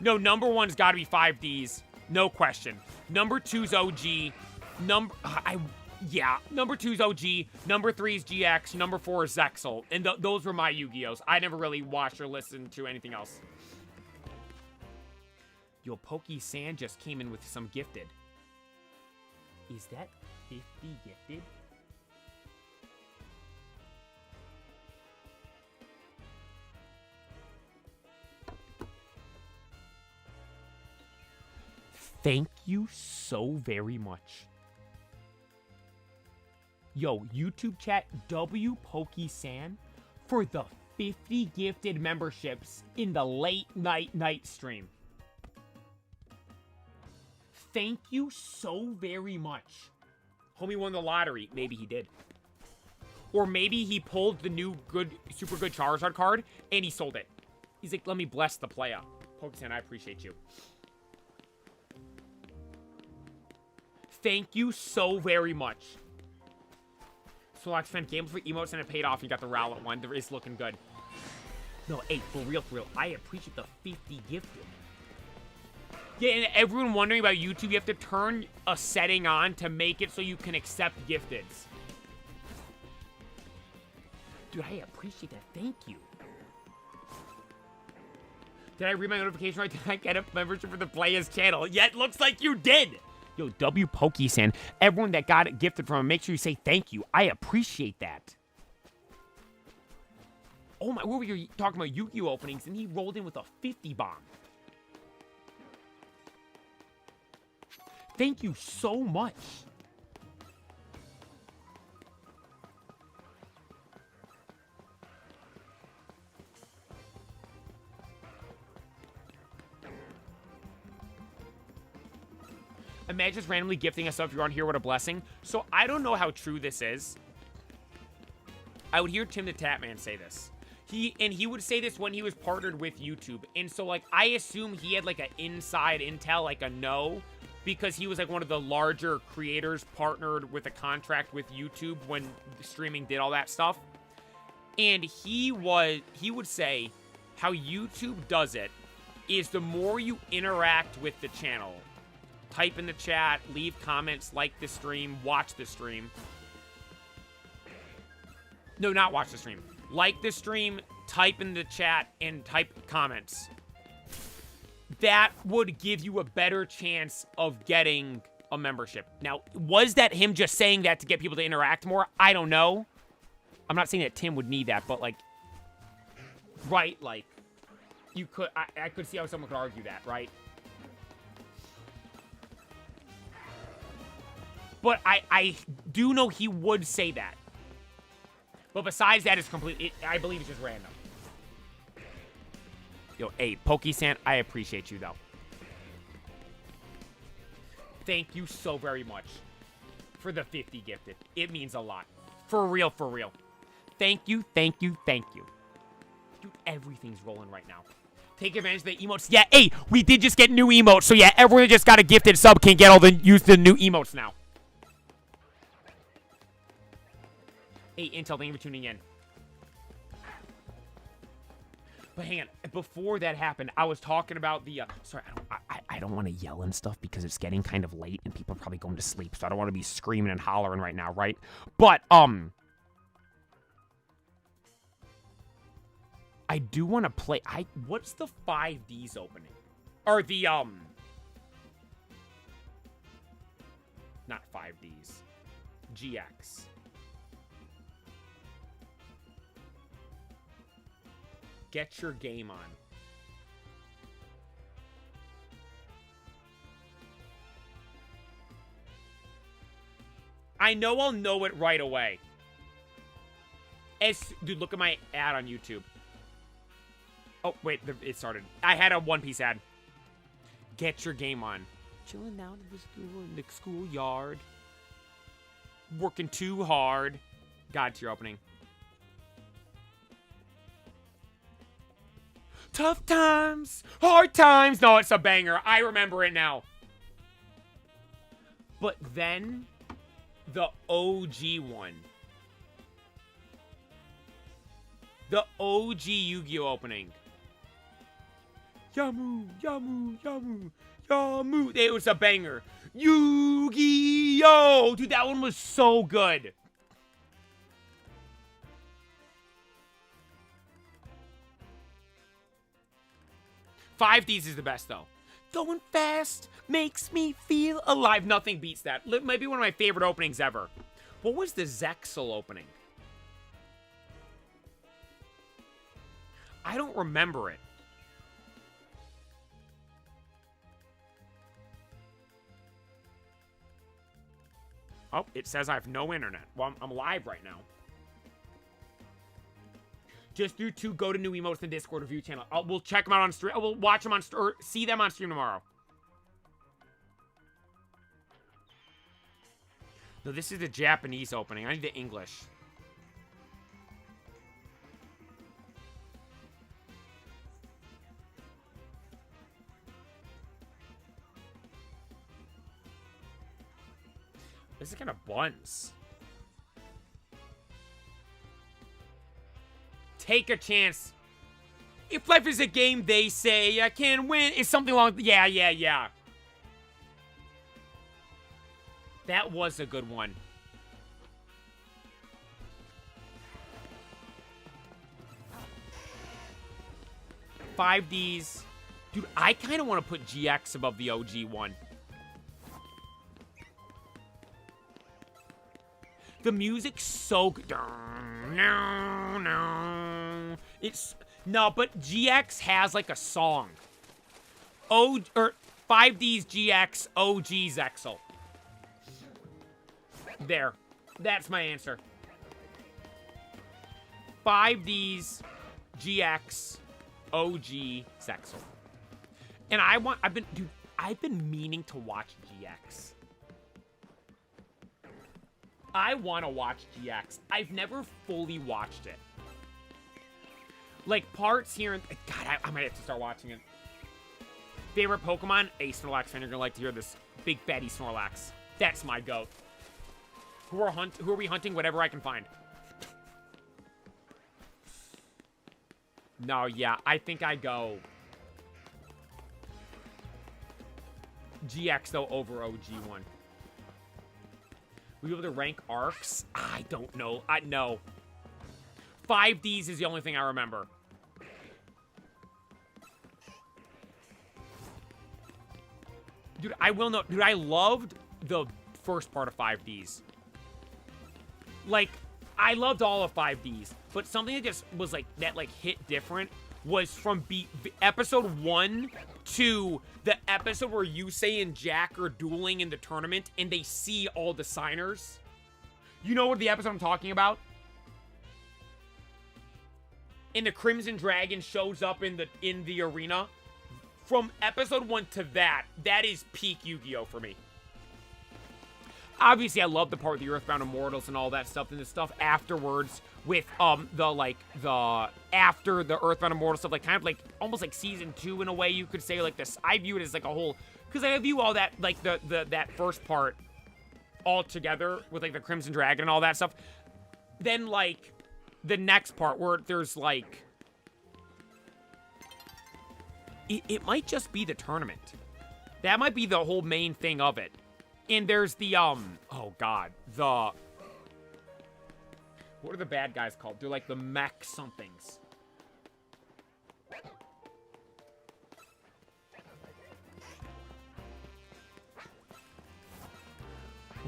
No, number 1's gotta be 5Ds. No question. Number 2's OG. Number 2's OG. Number 3 is GX. Number 4 is Zexal. And those were my Yu-Gi-Ohs. I never really watched or listened to anything else. Yo, Pokey San just came in with some gifted. Is that 50 gifted? Thank you so very much. Yo, YouTube chat, W Pokesan for the 50 gifted memberships in the late night stream. Thank you so very much. Homie won the lottery. Maybe he did. Or maybe he pulled the new super good Charizard card and he sold it. He's like, let me bless the playa. Pokesan, I appreciate you. Thank you so very much. So I spent game for emotes and it paid off. You got the Rowlet one. It's looking good. No, hey, for real. I appreciate the 50 gifted. Yeah, and everyone wondering about YouTube, you have to turn a setting on to make it so you can accept gifteds. Dude, I appreciate that. Thank you. Did I read my notification right? Did I get a membership for the Players channel? Yeah, it looks like you did. Yo, W Pokesan, everyone that got it gifted from him, make sure you say thank you. I appreciate that. Oh my, what were you talking about? Yu-Gi-Oh openings, and he rolled in with a 50 bomb. Thank you so much. Imagine just randomly gifting us stuff if you're on here. What a blessing. So I don't know how true this is. I would hear Tim the Tatman say this. He would say this when he was partnered with YouTube. And so, like, I assume he had, like, an inside intel, like a no, because he was, like, one of the larger creators partnered with a contract with YouTube when streaming did all that stuff. And he would say how YouTube does it is the more you interact with the channel, type in the chat, leave comments, like the stream, watch the stream. No, not watch the stream. Like the stream, type in the chat, and type comments. That would give you a better chance of getting a membership. Now, was that him just saying that to get people to interact more? I don't know. I'm not saying that Tim would need that, but, like, right, like, you could, I could see how someone could argue that, right? But I do know he would say that. But besides that, it's complete. I believe it's just random. Yo, hey, Pokesan, I appreciate you, though. Thank you so very much for the 50 gifted. It means a lot. For real, for real. Thank you, thank you, thank you. Dude, everything's rolling right now. Take advantage of the emotes. Yeah, hey, we did just get new emotes. So, yeah, everyone that just got a gifted sub can get use the new emotes now. Hey, Intel, thank you for tuning in. But hang on, before that happened, I was talking about the, sorry, I don't want to yell and stuff because it's getting kind of late and people are probably going to sleep, so I don't want to be screaming and hollering right now, right? But, I do want to play, what's the 5Ds opening? Or the, not 5Ds, GX. Get your game on. I know I'll know it right away. Dude, look at my ad on YouTube. Oh, wait, it started. I had a One Piece ad. Get your game on. Chilling down in the schoolyard. Working too hard. God, to your opening. Tough times, hard times. No, it's a banger. I remember it now. But then, the OG one. The OG Yu-Gi-Oh opening. Yamu, Yamu, Yamu, Yamu. It was a banger. Yu-Gi-Oh! Dude, that one was so good. Five Ds is the best, though. Going fast makes me feel alive. Nothing beats that. Maybe one of my favorite openings ever. What was the Zexal opening? I don't remember it. Oh, it says I have no internet. Well, I'm live right now. Just do 2 go to new emotes in the Discord review channel. We'll check them out on stream. We'll watch them on or see them on stream tomorrow. No, this is the Japanese opening. I need the English. This is kind of buns. Take a chance. If life is a game, they say I can win. It's something along. Yeah. That was a good one. $5Ds. Dude, I kind of want to put GX above the OG one. The music's so good. No. It's... No, but GX has, like, a song. 5D's GX, OG's Zexal. There. That's my answer. 5D's GX, OG Zexal. And I've been meaning to watch GX. I want to watch GX. I've never fully watched it. Like, parts here and... God, I might have to start watching it. Favorite Pokemon? A Snorlax fan, you're gonna like to hear this. Big Betty Snorlax. That's my goat. Who are we hunting? Whatever I can find. No, yeah. I think I go... GX, though, over OG1. Will you be able to rank arcs? I don't know. No. 5Ds is the only thing I remember. Dude, I will know. Dude, I loved the first part of 5Ds. Like, I loved all of 5Ds. But something that just was like, that like hit different was from episode 1 to the episode where Yusei and Jack are dueling in the tournament and they see all the signers. You know what the episode I'm talking about? And the Crimson Dragon shows up in the arena. From episode 1 to that is peak Yu-Gi-Oh! For me. Obviously, I love the part with the Earthbound Immortals and all that stuff, and the stuff afterwards with, after the Earthbound Immortal stuff, like, kind of like, almost like season 2 in a way, you could say, like, this, I view it as, like, a whole, because I view all that, like, that first part all together with, like, the Crimson Dragon and all that stuff. Then, like, the next part where there's, like, it might just be the tournament. That might be the whole main thing of it. And there's the, oh god, what are the bad guys called? They're like the mech somethings.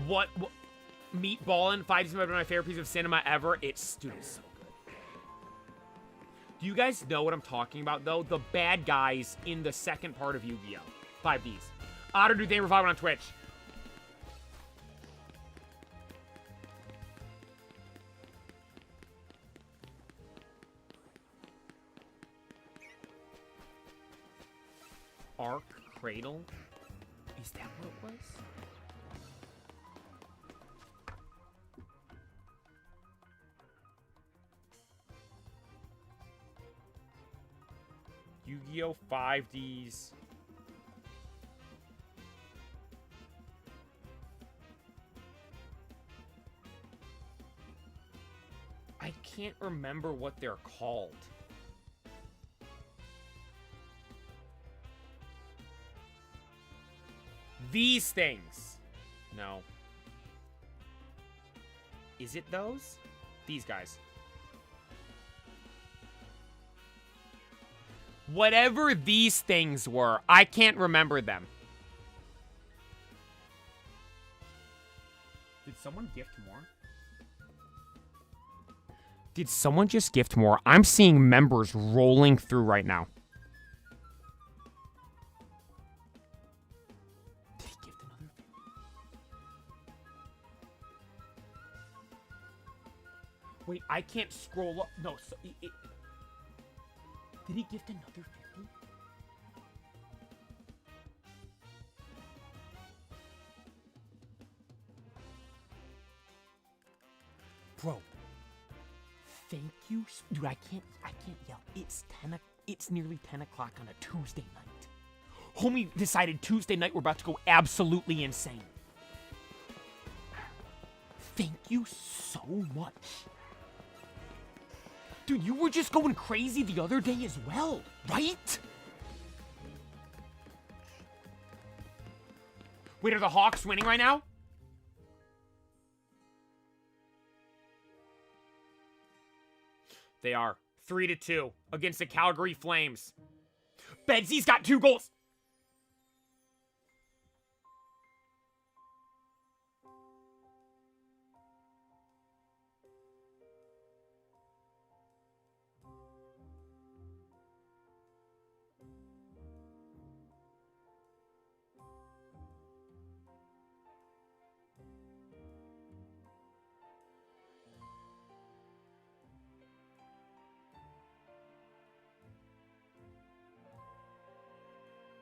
What Meatballin', 5 is one of my favorite pieces of cinema ever. It's, dude, it's so good. Do you guys know what I'm talking about, though? The bad guys in the second part of Yu-Gi-Oh! 5Ds. Otter, dude, thank you for following on Twitch. Arc Cradle? Is that what it was? Yu-Gi-Oh! 5Ds. I can't remember what they're called. These things. No. Is it those? These guys. Whatever these things were, I can't remember them. Did someone gift more? Did someone just gift more? I'm seeing members rolling through right now. Did he gift another? Wait, I can't scroll up. No, so did he gift another 50? Bro. Thank you. Dude, I can't yell. It's nearly 10 o'clock on a Tuesday night. Homie decided Tuesday night we're about to go absolutely insane. Thank you so much. Dude, you were just going crazy the other day as well, right? Wait, are the Hawks winning right now? They are 3-2 against the Calgary Flames. Bedsy's got 2 goals.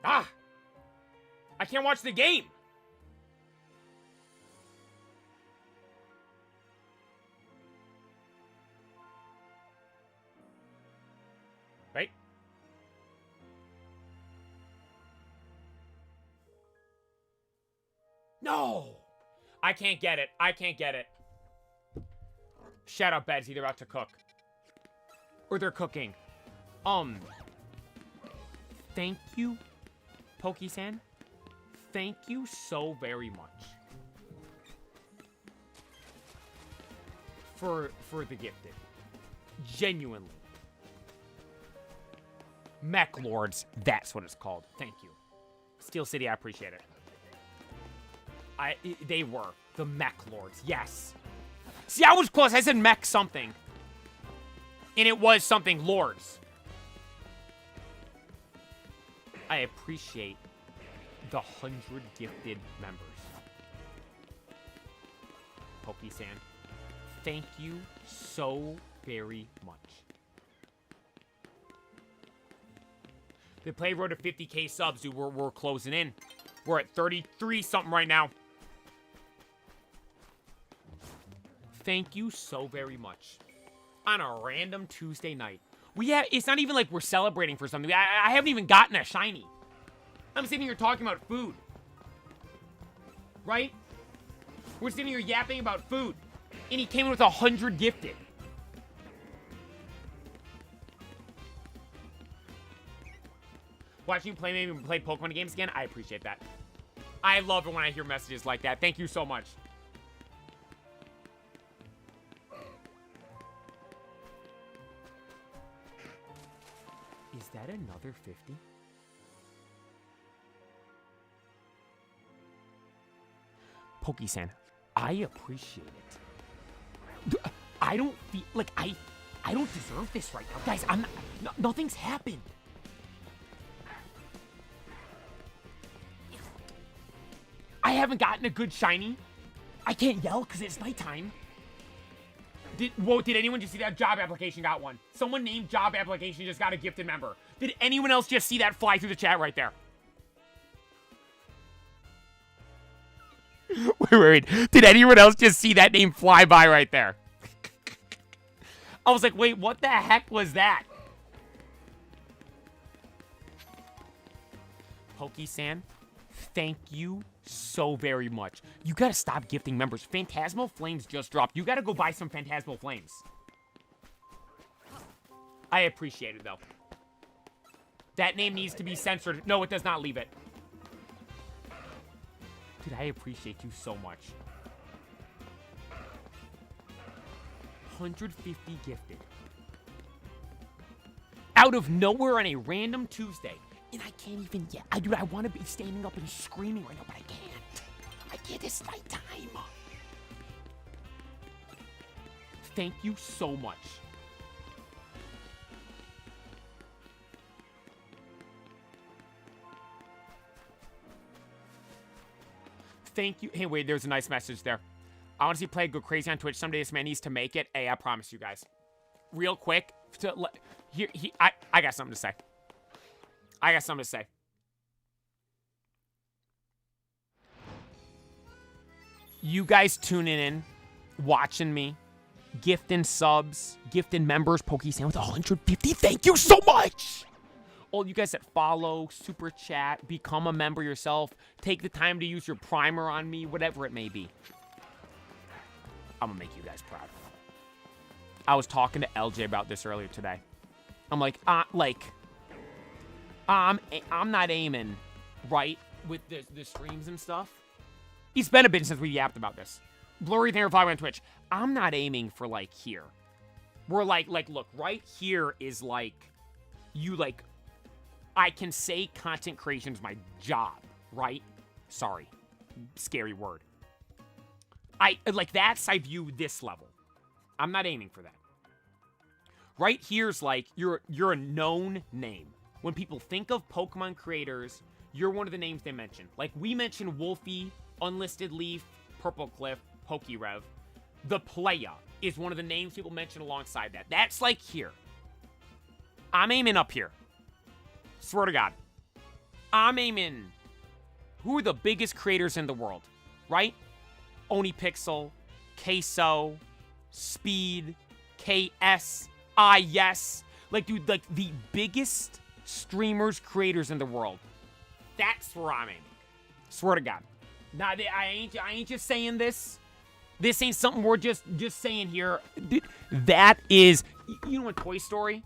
Ah! I can't watch the game. Right? No! I can't get it. I can't get it. Shout out Bedsy, they're about to cook. Or they're cooking. Thank you, Poke-san. Thank you so very much. For the gifted. Genuinely. Mech Lords, that's what it's called. Thank you. Steel City, I appreciate it. They were. The Mech Lords, yes. See, I was close. I said Mech something. And it was something Lords. I appreciate the 100 gifted members. Poke-san, thank you so very much. The play road to 50K subs, dude. We're closing in. We're at 33 something right now. Thank you so very much. On a random Tuesday night. It's not even like we're celebrating for something. I haven't even gotten a shiny. I'm sitting here talking about food. Right? We're sitting here yapping about food. And he came in with 100 gifted. Watching you play Pokemon games again, I appreciate that. I love it when I hear messages like that. Thank you so much. Is that another 50? Poke-san, I appreciate it. I don't feel like I don't deserve this right now. Guys, I'm not, nothing's happened. I haven't gotten a good shiny. I can't yell because it's nighttime. Did anyone just see that job application got one? Someone named job application just got a gifted member. Did anyone else just see that fly through the chat right there? Wait. Did anyone else just see that name fly by right there? I was like, wait, what the heck was that? Poke-san, thank you so very much. You gotta stop gifting members. Phantasmal Flames just dropped. You gotta go buy some Phantasmal Flames. I appreciate it, though. That name needs to be censored. No, it does not. Leave it. Dude, I appreciate you so much. 150 gifted. out of nowhere on a random Tuesday. And I can't even yet. Dude, I want to be standing up and screaming right now, but I can't. I can't. It's nighttime. Thank you so much. Thank you. Hey, wait, there's a nice message there. I want to see play go crazy on Twitch. Someday this man needs to make it. Hey, I promise you guys. Real quick. I got something to say. I got something to say. You guys tuning in, watching me, gifting subs, gifting members, Pokesam with 150. Thank you so much. All you guys that follow, super chat, become a member yourself, take the time to use your primer on me, whatever it may be. I'm gonna make you guys proud. I was talking to LJ about this earlier today. I'm like, I'm not aiming right with the streams and stuff. It's been a bit since we yapped about this. Blurry there, 5 on Twitch. I'm not aiming for like here. We're like, look, right here is like, you like, I can say content creation is my job, right? Sorry, scary word. I view this level. I'm not aiming for that. Right here's like, you're a known name. When people think of Pokemon creators, you're one of the names they mention. Like, we mentioned Wolfie, Unlisted Leaf, Purple Cliff, Pokerev. The Playa is one of the names people mention alongside that. That's like here. I'm aiming up here. Swear to God. I'm aiming... Who are the biggest creators in the world? Right? Onipixel, Queso, Speed, KS, IS. Like, dude, like, the biggest streamers, creators in the world. That's where I'm aiming. Swear to God. Nah, I ain't just saying this. This ain't something we're just saying here. That is... You know what, Toy Story?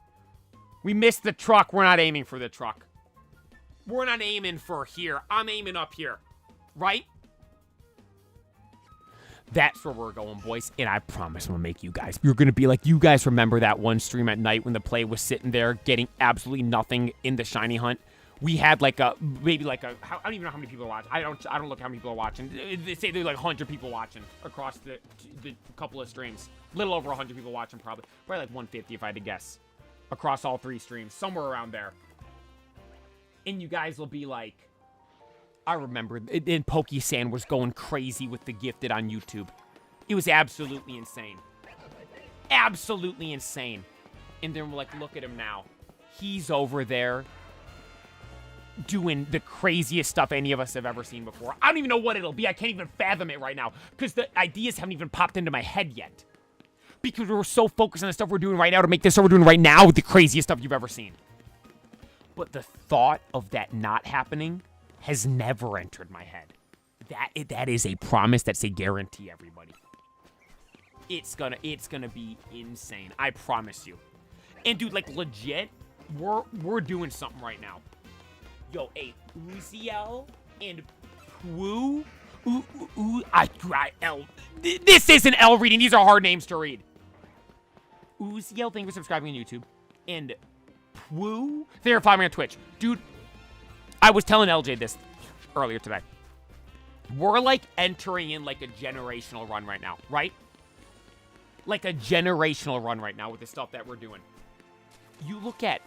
We missed the truck. We're not aiming for the truck. We're not aiming for here. I'm aiming up here. Right? That's where we're going, boys. And I promise I'm going to make you guys. You're going to be like, you guys remember that one stream at night when the play was sitting there getting absolutely nothing in the shiny hunt? We had like a, maybe like a, I don't even know how many people are watching. I don't look how many people are watching. They say there's like 100 people watching across the couple of streams. Little over 100 people watching probably. Probably like 150 if I had to guess. Across all 3 streams. Somewhere around there. And you guys will be like, I remember, and Pokesan was going crazy with the gifted on YouTube. It was absolutely insane. Absolutely insane. And then we're like, look at him now. He's over there doing the craziest stuff any of us have ever seen before. I don't even know what it'll be. I can't even fathom it right now because the ideas haven't even popped into my head yet. Because we're so focused on the stuff we're doing right now to make this stuff we're doing right now the craziest stuff you've ever seen. But the thought of that not happening has never entered my head. That is a promise. That's a guarantee, everybody. It's gonna be insane. I promise you. And dude, like legit, we're doing something right now. Yo, hey, Uziel and Pwoo. L. This isn't L reading. These are hard names to read. Uziel, thank you for subscribing on YouTube. And Pwoo, they're following me on Twitch. Dude, I was telling LJ this earlier today. We're like entering in like a generational run right now, right? Like a generational run right now with the stuff that we're doing. You look at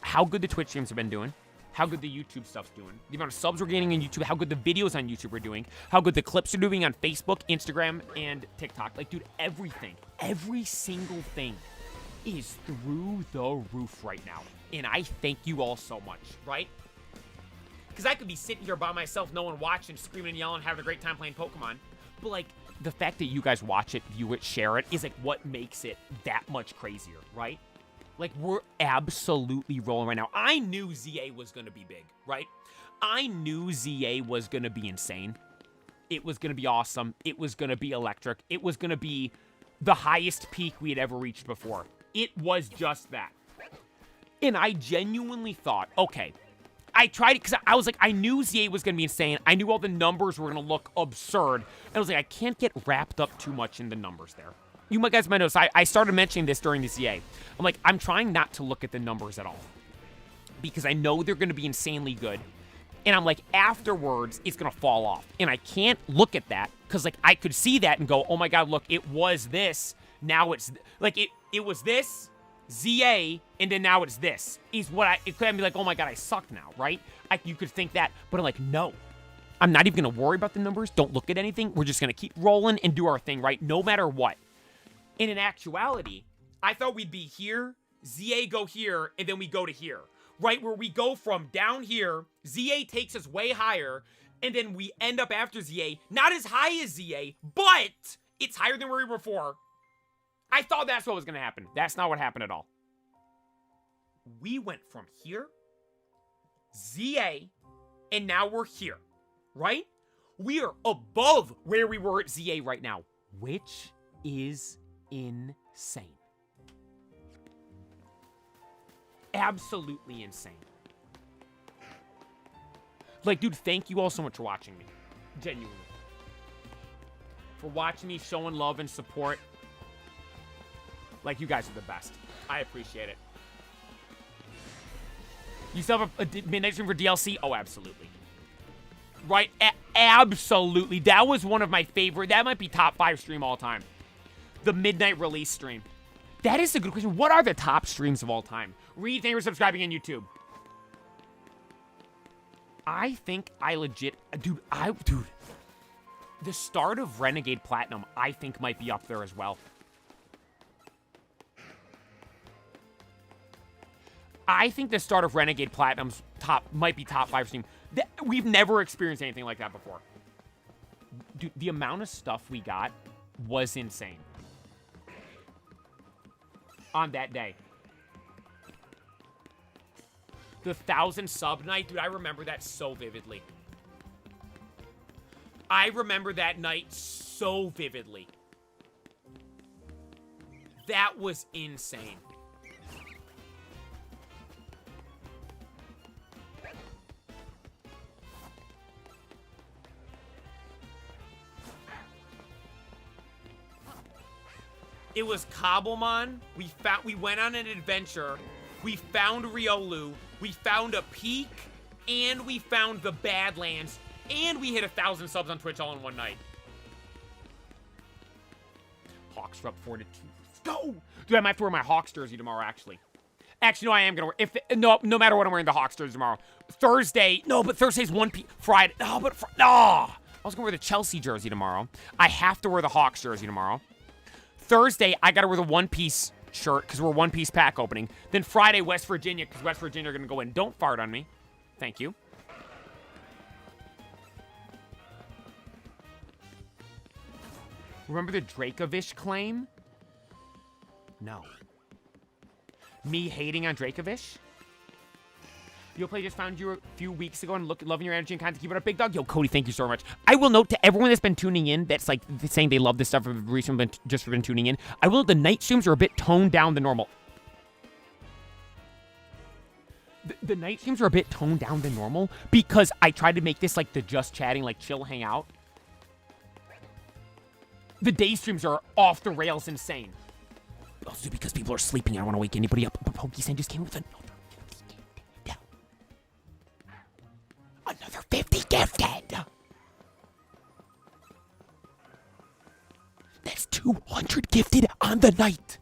how good the Twitch streams have been doing, how good the YouTube stuff's doing, the amount of subs we're gaining on YouTube, how good the videos on YouTube are doing, how good the clips are doing on Facebook, Instagram, and TikTok. Like, dude, everything, every single thing is through the roof right now. And I thank you all so much, right? Because I could be sitting here by myself, no one watching, screaming and yelling, having a great time playing Pokemon. But, like, the fact that you guys watch it, view it, share it, is, like, what makes it that much crazier, right? Like, we're absolutely rolling right now. I knew ZA was going to be big, right? I knew ZA was going to be insane. It was going to be awesome. It was going to be electric. It was going to be the highest peak we had ever reached before. It was just that. And I genuinely thought, okay, I tried it because I was like, I knew ZA was going to be insane. I knew all the numbers were going to look absurd. And I was like, I can't get wrapped up too much in the numbers there. you guys might notice, I started mentioning this during the ZA. I'm like, I'm trying not to look at the numbers at all. Because I know they're going to be insanely good. And I'm like, afterwards, it's going to fall off. And I can't look at that because, like, I could see that and go, oh my God, look, it was this. Now it's, like, it was this, ZA, and then now it's this. Is what it could be like, oh my God, I suck now, right? You could think that. But I'm like, no. I'm not even going to worry about the numbers. Don't look at anything. We're just going to keep rolling and do our thing, right? No matter what. And in actuality, I thought we'd be here, ZA go here, and then we go to here. Right, where we go from down here, ZA takes us way higher, and then we end up after ZA, not as high as ZA, but it's higher than where we were before. I thought that's what was going to happen. That's not what happened at all. We went from here, ZA, and now we're here, right? We are above where we were at ZA right now, which is insane. Absolutely insane. Like, dude, thank you all so much for watching me. Genuinely. For watching me, showing love and support. Like, you guys are the best. I appreciate it. You still have a midnight stream for DLC? Oh, absolutely. Right? Absolutely. That was one of my favorite. That might be top 5 stream all time. The midnight release stream. That is a good question. What are the top streams of all time? Reed, thank you for subscribing on YouTube. I think I legit... Dude, the start of Renegade Platinum, I think, might be up there as well. I think the start of Renegade Platinum's might be top 5 stream. We've never experienced anything like that before. Dude, the amount of stuff we got was insane. On that day. The 1,000 sub night, dude, I remember that so vividly. I remember that night so vividly. That was insane. It was Cobblemon. We went on an adventure. We found Riolu. We found a peak. And we found the Badlands. And we hit 1,000 subs on Twitch all in one night. Hawks are up 4-2. Let's go! Dude, I might have to wear my Hawks jersey tomorrow, actually. Actually, no, I am going to wear... No matter what, I'm wearing the Hawks jersey tomorrow. Thursday... No, but Thursday's 1 p... Friday... No, but... No! I was going to wear the Chelsea jersey tomorrow. I have to wear the Hawks jersey tomorrow. Thursday, I got to wear the one-piece shirt because we're one-piece pack opening. Then Friday, West Virginia, because West Virginia are going to go in. Don't fart on me. Thank you. Remember the Dracovish claim? No. Me hating on Dracovish? Yo, Play just found you a few weeks ago and loving your energy and content. Keep it up, big dog. Yo, Cody, thank you so much. I will note to everyone that's been tuning in, that's like saying they love this stuff, recently just been tuning in. I will note the night streams are a bit toned down than normal. The night streams are a bit toned down than normal because I tried to make this like the just chatting, like chill, hang out. The day streams are off the rails insane. Also because people are sleeping. I don't want to wake anybody up. But Pokey-san just came with another 50 gifted. Another 50 gifted. That's 200 gifted on the night.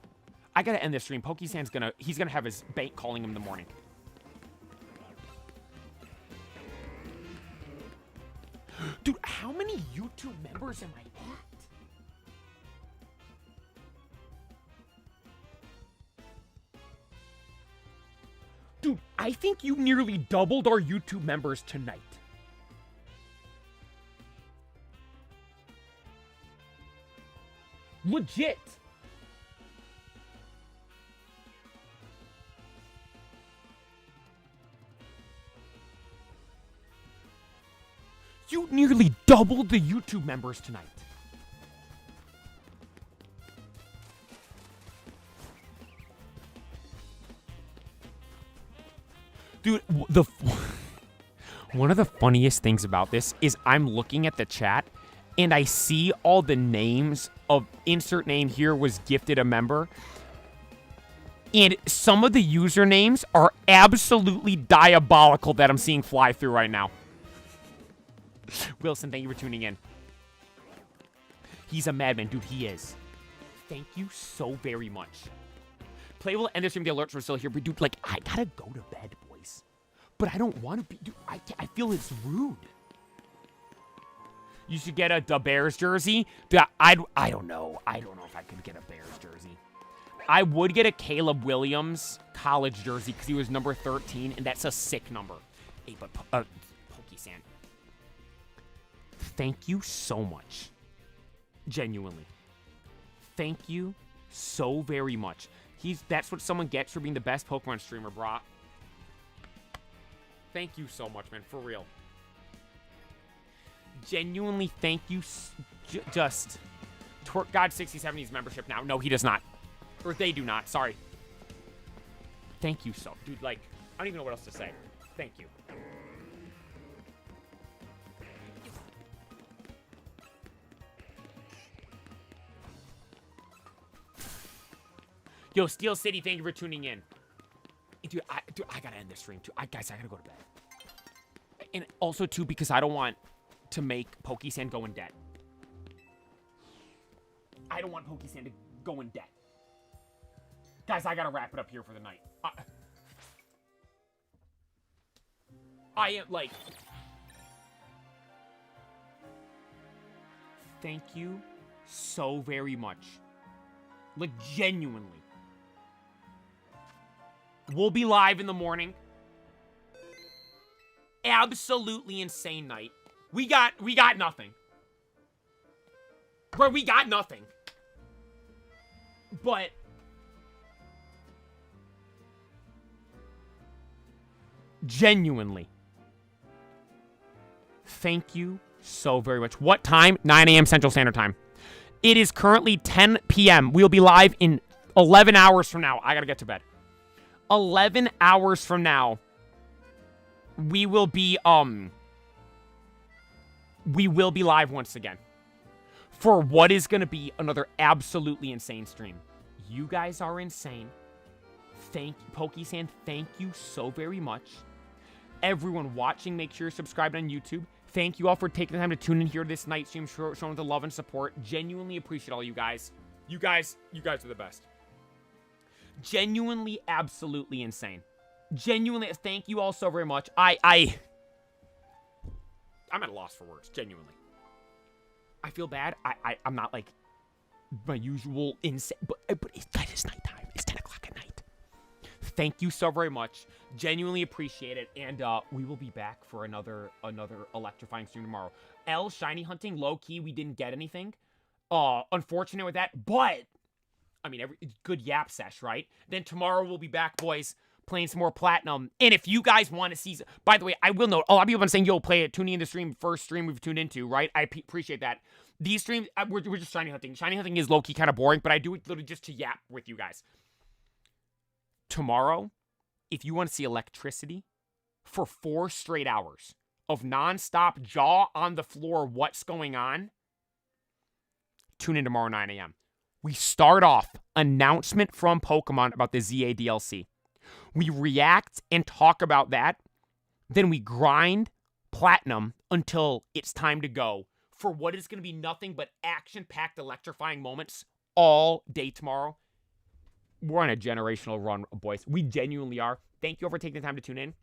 I gotta end this stream. Pokey-san's he's gonna have his bank calling him in the morning. Dude, how many YouTube members am I at? Dude, I think you nearly doubled our YouTube members tonight. Legit. You nearly doubled the YouTube members tonight. Dude, one of the funniest things about this is I'm looking at the chat and I see all the names of insert name here was gifted a member, and some of the usernames are absolutely diabolical that I'm seeing fly through right now. Wilson, thank you for tuning in. He's a madman. Dude, he is. Thank you so very much. Play will end the stream. The alerts are still here. But, dude, like, I gotta go to bed, boys. But I don't want to be... Dude, I feel it's rude. You should get a Bears jersey. Dude, I don't know. I don't know if I could get a Bears jersey. I would get a Caleb Williams college jersey because he was number 13, and that's a sick number. Hey, but Pokesan, thank you so much. Genuinely. Thank you so very much. That's what someone gets for being the best Pokemon streamer, brah. Thank you so much, man. For real. Genuinely, thank you. Just Twerk God 67 needs membership now. No, he does not. Or they do not. Sorry. Thank you so. Dude, like, I don't even know what else to say. Thank you. Yo, Steel City, thank you for tuning in. Dude, I gotta end this stream, too. Guys, I gotta go to bed. And also, too, because I don't want to make Pokesan go in debt. I don't want Pokesan to go in debt. Guys, I gotta wrap it up here for the night. I am, like... Thank you so very much. Like, genuinely. We'll be live in the morning. Absolutely insane night. We got nothing. Bro, we got nothing. But... genuinely. Thank you so very much. What time? 9 a.m. Central Standard Time. It is currently 10 p.m. We'll be live in 11 hours from now. I gotta get to bed. 11 hours from now, we will be live once again for what is going to be another absolutely insane stream. You guys are insane. Pokesan, thank you so very much. Everyone watching, make sure you're subscribed on YouTube. Thank you all for taking the time to tune in here this night stream, showing the love and support. Genuinely appreciate all you guys. You guys are the best. Genuinely, absolutely insane. Genuinely, thank you all so very much. I'm at a loss for words, genuinely. I feel bad. I'm not like my usual insane, but it is nighttime. It's 10 o'clock at night. Thank you so very much. Genuinely appreciate it. And we will be back for another electrifying stream tomorrow. Shiny hunting, low key, we didn't get anything. Unfortunate with that, but I mean, good yap sesh, right? Then tomorrow we'll be back, boys, playing some more Platinum. And if you guys want to see... By the way, I will note, a lot of people have been saying, yo, play it, tuning in the stream, first stream we've tuned into, right? I appreciate that. These streams, we're just shiny hunting. Shiny hunting is low-key kind of boring, but I do it literally just to yap with you guys. Tomorrow, if you want to see electricity for 4 straight hours of non-stop jaw on the floor, what's going on, tune in tomorrow 9 a.m. We start off, announcement from Pokemon about the ZA DLC. We react and talk about that. Then we grind Platinum until it's time to go for what is going to be nothing but action-packed, electrifying moments all day tomorrow. We're on a generational run, boys. We genuinely are. Thank you all for taking the time to tune in.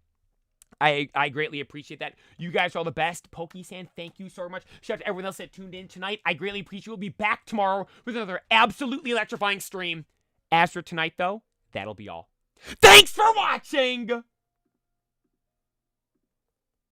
I greatly appreciate that. You guys are all the best. Pokesan, thank you so much. Shout out to everyone else that tuned in tonight. I greatly appreciate it. We'll be back tomorrow with another absolutely electrifying stream. As for tonight, though, that'll be all. Thanks for watching!